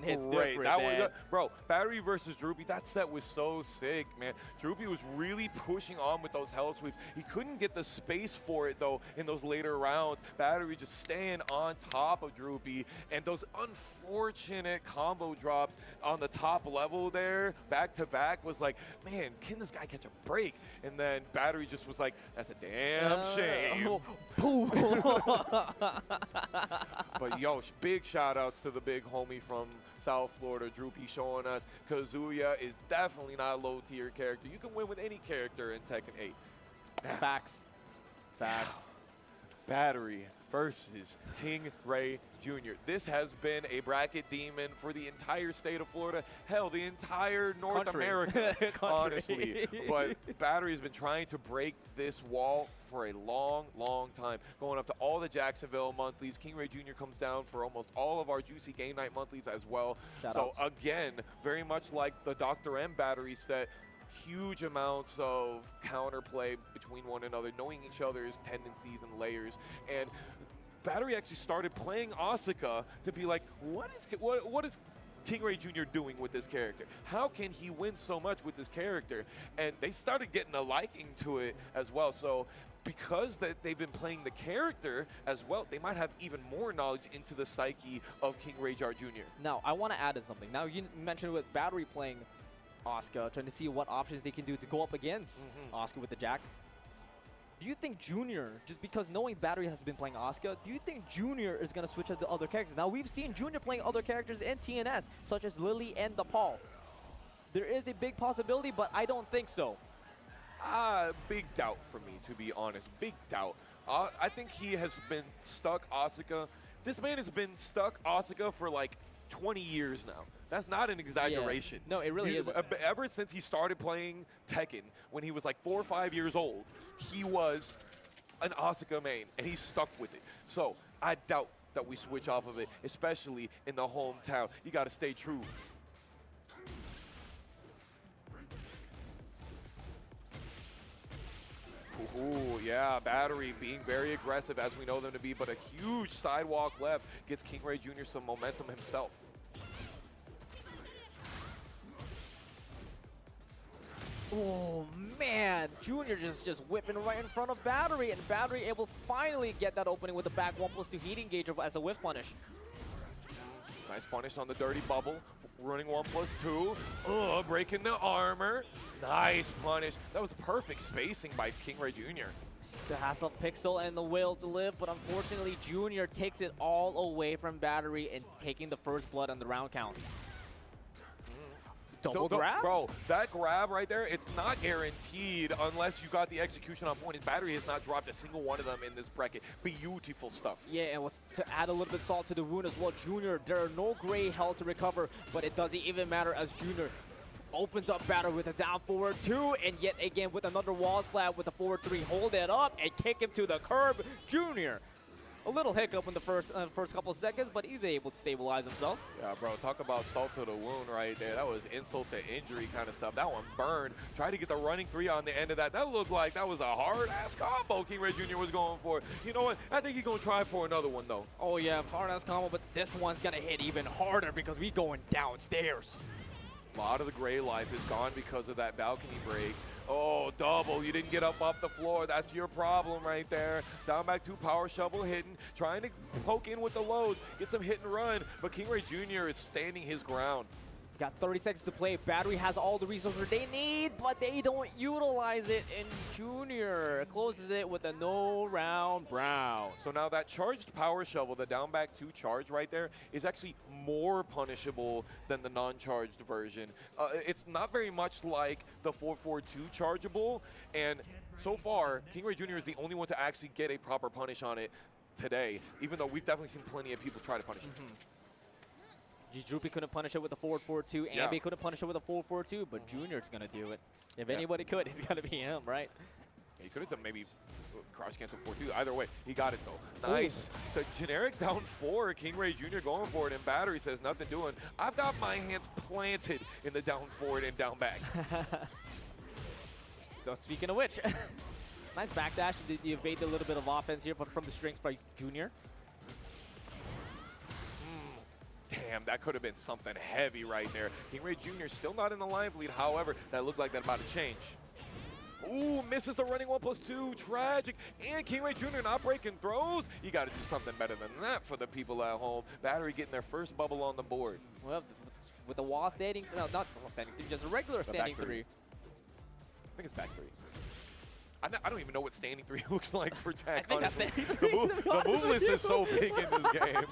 hits great. different, That man. one, bro, Battery versus Droopy, that set was so sick, man. Droopy was really pushing on with those hell sweeps. He couldn't get the space for it, though, in those later rounds. Battery just staying on top of Droopy, and those unfortunate combo drops on the top level there, back-to-back, was like, man, can this guy catch a break? And then Battery just was like, that's a damn shame. But, yo, big shout-outs to the big homie from South Florida, Droopy, showing us Kazuya is definitely not a low-tier character. You can win with any character in Tekken 8. Facts. Facts. Battery versus KingReyJr. This has been a bracket demon for the entire state of Florida. Hell, the entire North Country. America, honestly. But Battery has been trying to break this wall for a long, long time. Going up to all the Jacksonville monthlies. KingReyJr comes down for almost all of our Juicy Game Night monthlies as well. Shout-outs. Again, very much like the Dr. M Battery set, huge amounts of counterplay between one another, knowing each other's tendencies and layers. And Battery actually started playing Asuka to be like, what is KingReyJr doing with this character? How can he win so much with this character? And they started getting a liking to it as well. So because they've been playing the character as well, they might have even more knowledge into the psyche of KingReyJr Jr. Now, I want to add in something. Now, you mentioned with Battery playing Asuka, trying to see what options they can do to go up against Asuka with the Jack. Do you think Junior, just because knowing Battery has been playing Asuka, do you think Junior is going to switch up to other characters? Now, we've seen Junior playing other characters in TNS, such as Lily and DePaul. There is a big possibility, but I don't think so. Big doubt for me, to be honest. Big doubt. I think he has been stuck Asuka. This man has been stuck Asuka for like 20 years now. That's not an exaggeration. Yeah. No, it really isn't. Ever since he started playing Tekken, when he was like 4 or 5 years old, he was an Asuka main, and he's stuck with it. So I doubt that we switch off of it, especially in the hometown. You got to stay true. Ooh, yeah, Battery being very aggressive as we know them to be, but a huge sidewalk left gets KingReyJr some momentum himself. Oh, man. Junior just whipping right in front of Battery, and Battery able to finally get that opening with the back 1+2 heat engage as a whiff punish. Nice punish on the dirty bubble. Running 1+2. Breaking the armor. Nice punish. That was perfect spacing by KingReyJr. Still has some pixel and the will to live, but unfortunately Junior takes it all away from Battery and taking the first blood on the round count. Double grab? Bro, that grab right there, it's not guaranteed unless you got the execution on point. His Battery has not dropped a single one of them in this bracket. Beautiful stuff. Yeah, and to add a little bit salt to the wound as well, Junior, there are no gray health to recover, but it doesn't even matter as Junior opens up Battery with a down forward 2, and yet again with another wall splat with a forward 3. Hold it up and kick him to the curb. Junior, a little hiccup in the first couple of seconds, but he's able to stabilize himself. Yeah, bro, talk about salt to the wound right there. That was insult to injury kind of stuff. That one burned. Tried to get the running 3 on the end of that. That looked like that was a hard-ass combo KingReyJr was going for. You know what? I think he's going to try for another one, though. Oh, yeah, hard-ass combo, but this one's going to hit even harder because we going downstairs. A lot of the gray life is gone because of that balcony break. Oh, double. You didn't get up off the floor. That's your problem right there. Down back 2, power shovel hidden. Trying to poke in with the lows. Get some hit and run. But KingReyJr is standing his ground. Got 30 seconds to play. Battery has all the resources they need, but they don't utilize it. And Junior closes it with a no-round brown. So now that charged power shovel, the down back 2 charge right there, is actually more punishable than the non-charged version. It's not very much like the 4-4-2 chargeable. And so far, KingReyJr is the only one to actually get a proper punish on it today, even though we've definitely seen plenty of people try to punish it. Droopy couldn't punish it with a forward 4-2. Yeah. Amby couldn't punish it with a forward 4-2, but Junior's going to do it. If Yeah. anybody could, it's going to be him, right? He could have done maybe crouch cancel 4-2. Either way, he got it though. Nice. The generic down 4, KingReyJr going for it, and Battery says nothing doing. I've got my hands planted in the down forward and down back. So speaking of which, nice backdash. You evade a little bit of offense here, but from the strings by Junior. Damn, that could have been something heavy right there. KingReyJr still not in the live lead. However, that looked like that about to change. Ooh, misses the running 1+2. Tragic. And KingReyJr not breaking throws. You got to do something better than that for the people at home. Battery getting their first bubble on the board. Well, with the wall standing, no, not wall standing 3, just a regular standing 3. I think it's back 3. I don't even know what standing 3 looks like for Jack. I think that's honestly. standing 3. The move list is so big in this game.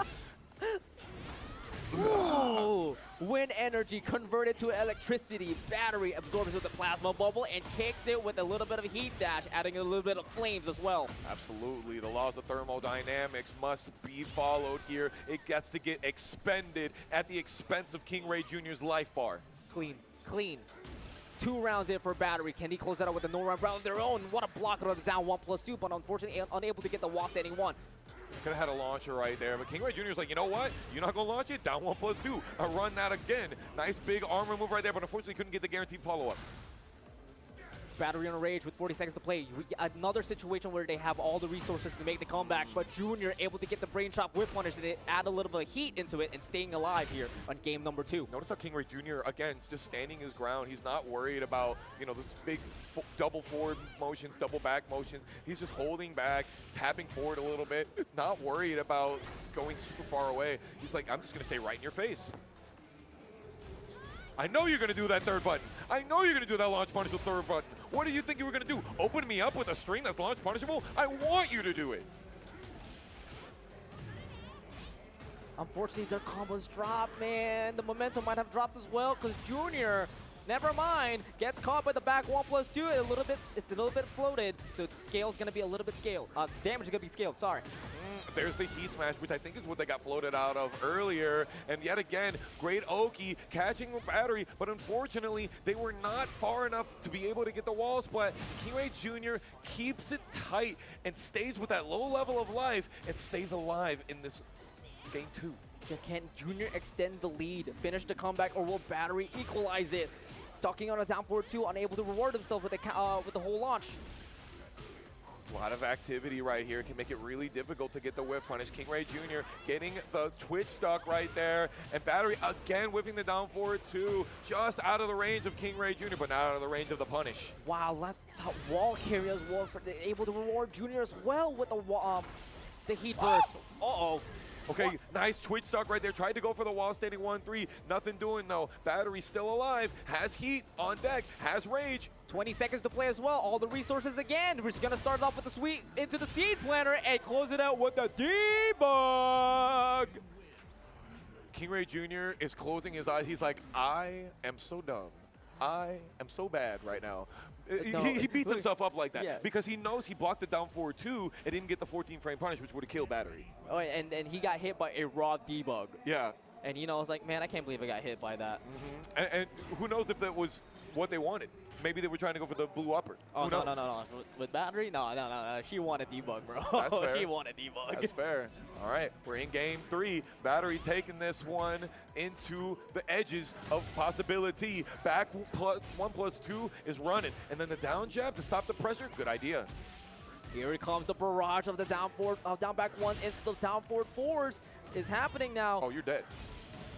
Ooh, wind energy converted to electricity. Battery absorbs with the plasma bubble and kicks it with a little bit of heat dash, adding a little bit of flames as well. Absolutely. The laws of thermodynamics must be followed here. It gets to get expended at the expense of KingReyJr's life bar. Clean, clean. 2 rounds in for Battery. Can he close that out with a no round of their own? What a block out of the down 1+2, but unfortunately unable to get the wall standing 1. Could have had a launcher right there, but KingReyJr's like, you know what? You're not going to launch it? Down 1+2. I run that again. Nice big armor move right there, but unfortunately couldn't get the guaranteed follow-up. Battery on a rage with 40 seconds to play. Another situation where they have all the resources to make the comeback, but Junior able to get the brain chop with punish. They add a little bit of heat into it and staying alive here on game number 2. Notice how KingReyJr, again, is just standing his ground. He's not worried about, you know, those big double forward motions, double back motions. He's just holding back, tapping forward a little bit, not worried about going super far away. He's like, I'm just going to stay right in your face. I know you're going to do that third button. I know you're going to do that launch punishable third button. What do you think you were going to do? Open me up with a string that's launch punishable? I want you to do it. Unfortunately, their combos drop, man. The momentum might have dropped as well because Junior, never mind, gets caught by the back 1+2. It's a little bit floated, so the scale's going to be a little bit scaled. Damage is going to be scaled, sorry. There's the heat smash, which I think is what they got floated out of earlier. And yet again, great Oki catching the Battery, but unfortunately, they were not far enough to be able to get the wall split. KingReyJr keeps it tight and stays with that low level of life and stays alive in this game 2. Can Junior extend the lead, finish the comeback, or will Battery equalize it? Ducking on a down 4-2, unable to reward himself with the whole launch. A lot of activity right here can make it really difficult to get the whip punish. KingReyJr getting the Twitch stuck right there. And Battery again whipping the down forward 2, just out of the range of KingReyJr, but not out of the range of the punish. Wow, left wall carry as well, able to reward Junior as well with the heat burst. Uh-oh. Okay, nice Twitch stock right there. Tried to go for the wall standing 1-3. Nothing doing though. Battery still alive. Has heat on deck. Has rage. 20 seconds to play as well. All the resources again. We're just going to start off with the sweep into the seed planner and close it out with the debug. KingReyJr is closing his eyes. He's like, I am so dumb. I am so bad right now. No, he beats himself up like that yeah. because he knows he blocked the down forward 2 and didn't get the 14 frame punish, which would have killed Battery. Oh, and he got hit by a raw debug. Yeah. And, you know, I was like, man, I can't believe I got hit by that. And who knows if that was what they wanted. Maybe they were trying to go for the blue upper. Oh, no. With Battery? No. She wanted debug, bro. That's fair. She wanted debug. That's fair. All right, we're in game 3. Battery taking this one into the edges of possibility. Back 1+2 is running. And then the down jab to stop the pressure. Good idea. Here comes the barrage of the down back 1 into the down forward 4s is happening now. Oh, you're dead.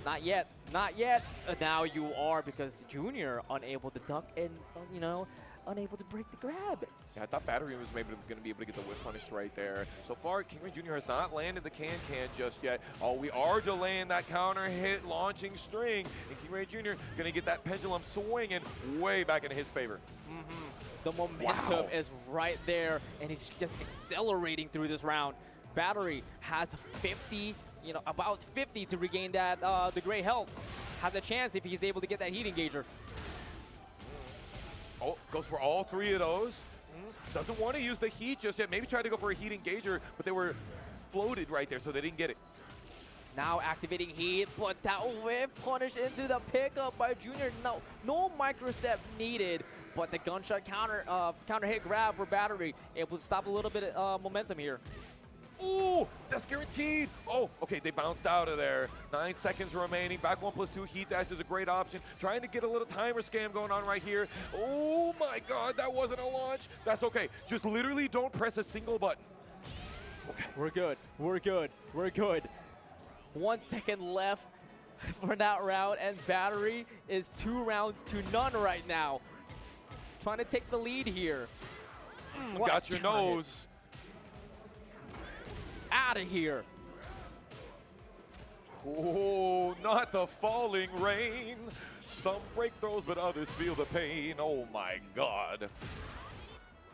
Not yet. Not yet. Now you are, because Junior unable to duck and, you know, unable to break the grab. Yeah, I thought Battery was maybe going to be able to get the whip punish right there. So far, KingReyJr has not landed the can just yet. Oh, we are delaying that counter hit launching string. And KingReyJr going to get that pendulum swinging way back in his favor. The momentum is right there, and he's just accelerating through this round. Battery has 50, you know, about 50 to regain that the gray health. Has a chance if he's able to get that heat engager. Oh, goes for all 3 of those. Doesn't want to use the heat just yet. Maybe try to go for a heat engager, but they were floated right there, so they didn't get it. Now activating heat, but that whiff punish into the pickup by Junior. No micro step needed, but the gunshot counter hit grab for Battery, able to stop a little bit of momentum here. Ooh, that's guaranteed. Oh, okay, they bounced out of there. 9 seconds remaining. Back 1+2 heat dash is a great option. Trying to get a little timer scam going on right here. Oh my God, that wasn't a launch. That's okay. Just literally don't press a single button. Okay. We're good. We're good. We're good. 1 second left for that round, and Battery is 2 rounds to none right now. Trying to take the lead here. Got your nose. Out of here. Oh, not the falling rain. Some break throws, but others feel the pain. Oh my God.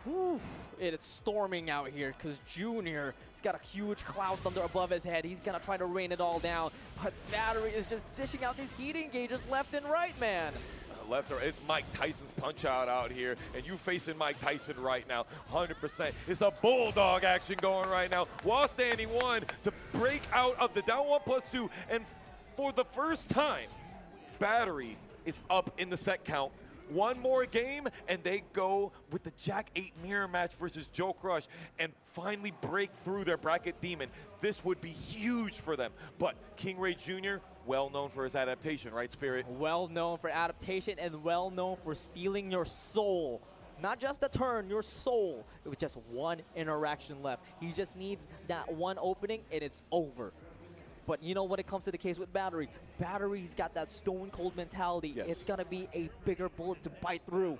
Whew. It's storming out here because Junior has got a huge cloud thunder above his head. He's gonna try to rain it all down, but Battery is just dishing out these heat engages left and right, man. Left or it's Mike Tyson's punch out here, and you facing Mike Tyson right now, 100%. It's a bulldog action going right now. While standing 1 to break out of the down 1+2, and for the first time, Battery is up in the set count. One more game, and they go with the Jack-8 mirror match versus JoeCrush and finally break through their bracket demon. This would be huge for them. But KingReyJr, well known for his adaptation, right, Spirit? Well known for adaptation and well known for stealing your soul. Not just a turn, your soul. With just 1 interaction left. He just needs that 1 opening, and it's over. But you know, when it comes to the case with Battery, Battery's got that stone cold mentality. Yes. It's gonna be a bigger bullet to bite through.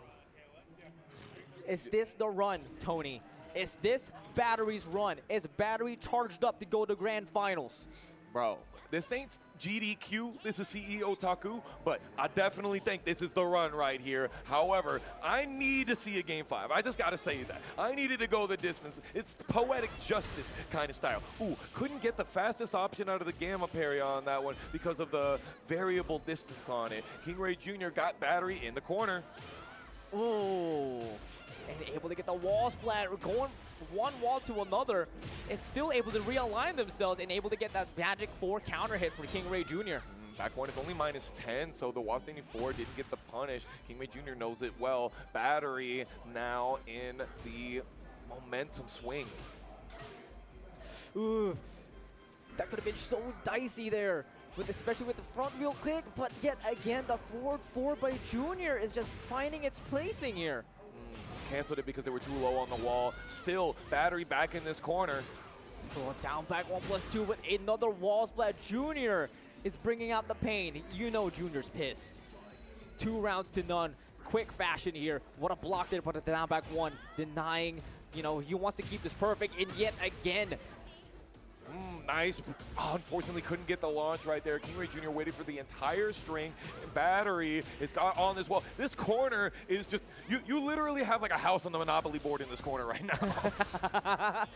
Is this the run, Tony? Is this Battery's run? Is Battery charged up to go to grand finals? Bro, this ain't GDQ, this is CEOtaku, but I definitely think this is the run right here. However, I need to see a game 5. I just gotta say that. I needed to go the distance. It's poetic justice kind of style. Ooh, couldn't get the fastest option out of the Gamma parry on that one because of the variable distance on it. KingReyJr got Battery in the corner. Ooh, and able to get the wall splat, going one wall to another, and still able to realign themselves and able to get that magic 4 counter hit for KingReyJr. Back 1 is only -10, so the wall standing 4 didn't get the punish. KingReyJr knows it well. Battery now in the momentum swing. Ooh, that could have been so dicey there, especially with the front wheel click, but yet again, the forward 4 by Junior is just finding its placing here. Canceled it because they were too low on the wall. Still, Battery back in this corner. Oh, down back 1+2 with another wall splat. Junior is bringing out the pain. You know Junior's pissed. 2 rounds to none. Quick fashion here. What a block there, but a down back 1. Denying, you know, he wants to keep this perfect. And yet again, Nice. Oh, unfortunately, couldn't get the launch right there. KingReyJr waited for the entire string. Battery is got on this wall. This corner is just, you literally have like a house on the Monopoly board in this corner right now.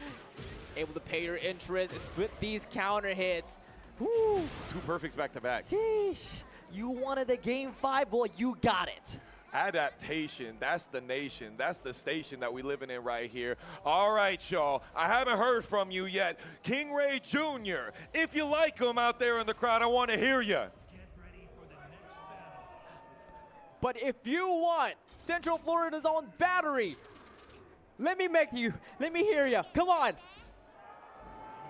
able to pay your interest, split these counter hits. Woo. 2 perfects back to back. Sheesh. You wanted the game 5, well, you got it. Adaptation, that's the nation, that's the station that we living in right here. All right, y'all, I haven't heard from you yet. KingReyJr, if you like him out there in the crowd, I want to hear you. Get ready for the next battle. But if you want Central Florida's own Battery, let me hear you. Come on.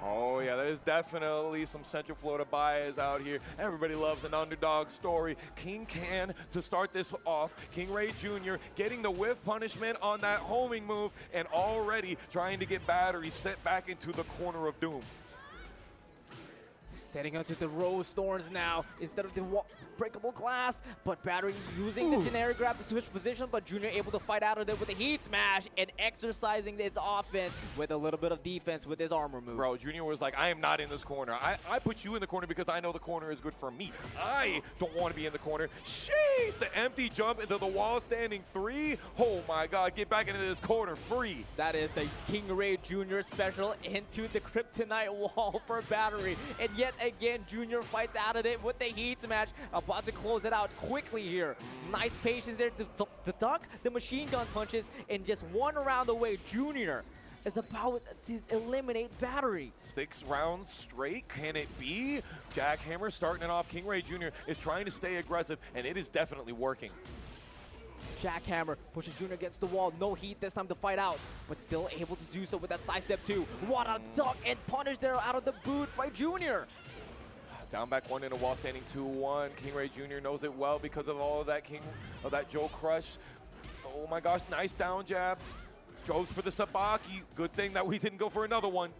Oh yeah, there's definitely some Central Florida bias out here. Everybody loves an underdog story. King can to start this off. KingReyJr getting the whiff punishment on that homing move and already trying to get Battery set back into the corner of doom. Setting onto the Rose Thorns now instead of the breakable glass, but Battery using the generic grab to switch position, but Junior able to fight out of it with a heat smash and exercising its offense with a little bit of defense with his armor move. Bro, Junior was like, I am not in this corner. I put you in the corner because I know the corner is good for me. I don't want to be in the corner. Sheesh, the empty jump into the wall standing 3. Oh my God, get back into this corner free. That is the KingReyJr special into the Kryptonite wall for Battery. And yet again, Junior fights out of it with the heat smash. About to close it out quickly here. Nice patience there to duck the machine gun punches, and just 1 round away, Junior is about to eliminate Battery. 6 rounds straight, can it be? Jackhammer starting it off. KingReyJr. is trying to stay aggressive, and it is definitely working. Jackhammer pushes Junior against the wall. No heat this time to fight out, but still able to do so with that side step too. What a duck and punish there out of the boot by Junior. Down back 1 in a wall, standing 2-1. KingReyJr. knows it well because of all of that JoeCrush. Oh my gosh, nice down jab. Goes for the Sabaki. Good thing that we didn't go for another one.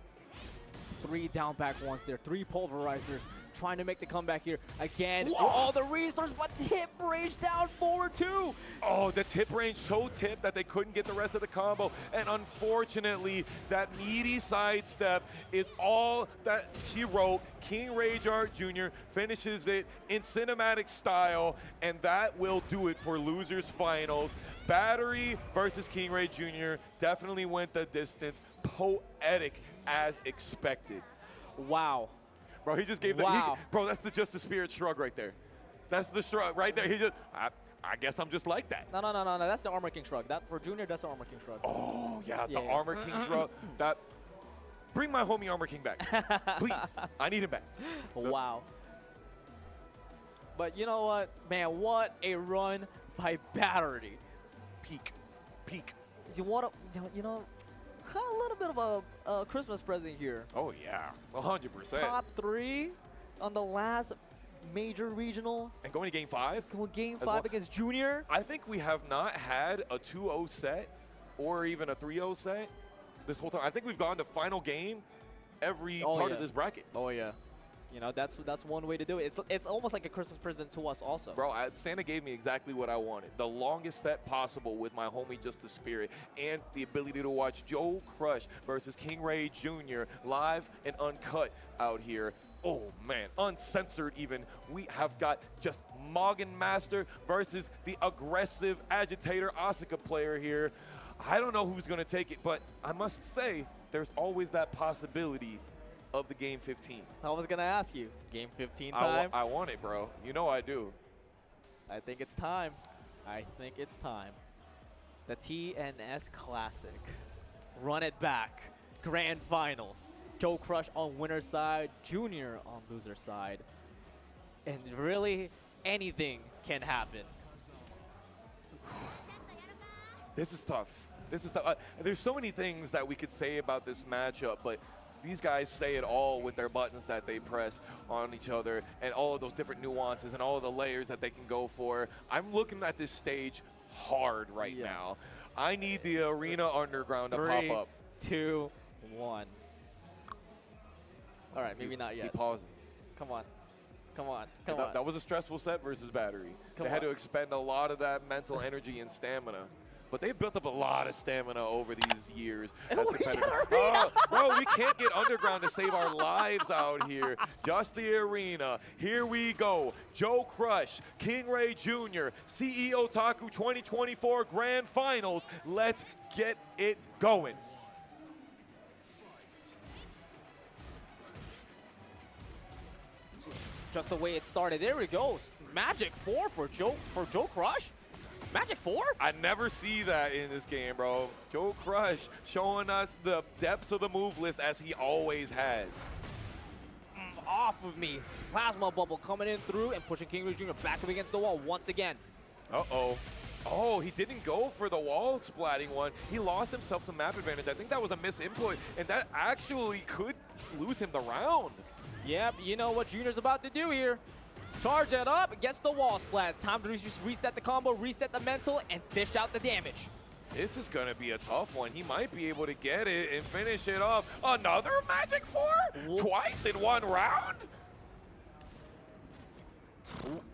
3 down back ones there, 3 pulverizers. Trying to make the comeback here again. With all the resources, but tip range down forward too. Oh, the tip range so tipped that they couldn't get the rest of the combo. And unfortunately, that meaty sidestep is all that she wrote. KingReyJr Jr. finishes it in cinematic style, and that will do it for losers finals. Battery versus KingReyJr. definitely went the distance. Poetic as expected. Wow. Bro, he just gave the, bro, that's just the spirit shrug right there. That's the shrug right there. He just, I guess I'm just like that. No, that's the Armor King shrug. That for Junior, that's the Armor King shrug. Oh, yeah, the Armor King shrug. That, bring my homie Armor King back. Please, I need him back. Wow. But you know what, man, what a run by Battery. Peak. You know, a little bit of a Christmas present here. Oh, yeah, 100%. Top 3 on the last major regional. And going to Game 5? Going Game 5 against Junior. I think we have not had a 2-0 set or even a 3-0 set this whole time. I think we've gone to final game every part of this bracket. Oh, yeah. You know, that's one way to do it. It's almost like a Christmas present to us also. Bro, Santa gave me exactly what I wanted. The longest set possible with my homie Just the Spirit, and the ability to watch JoeCrush versus KingReyJr. live and uncut out here. Oh man, uncensored even. We have got just Moggen Master versus the aggressive agitator Asuka player here. I don't know who's gonna take it, but I must say, there's always that possibility of the Game 15. I was going to ask you, Game 15 time? I want it, bro. You know I do. I think it's time. The TNS Classic. Run it back. Grand Finals. JoeCrush on winner's side, Junior on loser's side. And really, anything can happen. This is tough. There's so many things that we could say about this matchup, but these guys say it all with their buttons that they press on each other and all of those different nuances and all of the layers that they can go for. I'm looking at this stage hard right now. I need the arena underground to pop up. 3, 2, 1. All right, maybe not yet. Keep pausing. Come on. That was a stressful set versus Battery. They had to expend a lot of that mental energy and stamina. But they've built up a lot of stamina over these years as competitors. Bro, we can't get underground to save our lives out here. Just the arena. Here we go. JoeCrush, KingReyJr., CEOtaku 2024 Grand Finals. Let's get it going. Just the way it started. There it goes. Magic 4 for JoeCrush. Magic 4? I never see that in this game, bro. JoeCrush showing us the depths of the move list as he always has. Off of me. Plasma Bubble coming in through and pushing KingReyJr. back up against the wall once again. Uh-oh. Oh, he didn't go for the wall splatting one. He lost himself some map advantage. I think that was a misinput, and that actually could lose him the round. Yep, you know what Junior's about to do here. Charge it up, gets the wall splat. Time to just reset the combo, reset the mental, and dish out the damage. This is going to be a tough one. He might be able to get it and finish it off. Another Magic 4? Twice in one round?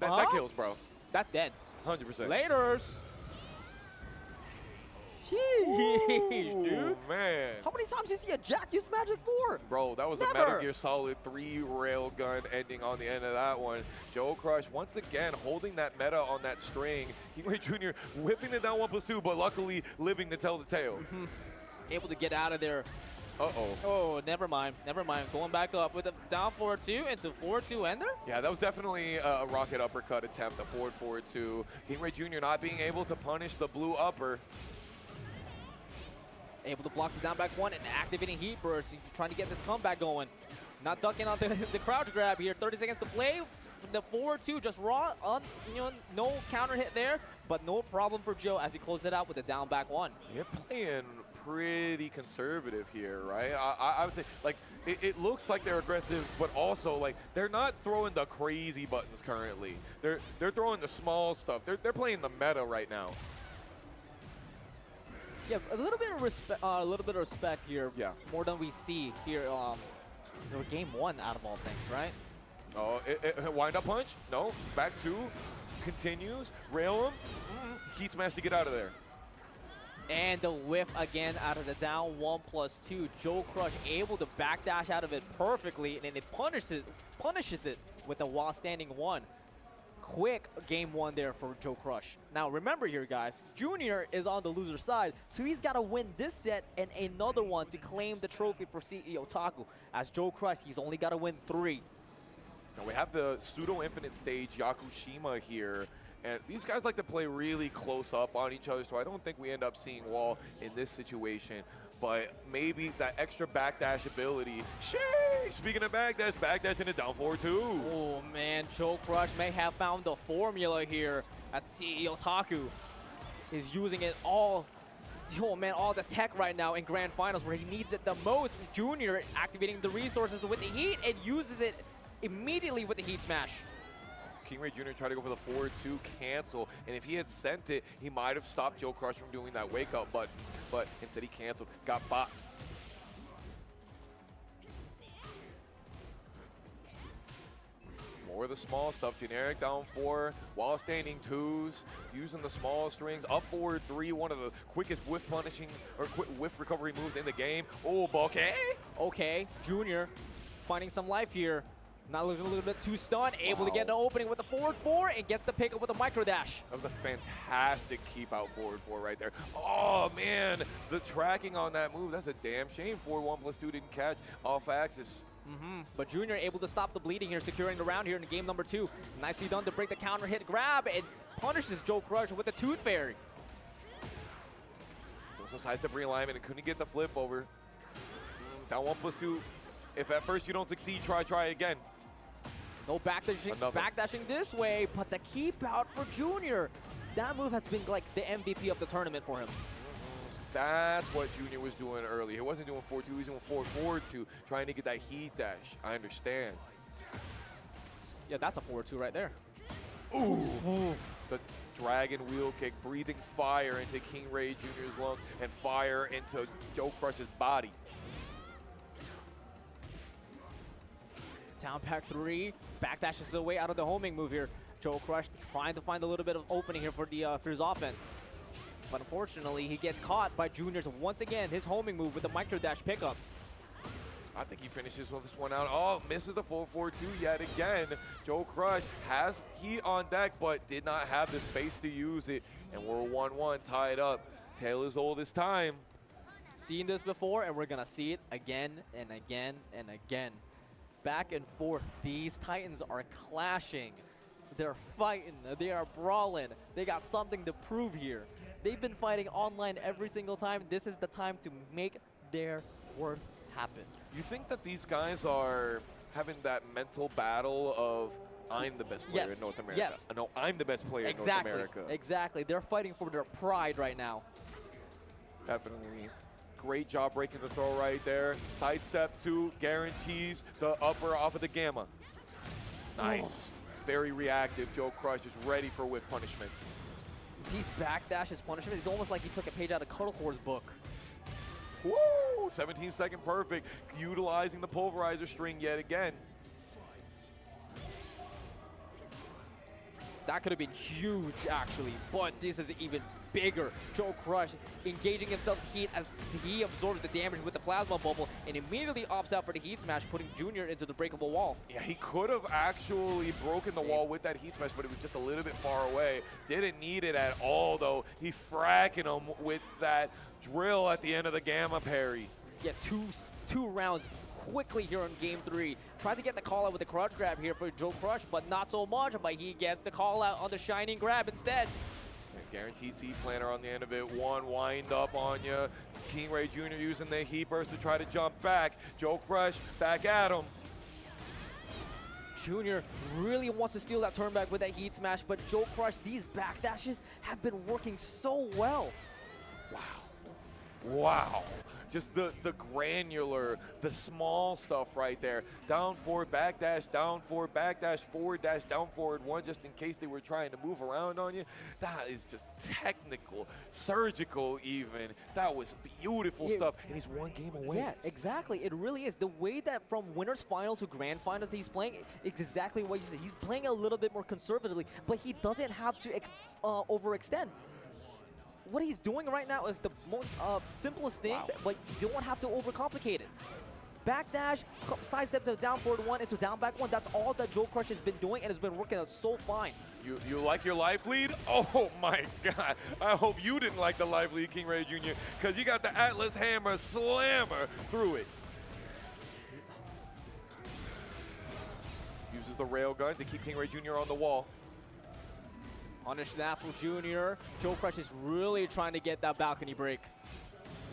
That kills, bro. That's dead. 100%. Laters. Sheesh, dude. Man. How many times did you see a Jack use Magic 4? Bro, that was a Metal Gear Solid 3 railgun ending on the end of that one. JoeCrush once again holding that meta on that string. KingReyJr. whipping it down 1+2, but luckily living to tell the tale. Able to get out of there. Uh-oh. Oh, never mind. Going back up with a down 4-2 into 4-2 ender? Yeah, that was definitely a rocket uppercut attempt, the forward 4-2. KingReyJr. not being able to punish the blue upper. Able to block the down back one and activating Heat Burst. He's trying to get this comeback going. Not ducking on the crouch grab here. 30 seconds to play. The 4-2 just raw, no counter hit there, but no problem for Joe as he closes it out with a down back one. You're playing pretty conservative here, right? I would say, like, it looks like they're aggressive, but also, like, they're not throwing the crazy buttons currently. They're throwing the small stuff. They're playing the meta right now. Yeah, a little bit of respect here. Yeah. More than we see here. Game one out of all things, right? Oh, wind up punch? No. Back two. Continues. Rail him. Heat smash to get out of there. And the whiff again out of the down 1+2. JoeCrush able to backdash out of it perfectly, and it punishes it with a while standing one. Quick game one there for JoeCrush. Now remember here, guys, Junior is on the loser side, so he's got to win this set and another one to claim the trophy for CEOtaku. As JoeCrush, he's only got to win 3. Now we have the pseudo-infinite stage Yakushima here, and these guys like to play really close up on each other, so I don't think we end up seeing wall in this situation. But maybe that extra backdash ability. Sheesh! Speaking of backdash into down 4-2. Oh man, JoeCrush may have found the formula here at CEOtaku. He's using it all. Oh man, all the tech right now in Grand Finals where he needs it the most. Junior activating the resources with the heat and uses it immediately with the heat smash. KingReyJr tried to go for the 4-2 cancel, and if he had sent it, he might have stopped JoeCrush from doing that wake up, but instead he canceled, got bopped. More of the small stuff, generic down 4, while standing 2s, using the small strings, up forward 3, one of the quickest whiff punishing, or quick whiff recovery moves in the game. Oh, bouquet! Okay, Junior finding some life here. Not looking a little bit too stunned, able to get an opening with the forward 4 and gets the pickup with a micro dash. That was a fantastic keep out forward 4 right there. Oh man, the tracking on that move, that's a damn shame. 4-1+2 didn't catch off axis. But Junior able to stop the bleeding here, securing the round here in game number 2. Nicely done to break the counter hit grab and punishes JoeCrush with the Tooth Fairy. Also sidestep realignment and couldn't get the flip over. Down 1+2. If at first you don't succeed, try again. No backdashing this way, but the keep out for Junior. That move has been like the MVP of the tournament for him. That's what Junior was doing early. He wasn't doing 4-2, he was doing 4-4-2, trying to get that heat dash. I understand. Yeah, that's a 4-2 right there. Ooh. The dragon wheel kick, breathing fire into KingReyJr's lungs and fire into JoeCrush's body. Down pack 3, backdashes his way out of the homing move here. JoeCrush trying to find a little bit of opening here for his offense. But unfortunately, he gets caught by Junior's once again, his homing move with the micro dash pickup. I think he finishes this one out. Oh, misses the full 4-2 yet again. JoeCrush has heat on deck, but did not have the space to use it. And we're 1-1 tied up. Tale as old as time. Seen this before, and we're gonna see it again and again and again. Back and forth, these Titans are clashing. They're fighting, they are brawling. They got something to prove here. They've been fighting online every single time. This is the time to make their worth happen. You think that these guys are having that mental battle of, I'm the best player in North America. Yes. No, I'm the best player in North America. Exactly. They're fighting for their pride right now. Definitely. Great job breaking the throw right there. Sidestep 2 guarantees the upper off of the gamma. Nice. Very reactive. JoeCrush is ready for whip punishment. These backdashes punishment is almost like he took a page out of Cuddlecore's book. Woo! 17-second perfect. Utilizing the pulverizer string yet again. That could have been huge, actually, but this is even bigger. JoeCrush engaging himself's heat as he absorbs the damage with the plasma bubble and immediately opts out for the heat smash, putting Junior into the breakable wall. Yeah, he could have actually broken the wall with that heat smash, but it was just a little bit far away. Didn't need it at all, though. He fracking him with that drill at the end of the gamma parry. Yeah, two rounds quickly here in game 3. Tried to get the call out with the crutch grab here for JoeCrush, but not so much, but he gets the call out on the shining grab instead. Guaranteed seed planner on the end of it. One wind up on you. KingReyJr. using the heat burst to try to jump back. JoeCrush back at him. Junior really wants to steal that turn back with that heat smash, but JoeCrush, these backdashes have been working so well. Wow. Wow. Just the granular, the small stuff right there. Down forward, backdash, down forward, backdash, forward dash, down forward one, just in case they were trying to move around on you. That is just technical, surgical even. That was beautiful stuff, and he's one game away. Yeah, exactly. It really is. The way that from winners final to grand finals that he's playing, exactly what you said. He's playing a little bit more conservatively, but he doesn't have to overextend. What he's doing right now is the most simplest things, but you don't have to overcomplicate it. Backdash, sidestep to down forward one into down back one. That's all that JoeCrush has been doing, and it's been working out so fine. You like your life lead? Oh my God. I hope you didn't like the life lead, KingReyJr., because you got the Atlas Hammer Slammer through it. Uses the railgun to keep KingReyJr. on the wall. Punish that for Junior. JoeCrush is really trying to get that balcony break.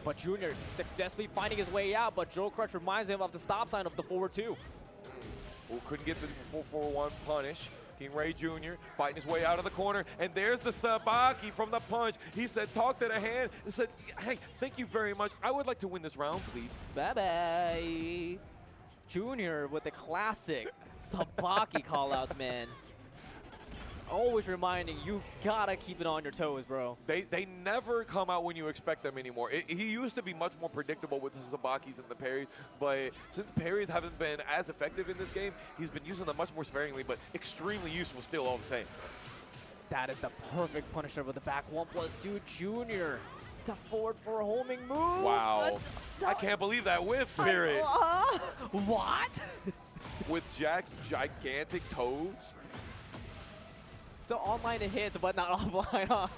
But Junior successfully finding his way out, but JoeCrush reminds him of the stop sign of the forward two. Who couldn't get the 4-4-1 punish. KingReyJr. fighting his way out of the corner, and there's the Sabaki from the punch. He said, talk to the hand, and said, hey, thank you very much. I would like to win this round, please. Bye-bye. Junior with the classic Sabaki callouts, man. Always reminding you gotta keep it on your toes, bro. They never come out when you expect them anymore. He used to be much more predictable with the Sabakis and the parries, but since parries haven't been as effective in this game, he's been using them much more sparingly, but extremely useful still all the same. That is the perfect punisher with the back 1+2 Junior. To forward for a homing move. Wow. I can't believe that whiff, Spirit. What? With gigantic toes. So online it hits, but not offline.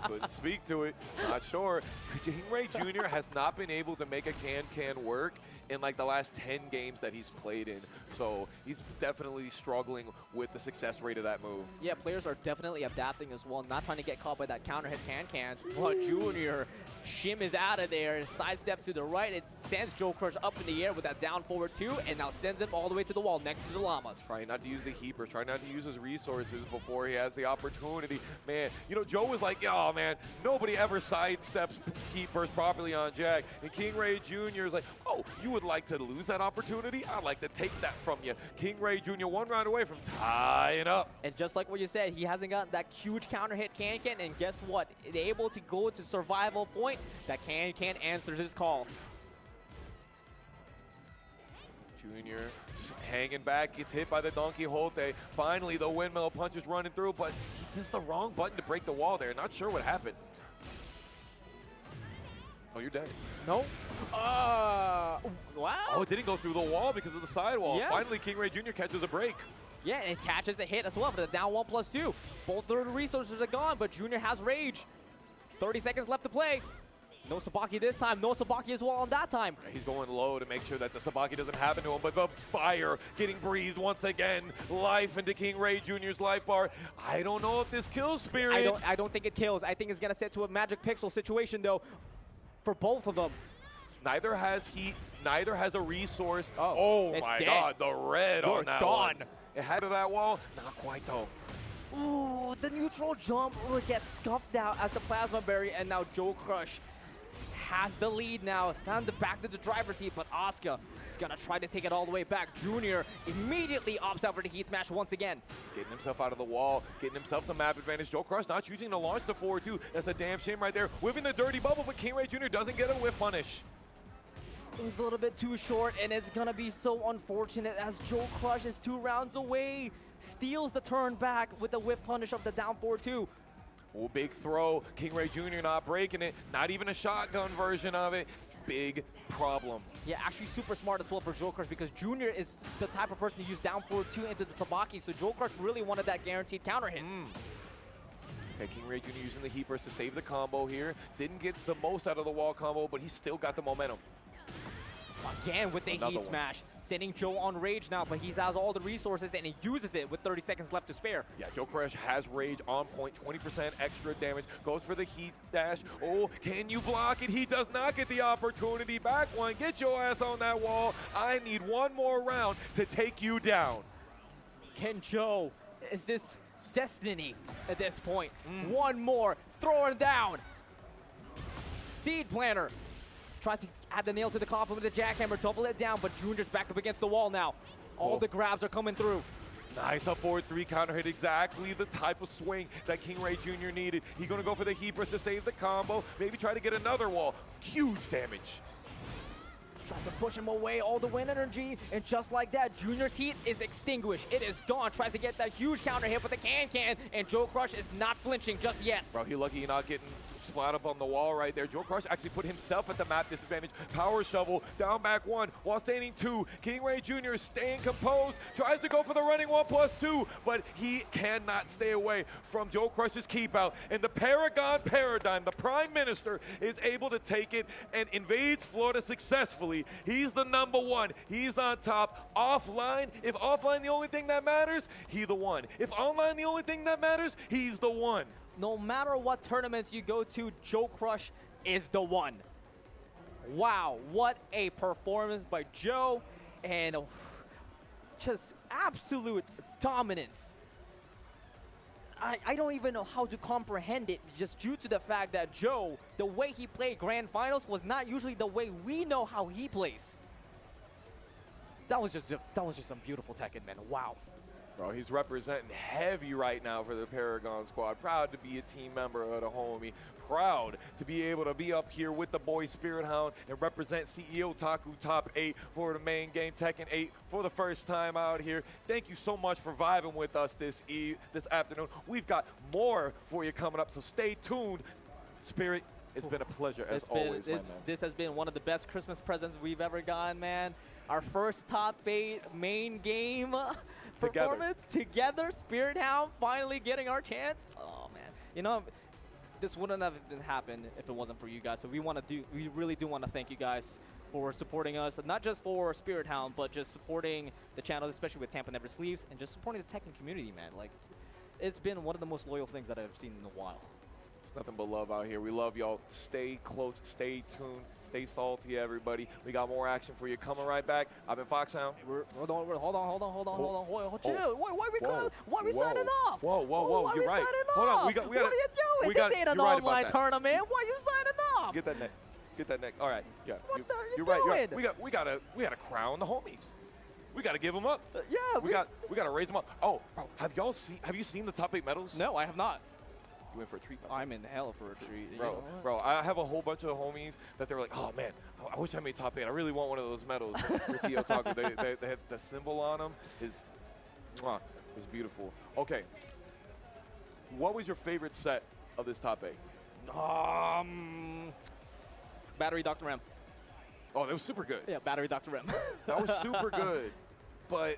Couldn't speak to it. Not sure. KingReyJr. has not been able to make a can work in like the last 10 games that he's played in. So he's definitely struggling with the success rate of that move. Yeah, players are definitely adapting as well, not trying to get caught by that counter hit cans. But Junior shim is out of there, sidesteps to the right, it sends JoeCrush up in the air with that down forward two, and now sends him all the way to the wall next to the Llamas. Trying not to use the heapers, trying not to use his resources before he has the opportunity. Man, you know, Joe was like, oh man, nobody ever sidesteps heat burst properly on Jack. And KingReyJr. is like, oh, you would like to lose that opportunity? I'd like to take that from you. KingReyJr. one round away from tying up. And just like what you said, he hasn't gotten that huge counter hit can, and guess what? Able to go to survival point, that can answers his call. Junior hanging back, gets hit by the Don Quixote. Finally, the windmill punch is running through, but he hits the wrong button to break the wall there. Not sure what happened. Oh, you're dead. No. Wow. Oh, it didn't go through the wall because of the sidewall. Yeah. Finally, KingReyJr. catches a break. Yeah, and catches a hit as well for the down 1+2. Both their resources are gone, but Junior has rage. 30 seconds left to play. No Sabaki this time. No Sabaki as well on that time. He's going low to make sure that the Sabaki doesn't happen to him, but the fire getting breathed once again. Life into KingReyJr.'s life bar. I don't know if this kills Spirit. I don't think it kills. I think it's going to set to a Magic Pixel situation, though, for both of them. Neither has heat. Neither has a resource. Oh, my dead. God, the red You're on that done. one. It had to that wall. Not quite, though. Ooh, the neutral jump will get scuffed out as the Plasma Berry, and now JoeCrush has the lead now. Down the back to the driver's seat, but Asuka is gonna try to take it all the way back. Junior immediately opts out for the heat smash once again. Getting himself out of the wall, getting himself some map advantage. JoeCrush not choosing to launch the 4-2. That's a damn shame right there. Whipping the dirty bubble, but KingReyJr. doesn't get a whip punish. It was a little bit too short, and it's gonna be so unfortunate as JoeCrush is 2 rounds away. Steals the turn back with the whip punish of the down 4-2. Oh, big throw. KingReyJr. not breaking it. Not even a shotgun version of it. Big problem. Yeah, actually super smart as well for JoeCrush because Junior is the type of person to use down 4-2 into the Sabaki, so JoeCrush really wanted that guaranteed counter hit. Okay, KingReyJr. using the heat burst to save the combo here. Didn't get the most out of the wall combo, but he still got the momentum. Again with the Another heat one. smash. Sending Joe on rage now, but he has all the resources and he uses it with 30 seconds left to spare. Yeah, JoeCrush has rage on point, 20% extra damage, goes for the heat dash. Oh, can you block it? He does not get the opportunity. Back one, get your ass on that wall. I need one more round to take you down. Can Joe, is this destiny at this point? One more, throwing down. Seed Planter. Tries to add the nail to the coffin with the jackhammer, double it down, but Junior's back up against the wall now. All the grabs are coming through. Nice up forward 3 counter hit, exactly the type of swing that KingReyJr needed. He's gonna go for the heat burst to save the combo, maybe try to get another wall. Huge damage. Tries to push him away, all the wind energy, and just like that, Junior's heat is extinguished. It is gone. Tries to get that huge counter hit with the can, and JoeCrush is not flinching just yet. Bro, he lucky not getting splat up on the wall right there. JoeCrush actually put himself at the map disadvantage. Power shovel, down back 1, while standing 2. KingReyJr is staying composed, tries to go for the running 1+2, but he cannot stay away from JoeCrush's keep out. And the Paragon Paradigm, the Prime Minister, is able to take it and invades Florida successfully. He's the #1. He's on top. Offline, if offline the only thing that matters, he the one. If online the only thing that matters, he's the one. No matter what tournaments you go to, JoeCrush is the one. Wow, what a performance by Joe, and just absolute dominance. I don't even know how to comprehend it, just due to the fact that Joe, the way he played Grand Finals was not usually the way we know how he plays. That was just some beautiful Tekken, man. Wow. Bro, he's representing heavy right now for the Paragon squad. Proud to be a team member of the homie. Proud to be able to be up here with the boy Spirit Hound and represent CEOtaku top 8 for the main game, Tekken 8, for the first time out here. Thank you so much for vibing with us this afternoon. We've got more for you coming up, so stay tuned. Spirit, it's been a pleasure as always, my man. This has been one of the best Christmas presents we've ever gotten, man. Our first top 8 main game performance together. Spirit Hound finally getting our chance. Oh man, you know, this wouldn't have happened if it wasn't for you guys. So we really do want to thank you guys for supporting us, not just for Spirit Hound, but just supporting the channel, especially with TampaNeverSleeps, and just supporting the Tekken community, man. Like, it's been one of the most loyal things that I've seen in a while. It's nothing but love out here. We love y'all. Stay close, stay tuned, stay salty, everybody. We got more action for you coming right back. I've been Foxhound. Hold on, chill. Why we signing off? Whoa. Why You're we right. signing Hold off? on. We got. What are you doing? This ain't an right online tournament. Why are you signing off? Get that neck. Get that neck. All right. Yeah. What are you you're doing? right. We gotta crown the homies. We gotta give them up. Yeah. We gotta raise them up. Oh, bro, have you seen the top 8 medals? No, I have not. You went for a treat. I'm in hell for a treat. Bro, I have a whole bunch of homies that they're like, oh man, I wish I made top 8. I really want one of those medals for CEOtaku. They had the symbol on them is beautiful. Okay, what was your favorite set of this top 8? Battery Dr. M. Oh, that was super good. Yeah, Battery Dr. M. That was super good. But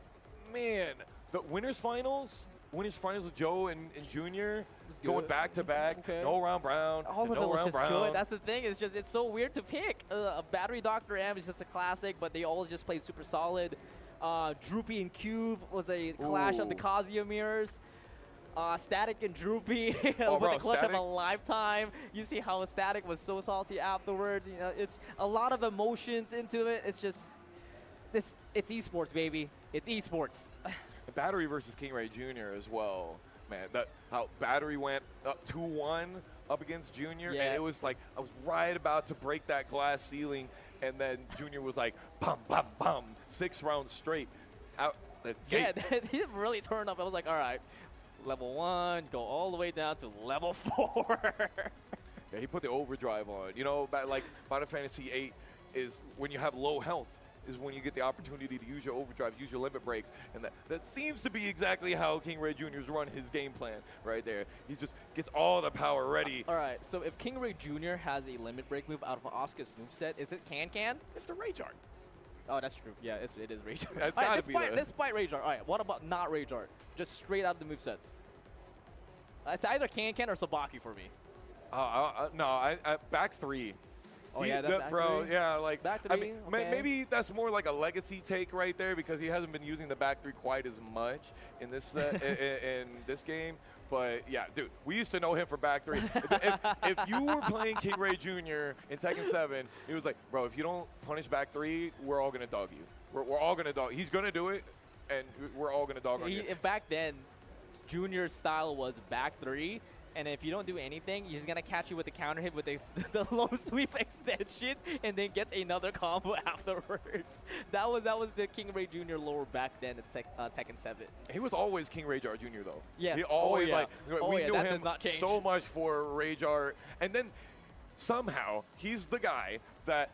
man, the winners finals with Joe and Junior going back to back. Okay. No round brown. All of it was just good. That's the thing. It's so weird to pick. A Battery Dr. M is just a classic, but they all just played super solid. Droopy and Cube was a clash of the Kazuya mirrors. Static and Droopy with the clutch of a lifetime. You see how Static was so salty afterwards. You know, it's a lot of emotions into it. It's just, it's esports, baby. It's esports. Battery versus KingReyJr as well, man. How Battery went up 2-1 up against Junior, and it was like I was right about to break that glass ceiling, and then Junior was like, bum, bum, bum, 6 rounds straight out the gate. Yeah, he really turned up. I was like, all right, level 1, go all the way down to level 4. Yeah, he put the overdrive on. You know, like Final Fantasy VIII is when you have low health, is when you get the opportunity to use your overdrive, use your limit breaks, and that seems to be exactly how KingReyJr's run his game plan right there. He just gets all the power ready. All right, so if KingReyJr has a limit break move out of Asuka's moveset, is it Can? It's the Rage Art. Oh, that's true. Yeah, it is Rage Art. It's gotta be there. Despite Rage Art. All right, what about not Rage Art? Just straight out of the movesets. It's either Can or Sabaki for me. No, back 3. Oh, yeah, that back bro. three? Yeah, like Back I three, mean, okay. maybe that's more like a legacy take right there because he hasn't been using the back three quite as much in this in this game. But yeah, dude, we used to know him for back three. If you were playing KingReyJr. in Tekken 7, he was like, bro, if you don't punish back three, we're all gonna dog you. We're all gonna dog. He's gonna do it, and we're all gonna dog on you. Back then, Junior's style was back three, and if you don't do anything, he's gonna catch you with the counter hit with the low sweep extension, and then get another combo afterwards. That was the KingReyJr. lore back then at Tekken 7. He was always KingReyJr. Jr. though. Yes. He always yeah. we yeah, knew that him did not change. so much for ReyJr. And then somehow he's the guy that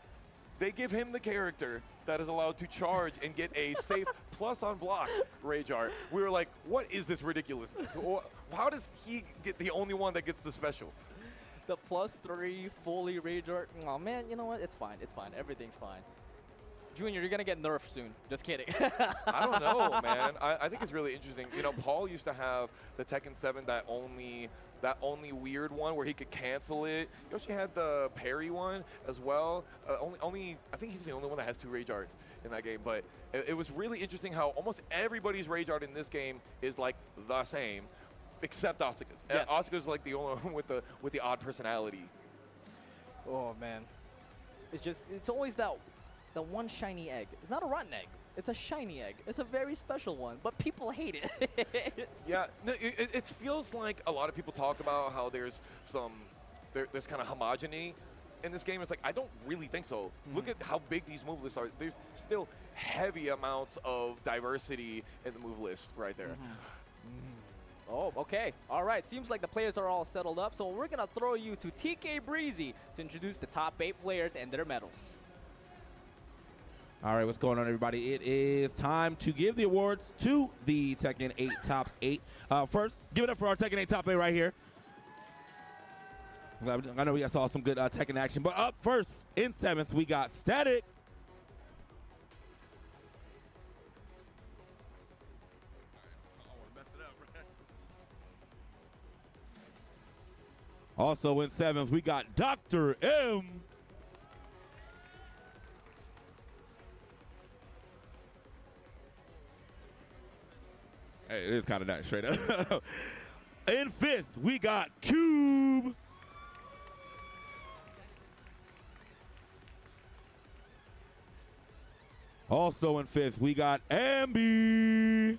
they give him the character that is allowed to charge and get a safe plus on block ReyJr. We were like, what is this ridiculousness? How does he get the only one that gets the special? The +3 fully ReyJr. Oh man, you know what? It's fine. It's fine. Everything's fine. Junior, you're gonna get nerfed soon. Just kidding. I don't know, man. I think it's really interesting. You know, Paul used to have the Tekken 7 that only weird one where he could cancel it. He also had the parry one as well. I think he's the only one that has 2 ReyJrs in that game. But it was really interesting how almost everybody's ReyJr in this game is like the same, except Asuka's. Yes. Asuka's like the only one with the odd personality. Oh man, it's always that one shiny egg. It's not a rotten egg. It's a shiny egg. It's a very special one, but people hate it. Yeah, no, it feels like a lot of people talk about how there's kind of homogeneity in this game. It's like, I don't really think so. Look at how big these move lists are. There's still heavy amounts of diversity in the move list right there. Oh, okay. All right. Seems like the players are all settled up, so we're going to throw you to TK Breezy to introduce the top 8 players and their medals. All right, what's going on, everybody? It is time to give the awards to the Tekken 8 Top 8. First, give it up for our Tekken 8 Top 8 right here. I know we saw some good Tekken action, but up first, in 7th, we got Static. Also in 7th, we got Dr. M. Hey, it is kind of nice, straight up. In 5th, we got Cube. Also in 5th, we got Amby.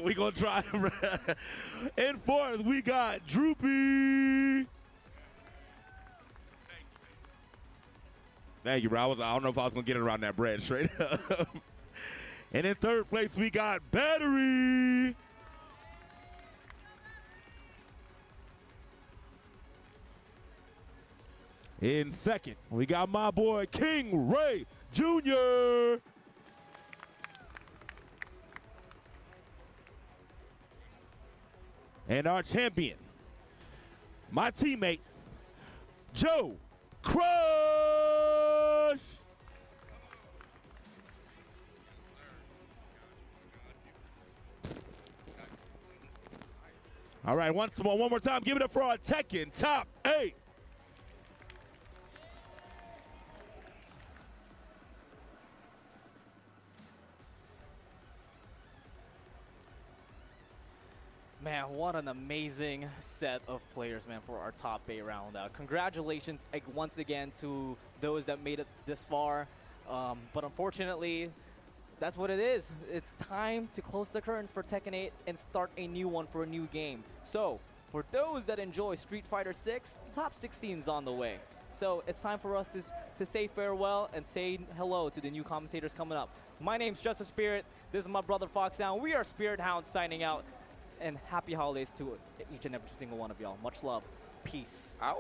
We gonna try. In 4th, we got Droopy. Thank you, bro. I don't know if I was gonna get it around that bread straight up. And in 3rd place, we got Battery. In 2nd, we got my boy KingReyJr. And our champion, my teammate, JoeCrush. All right, one more time. Give it up for our Tekken Top 8. Man, what an amazing set of players, man, for our top 8 round. Congratulations once again to those that made it this far. But unfortunately, that's what it is. It's time to close the curtains for Tekken 8 and start a new one for a new game. So, for those that enjoy Street Fighter 6, top 16 is on the way. So, it's time for us to say farewell and say hello to the new commentators coming up. My name's Justice Spirit. This is my brother Fox Hound. We are Spirit Hound signing out. And happy holidays to each and every single one of y'all. Much love. Peace. Ow.